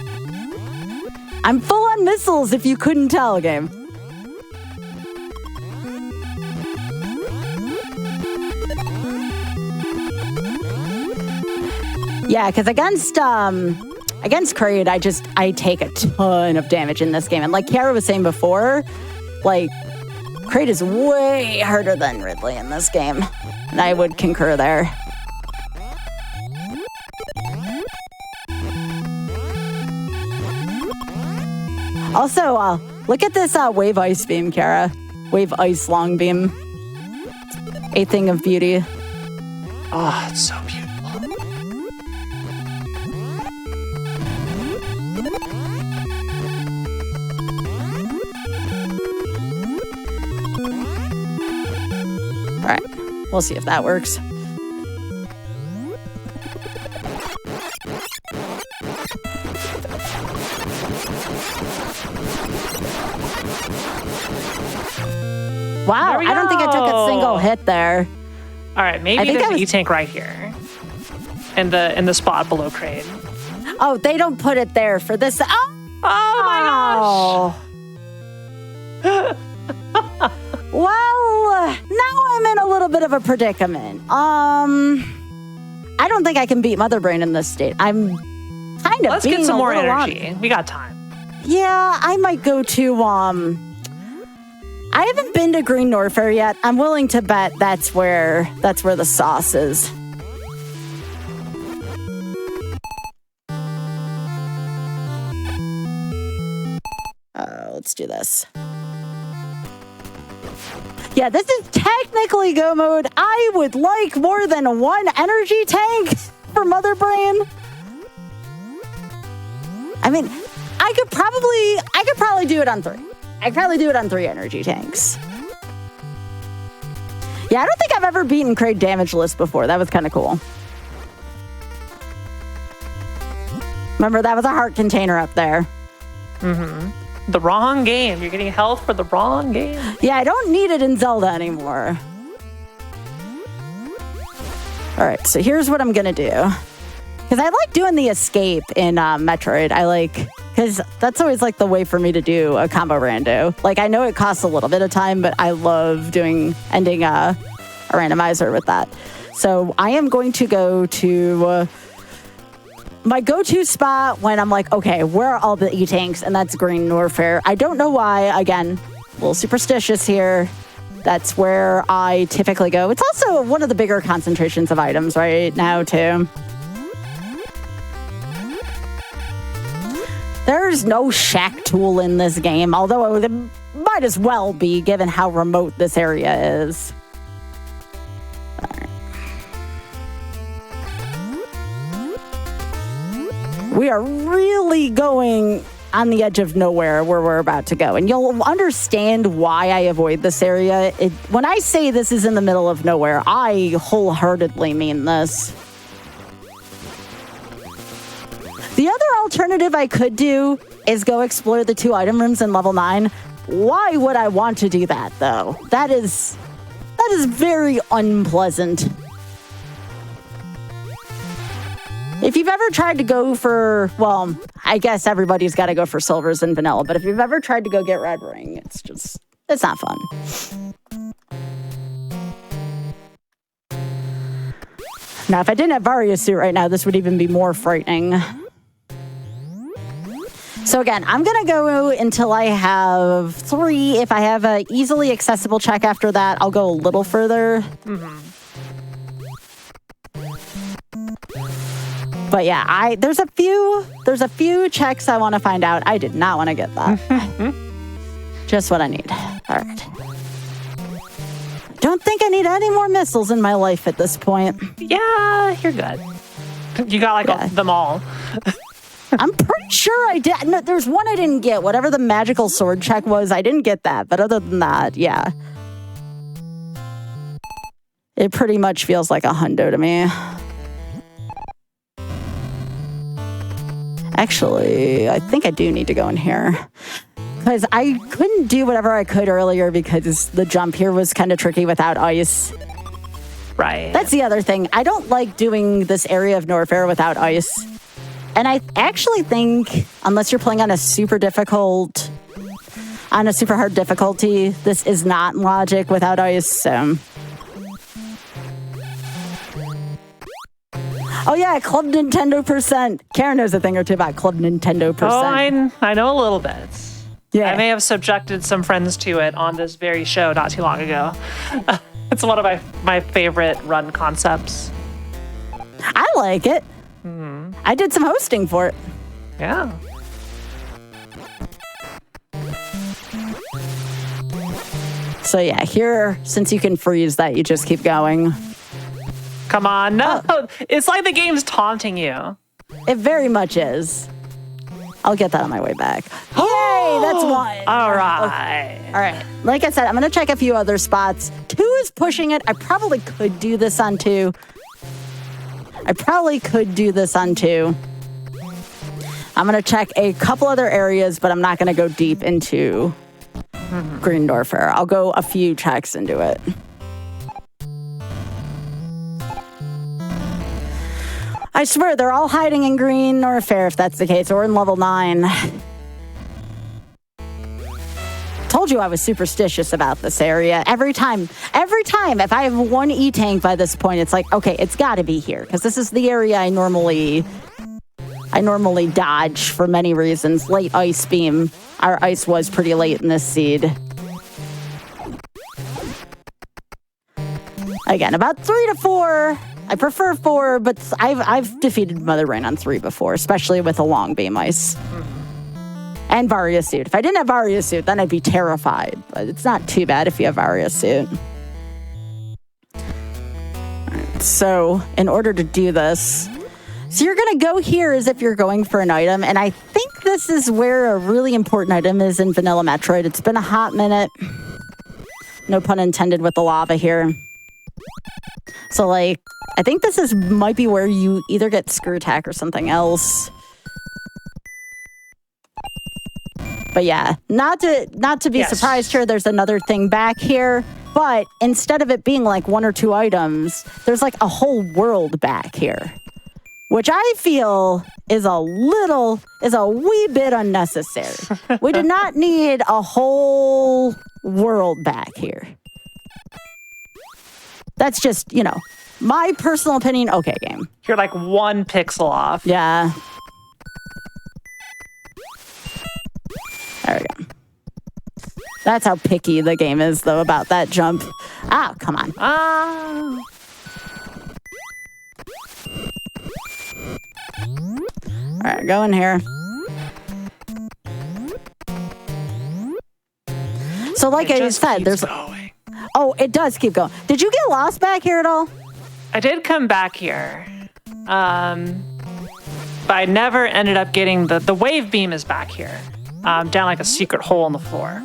I'm full on missiles if you couldn't tell, game. Yeah, because against Kraid, I take a ton of damage in this game. And like Kiara was saying before, like, Kraid is way harder than Ridley in this game. And I would concur there. Also, look at this wave ice beam, Kiara. Wave ice long beam. A thing of beauty. Oh, it's so beautiful. All right, we'll see if that works. Wow, I don't think I took a single hit there. All right, maybe there's an E-tank right here. In the spot below Kraid. Oh, they don't put it there for this. Oh my gosh! Well, now I'm in a little bit of a predicament. I don't think I can beat Mother Brain in this state. I'm kind of. Let's get some more energy. We got time. Yeah, I might go to I haven't been to Green Norfair yet. I'm willing to bet that's where the sauce is. Let's do this. Yeah, this is technically go mode. I would like more than one energy tank for Mother Brain. I mean, I could probably do it on 3. I'd probably do it on 3 energy tanks. Yeah, I don't think I've ever beaten Kraid damageless before. That was kind of cool. Remember, that was a heart container up there. Mm-hmm. The wrong game. You're getting health for the wrong game. Yeah, I don't need it in Zelda anymore. All right, so here's what I'm going to do. Because I like doing the escape in Metroid. Because that's always like the way for me to do a combo rando. Like, I know it costs a little bit of time, but I love ending a randomizer with that. So I am going to go to my go-to spot when I'm like, okay, where are all the E-tanks? And that's Green Norfair. I don't know why. Again, a little superstitious here. That's where I typically go. It's also one of the bigger concentrations of items right now, too. There's no shack tool in this game, although it might as well be given how remote this area is. Right. We are really going on the edge of nowhere where we're about to go, and you'll understand why I avoid this area. When I say this is in the middle of nowhere, I wholeheartedly mean this. The other alternative I could do is go explore the 2 item rooms in level 9. Why would I want to do that, though? That is very unpleasant. If you've ever tried to go for, well, I guess everybody's got to go for silvers and vanilla, but if you've ever tried to go get red ring, it's not fun. Now, if I didn't have Varia's suit right now, this would even be more frightening. So again, I'm going to go until I have 3. If I have an easily accessible check after that, I'll go a little further. Mm-hmm. But yeah, there's a few checks I want to find out. I did not want to get that. Just what I need. All right. Don't think I need any more missiles in my life at this point. Yeah, you're good. You got them all. I'm pretty sure I did. No, there's one I didn't get. Whatever the magical sword check was, I didn't get that. But other than that, yeah. It pretty much feels like a hundo to me. Actually, I think I do need to go in here. Because I couldn't do whatever I could earlier because the jump here was kind of tricky without ice. Right. That's the other thing. I don't like doing this area of Norfair without ice. And I actually think, unless you're playing on a super hard difficulty, this is not logic without ice, so. Oh yeah, Club Nintendo %. Karen knows a thing or two about Club Nintendo %. Oh, I know a little bit. Yeah. I may have subjected some friends to it on this very show not too long ago. It's one of my favorite run concepts. I like it. I did some hosting for it. Yeah. So yeah, here, since you can freeze that, you just keep going. Come on. No. It's like the game's taunting you. It very much is. I'll get that on my way back. Yay, that's one. All right. Okay. All right. Like I said, I'm going to check a few other spots. 2 is pushing it. I probably could do this on 2. I'm going to check a couple other areas, but I'm not going to go deep into Green Norfair. I'll go a few checks into it. I swear, they're all hiding in Green Norfair if that's the case, or in level 9. Told you I was superstitious about this area. Every time, if I have one E-tank by this point, it's like, okay, it's got to be here, because this is the area I normally dodge for many reasons. Late ice beam. Our ice was pretty late in this seed. Again, about 3 to 4. I prefer 4, but I've defeated Mother Brain on 3 before, especially with a long beam ice. And Varia Suit. If I didn't have Varia Suit, then I'd be terrified. But it's not too bad if you have Varia Suit. Right, so, in order to do this, so you're going to go here as if you're going for an item, and I think this is where a really important item is in Vanilla Metroid. It's been a hot minute. No pun intended with the lava here. So, like, I think this might be where you either get Screw Attack or something else. But yeah, not to be surprised here, there's another thing back here. But instead of it being like 1 or 2 items, there's like a whole world back here. Which I feel is a wee bit unnecessary. We do not need a whole world back here. That's just, my personal opinion. Okay, game. You're like 1 pixel off. Yeah. There we go. That's how picky the game is, though, about that jump. Ah, come on. Ah. All right, go in here. So, like I said, there's. Going. Oh, it does keep going. Did you get lost back here at all? I did come back here. But I never ended up getting the wave beam is back here. Down like a secret hole in the floor.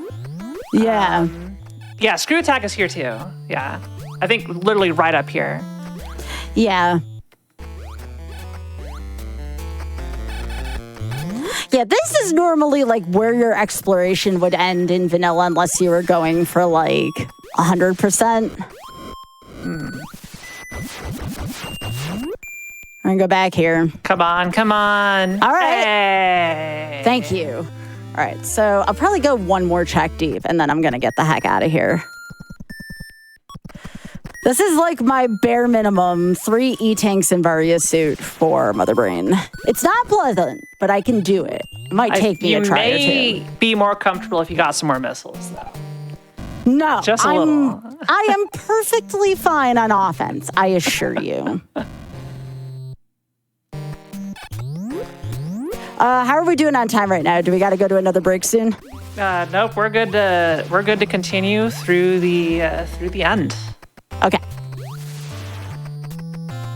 Yeah. Yeah, Screw Attack is here too. Yeah. I think literally right up here. Yeah. Yeah, this is normally like where your exploration would end in vanilla unless you were going for like 100%. I'm gonna go back here. Come on, come on. All right. Hey. Thank you. All right, so I'll probably go 1 more check deep, and then I'm going to get the heck out of here. This is like my bare minimum 3 E-tanks and Varia Suit for Mother Brain. It's not pleasant, but I can do it. It might take me a try or 2. You may be more comfortable if you got some more missiles, though. No, Just a little. I am perfectly fine on offense, I assure you. How are we doing on time right now? Do we got to go to another break soon? Nope, we're good to continue through the end. Okay.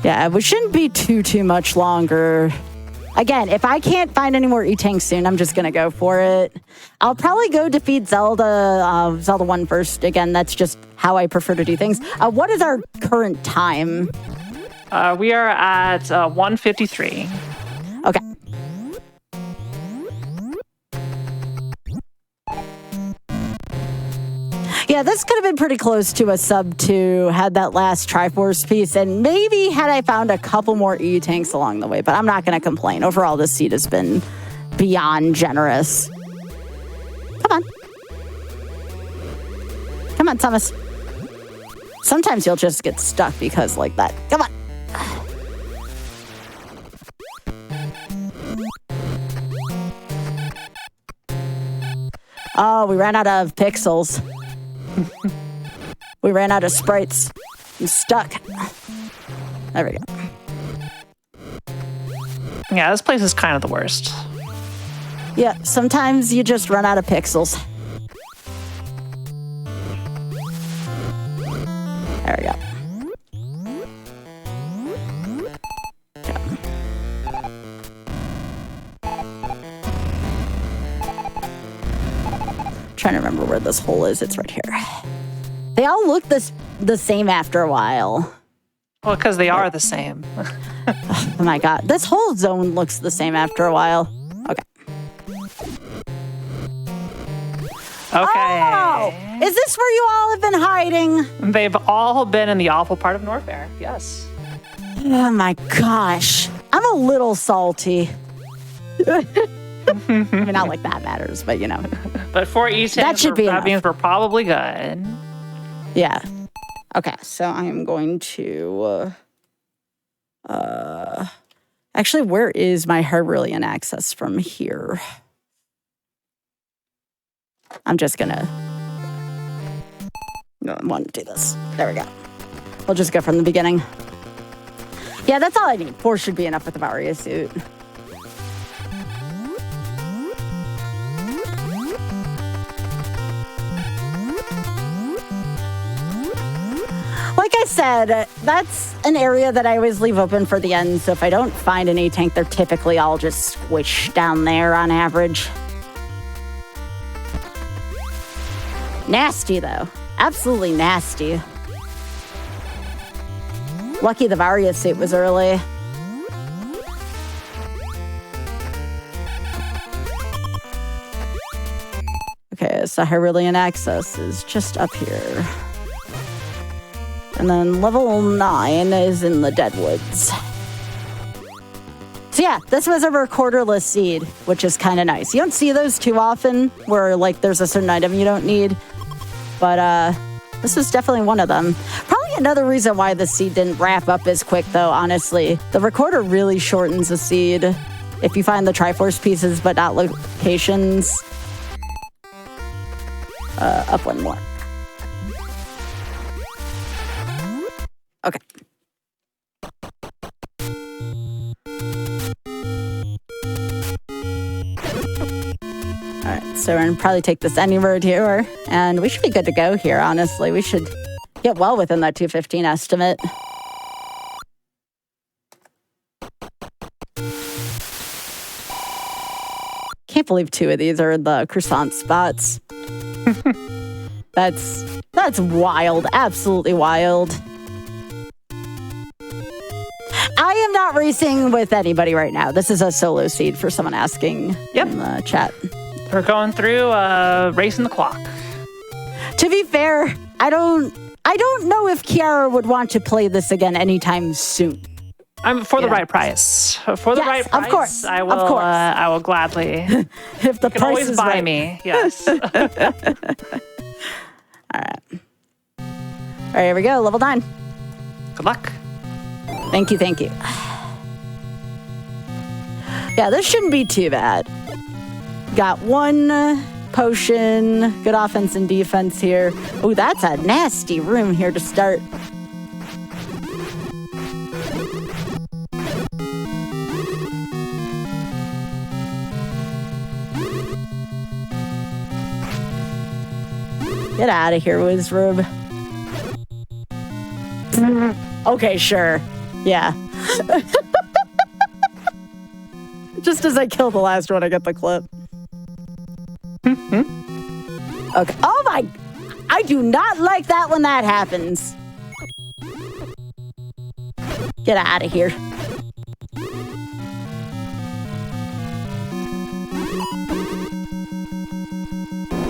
Yeah, we shouldn't be too much longer. Again, if I can't find any more E-tanks soon, I'm just gonna go for it. I'll probably go defeat Zelda 1 first. Again, that's just how I prefer to do things. What is our current time? We are at 1:53. Okay. Yeah, this could have been pretty close to a sub 2 had that last Triforce piece, and maybe had I found a couple more E-tanks along the way, but I'm not going to complain. Overall, this seed has been beyond generous. Come on. Come on, Thomas. Sometimes you'll just get stuck because like that. Come on. Oh, we ran out of pixels. We ran out of sprites. I'm stuck. There we go. Yeah, this place is kind of the worst. Yeah, sometimes you just run out of pixels. There we go. Trying to remember where this hole is. It's right here. They all look the same after a while. Well, because they are the same. Oh my god. This whole zone looks the same after a while. Okay. Okay. Oh! Is this where you all have been hiding? They've all been in the awful part of Norfair. Yes. Oh my gosh. I'm a little salty. I mean, not like that matters, but you know. But for each that means we're probably good. Yeah. Okay, so I am going to actually, where is my Hyrulean access from here? I'm just gonna want to do this. There we go. We'll just go from the beginning. Yeah, that's all I need. 4 should be enough with the Varia suit. Like I said, that's an area that I always leave open for the end, so if I don't find an A-tank, they're typically all just squished down there on average. Nasty, though. Absolutely nasty. Lucky the Varia suit was early. Okay, so Hyrulean access is just up here. And then level 9 is in the Deadwoods. So yeah, this was a recorderless seed, which is kind of nice. You don't see those too often where like there's a certain item you don't need. But this was definitely one of them. Probably another reason why the seed didn't wrap up as quick though, honestly. The recorder really shortens a seed if you find the Triforce pieces but not locations. Up one more. Okay. All right, so we're gonna probably take this any road here, and we should be good to go here, honestly. We should get well within that 215 estimate. Can't believe 2 of these are the croissant spots. That's wild, absolutely wild. I am not racing with anybody right now. This is a solo seed for someone asking in the chat. We're going through racing the clock. To be fair, I don't know if Kiara would want to play this again anytime soon. For the right price. For the right price, of course. I will. Of course. I will gladly. If the you can price always is buy right. me. Yes. All right. All right, here we go. Level 9. Good luck. Thank you, thank you. Yeah, this shouldn't be too bad. Got 1 potion, good offense and defense here. Oh, that's a nasty room here to start. Get out of here, Wizroom. Okay, sure. Yeah. Just as I kill the last one, I get the clip. Okay. Oh my! I do not like that when that happens. Get out of here.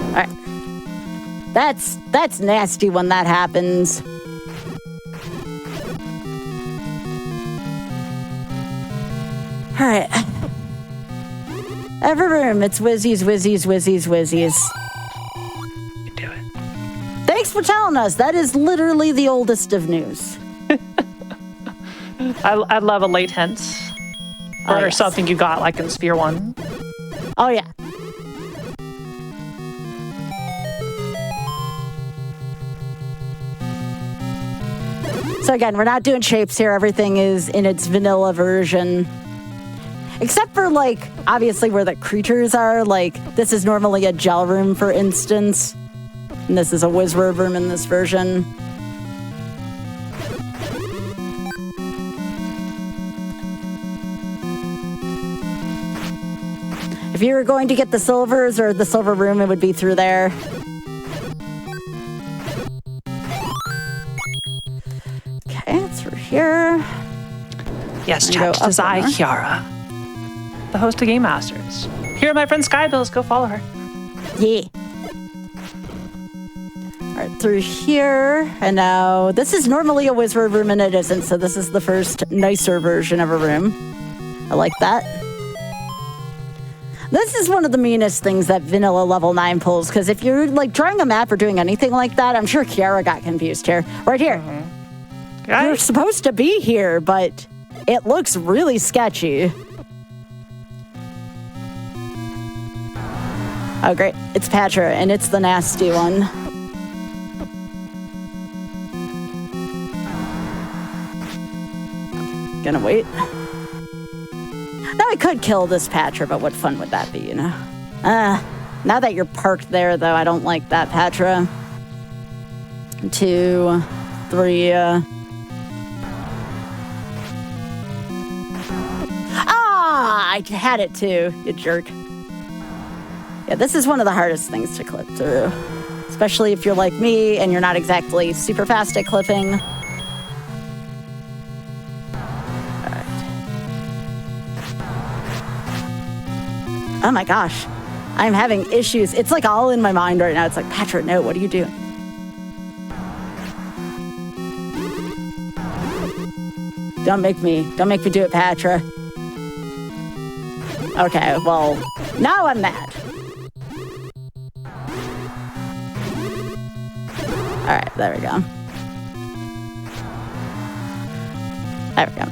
All right. That's nasty when that happens. All right. Every room, it's whizzies, whizzies, whizzies, whizzies. You do it. Thanks for telling us. That is literally the oldest of news. I love a late hint. Or yes. something you got like in Sphere 1. Oh, yeah. So again, we're not doing shapes here. Everything is in its vanilla version. Except for, like, obviously where the creatures are. Like, this is normally a gel room, for instance. And this is a wizard room in this version. If you were going to get the silvers or the silver room, it would be through there. Okay, through here. Yes, And chat, go it is up I, more. Kiara, the host of Game Masters. Here are my friend Skybills. Go follow her. Yeah. All right, through here. And now, this is normally a wizard room and it isn't, so this is the first nicer version of a room. I like that. This is one of the meanest things that vanilla level 9 pulls, because if you're like drawing a map or doing anything like that, I'm sure Kiara got confused here. Right here. Okay. You're supposed to be here, but it looks really sketchy. Oh, great. It's Patra, and it's the nasty one. Gonna wait. Now I could kill this Patra, but what fun would that be, you know? Now that you're parked there, though, I don't like that Patra. 2, 3. I had it too, you jerk. Yeah, this is one of the hardest things to clip through. Especially if you're like me and you're not exactly super fast at clipping. Alright. Oh my gosh. I'm having issues. It's like all in my mind right now. It's like, Patrick, no, what are you doing? Don't make me do it, Patra. Okay, well, now I'm mad. All right, there we go. There we go.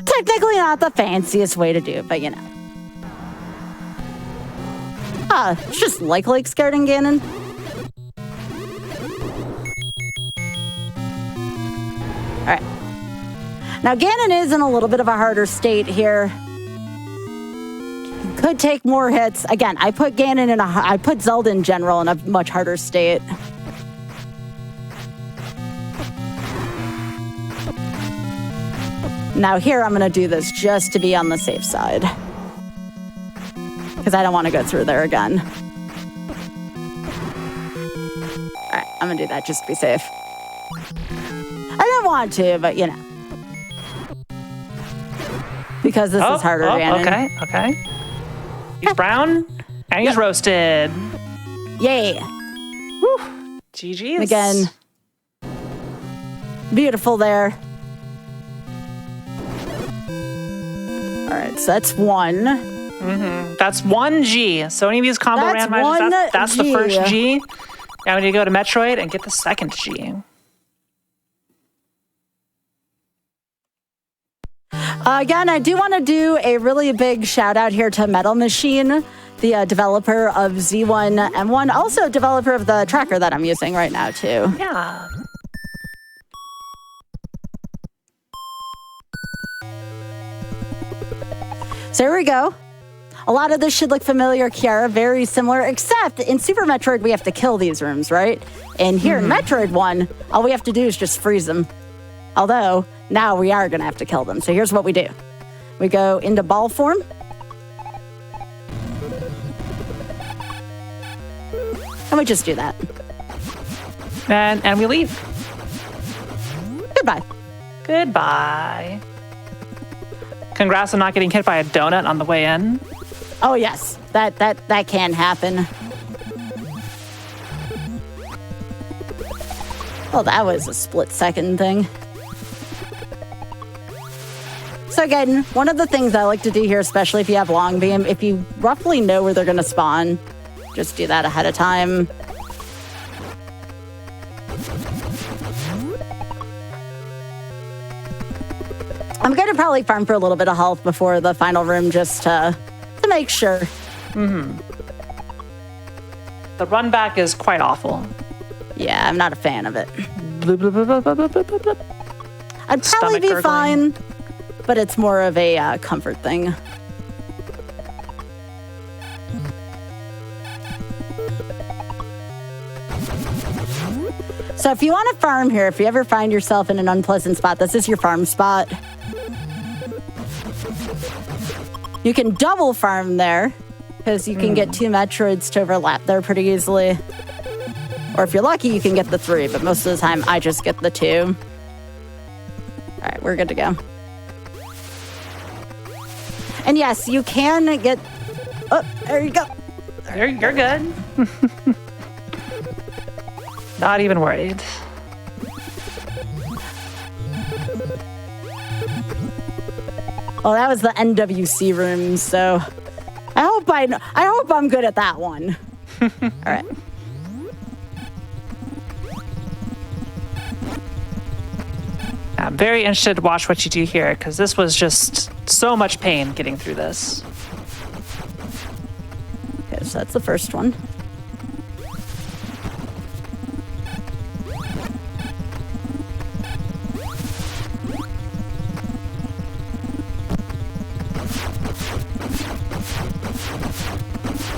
Technically not the fanciest way to do it, but you know. It's just like skirting Ganon. All right. Now, Ganon is in a little bit of a harder state here. Could take more hits. Again, I put I put Zelda in general in a much harder state. Now here, I'm gonna do this just to be on the safe side. Because I don't want to go through there again. All right, I'm gonna do that just to be safe. I didn't want to, but you know. Because this is harder, Ganon. Okay. He's brown and he's roasted. Yay. Woo. GG's. Again. Beautiful there. All right, so that's 1. Mm-hmm. That's 1 G. So any of these combo That's randomizers, that's the G. first G. Now we need to go to Metroid and get the second G. Again, I do want to do a really big shout out here to Metal Machine, the developer of Z1 M1, also developer of the tracker that I'm using right now, too. Yeah. So here we go. A lot of this should look familiar, Kiara, very similar, except in Super Metroid, we have to kill these rooms, right? And here in Metroid 1, all we have to do is just freeze them. Although, now we are going to have to kill them. So here's what we do. We go into ball form. And we just do that. And we leave. Goodbye. Goodbye. Congrats on not getting hit by a donut on the way in. Oh, yes. That can happen. Well, that was a split-second thing. So again, one of the things I like to do here, especially if you have long beam, if you roughly know where they're going to spawn, just do that ahead of time. I'm going to probably farm for a little bit of health before the final room just to make sure. The run back is quite awful. Yeah, I'm not a fan of it. Bloop, bloop, bloop, bloop, bloop, bloop, bloop, bloop. I'd probably Stomach be gurgling. fine, but it's more of a comfort thing. So if you want to farm here, if you ever find yourself in an unpleasant spot, this is your farm spot. You can double farm there, because you can get 2 Metroids to overlap there pretty easily. Or if you're lucky, you can get the 3, but most of the time, I just get the 2. All right, we're good to go. And yes, you can get... Oh, there you go. You're good. Not even worried. Well, that was the NWC room, so I hope I'm good at that one. All right. I'm very interested to watch what you do here, because this was just so much pain getting through this. Okay, so that's the first one.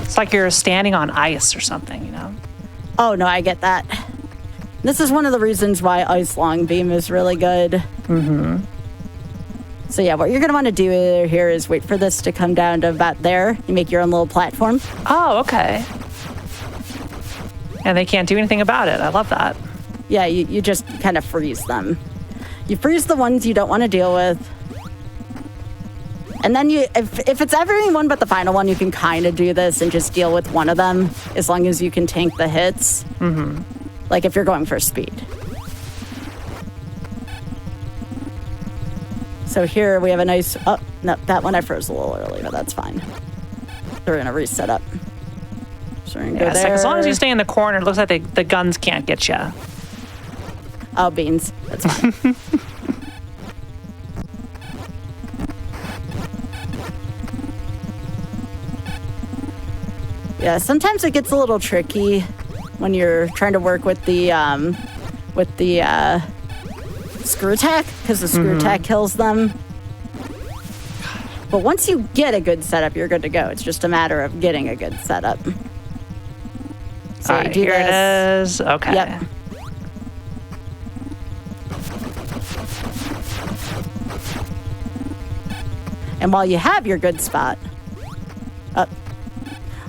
It's like you're standing on ice or something, you know? Oh, no, I get that. This is one of the reasons why Ice Long Beam is really good. So yeah, what you're going to want to do here is wait for this to come down to about there. You make your own little platform. Oh, okay. And they can't do anything about it. I love that. Yeah, you just kind of freeze them. You freeze the ones you don't want to deal with. And then if it's everyone but the final one, you can kind of do this and just deal with one of them as long as you can tank the hits. Like if you're going for speed. So here we have a nice... Oh, no, that one I froze a little early, but that's fine. We're going to reset up. So we're going to go Yeah, it's there. like as long as you stay in the corner, it looks like the guns can't get you. Oh, beans. That's fine. Yeah, sometimes it gets a little tricky when you're trying to work with the screw attack, because the screw attack kills them. But once you get a good setup, you're good to go. It's just a matter of getting a good setup. So All you right, do here it this. is. Okay. Yep. And while you have your good spot,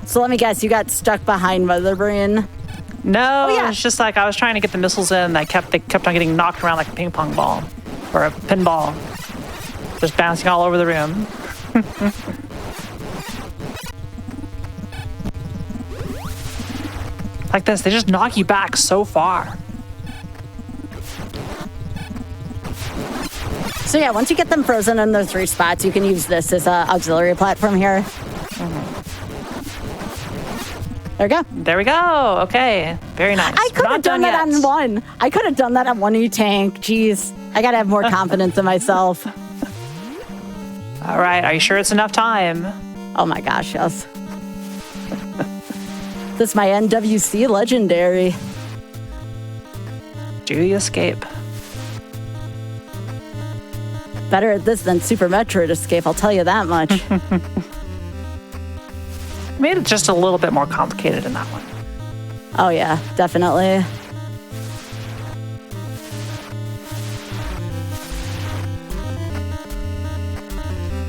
so let me guess, you got stuck behind Mother Brain. No, Oh, yeah. it's just like I was trying to get the missiles in, and they kept on getting knocked around like a ping pong ball or a pinball, just bouncing all over the room. Like this, they just knock you back so far. So yeah, once you get them frozen in those 3 spots, you can use this as an auxiliary platform here. There we go. There we go. Okay, very nice. I could We're have not done that yet. on one. I could have done that on one E-Tank. Jeez, I gotta have more confidence in myself. All right, are you sure it's enough time? Oh my gosh, yes. This is my NWC legendary. Do you escape? Better at this than Super Metroid Escape, I'll tell you that much. Made it just a little bit more complicated in that one. Oh yeah, definitely.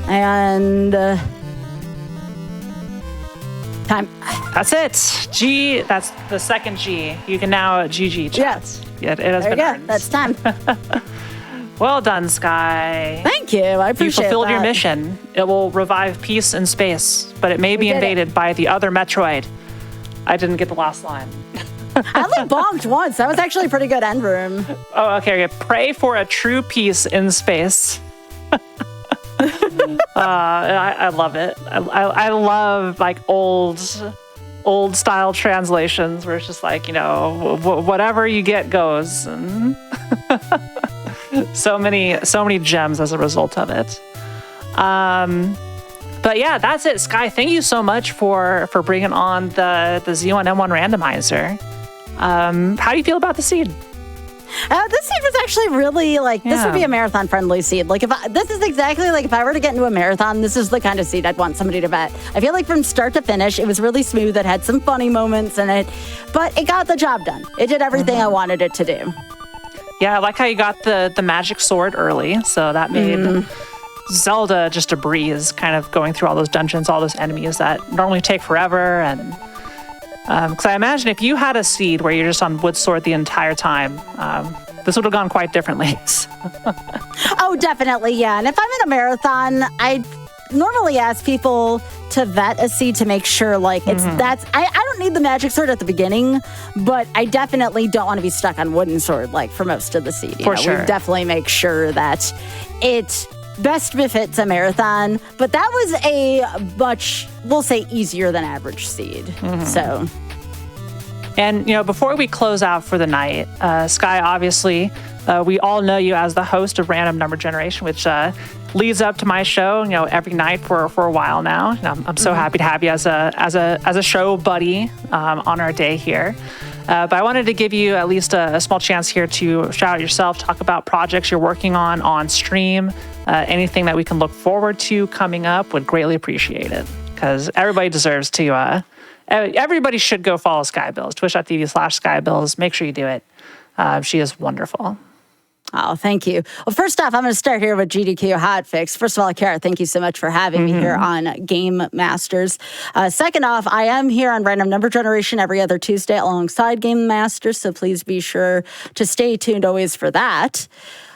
And time. That's it. G. That's the second G. You can now GG chat. Yeah, it has There you been go. earned. That's time. Well done, Sky. Thank you. I You appreciate fulfilled your that. mission. It will revive peace in space, but it may be did it. invaded by the other Metroid. I didn't get the last line. I only bonked once. That was actually a pretty good end room. Oh, okay. Pray for a true peace in space. I love it. I love like old style translations where it's just like, whatever you get goes. And so many gems as a result of it. But yeah, that's it. Sky, thank you so much for bringing on the Z1M1 randomizer. How do you feel about the seed? This seed was actually really this would be a marathon friendly seed. Like this is exactly like if I were to get into a marathon, this is the kind of seed I'd want somebody to bet. I feel like from start to finish, it was really smooth. It had some funny moments in it, but it got the job done. It did everything I wanted it to do. Yeah, I like how you got the magic sword early. So that made Zelda just a breeze, kind of going through all those dungeons, all those enemies that normally take forever. And because I imagine if you had a seed where you're just on wood sword the entire time, this would have gone quite differently. Oh, definitely, yeah. And if I'm in a marathon, I normally ask people to vet a seed to make sure I don't need the magic sword at the beginning, but I definitely don't want to be stuck on wooden sword for most of the seed. For sure. We definitely make sure that it best befits a marathon, but that was a much, we'll say, easier than average seed. So, and before we close out for the night, Sky, obviously, we all know you as the host of Random Number Generation, which leads up to my show, every night for a while now. I'm so happy to have you as a show buddy on our day here. But I wanted to give you at least a small chance here to shout out yourself, talk about projects you're working on stream, anything that we can look forward to coming up. Would greatly appreciate it, because everybody deserves to, everybody should go follow Skybills, twitch.tv/Skybills. Make sure you do it. She is wonderful. Oh, thank you. Well, first off, I'm going to start here with GDQ Hotfix. First of all, Kara, thank you so much for having me here on Game Masters. Second off, I am here on Random Number Generation every other Tuesday alongside Game Masters, so please be sure to stay tuned always for that.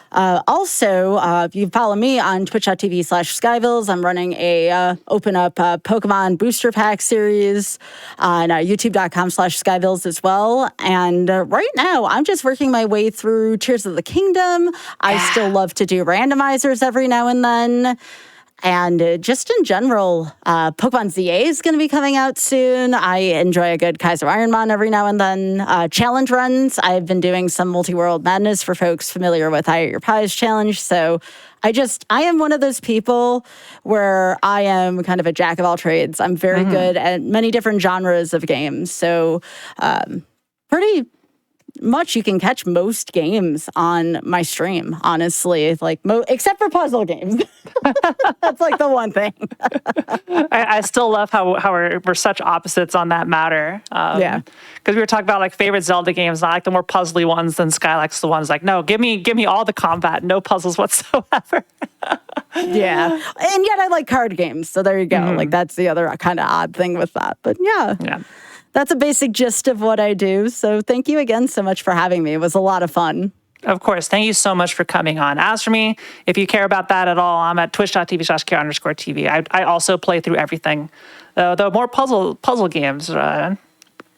Also, if you follow me on twitch.tv/Skybills, I'm running a open up Pokemon booster pack series on youtube.com/Skybills as well. And right now, I'm just working my way through Tears of the Kingdom. I still love to do randomizers every now and then. And just in general, Pokemon ZA is going to be coming out soon. I enjoy a good Kaiser Ironmon every now and then. Challenge runs. I've been doing some multi-world madness for folks familiar with I Eat Your Pies challenge. So I am one of those people where I am kind of a jack of all trades. I'm very good at many different genres of games. So pretty much you can catch most games on my stream, honestly, except for puzzle games. That's the one thing. I still love how we're such opposites on that matter. Because we were talking about favorite Zelda games. I like the more puzzly ones, than Sky likes the ones no, give me all the combat, no puzzles whatsoever. Yeah. And yet I like card games. So there you go. That's the other kind of odd thing with that. But yeah. That's a basic gist of what I do. So thank you again so much for having me. It was a lot of fun. Of course. Thank you so much for coming on. As for me, if you care about that at all, I'm at twitch.tv/Kara_TV. I also play through everything. The more puzzle games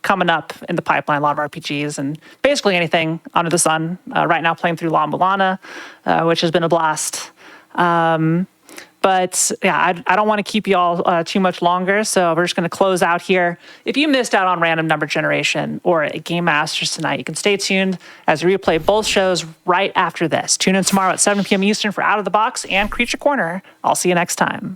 coming up in the pipeline, a lot of RPGs and basically anything under the sun. Right now playing through La Mulana, which has been a blast. But yeah, I don't want to keep you all too much longer, so we're just going to close out here. If you missed out on Random Number Generation or Game Masters tonight, you can stay tuned as we replay both shows right after this. Tune in tomorrow at 7 p.m. Eastern for Out of the Box and Creature Corner. I'll see you next time.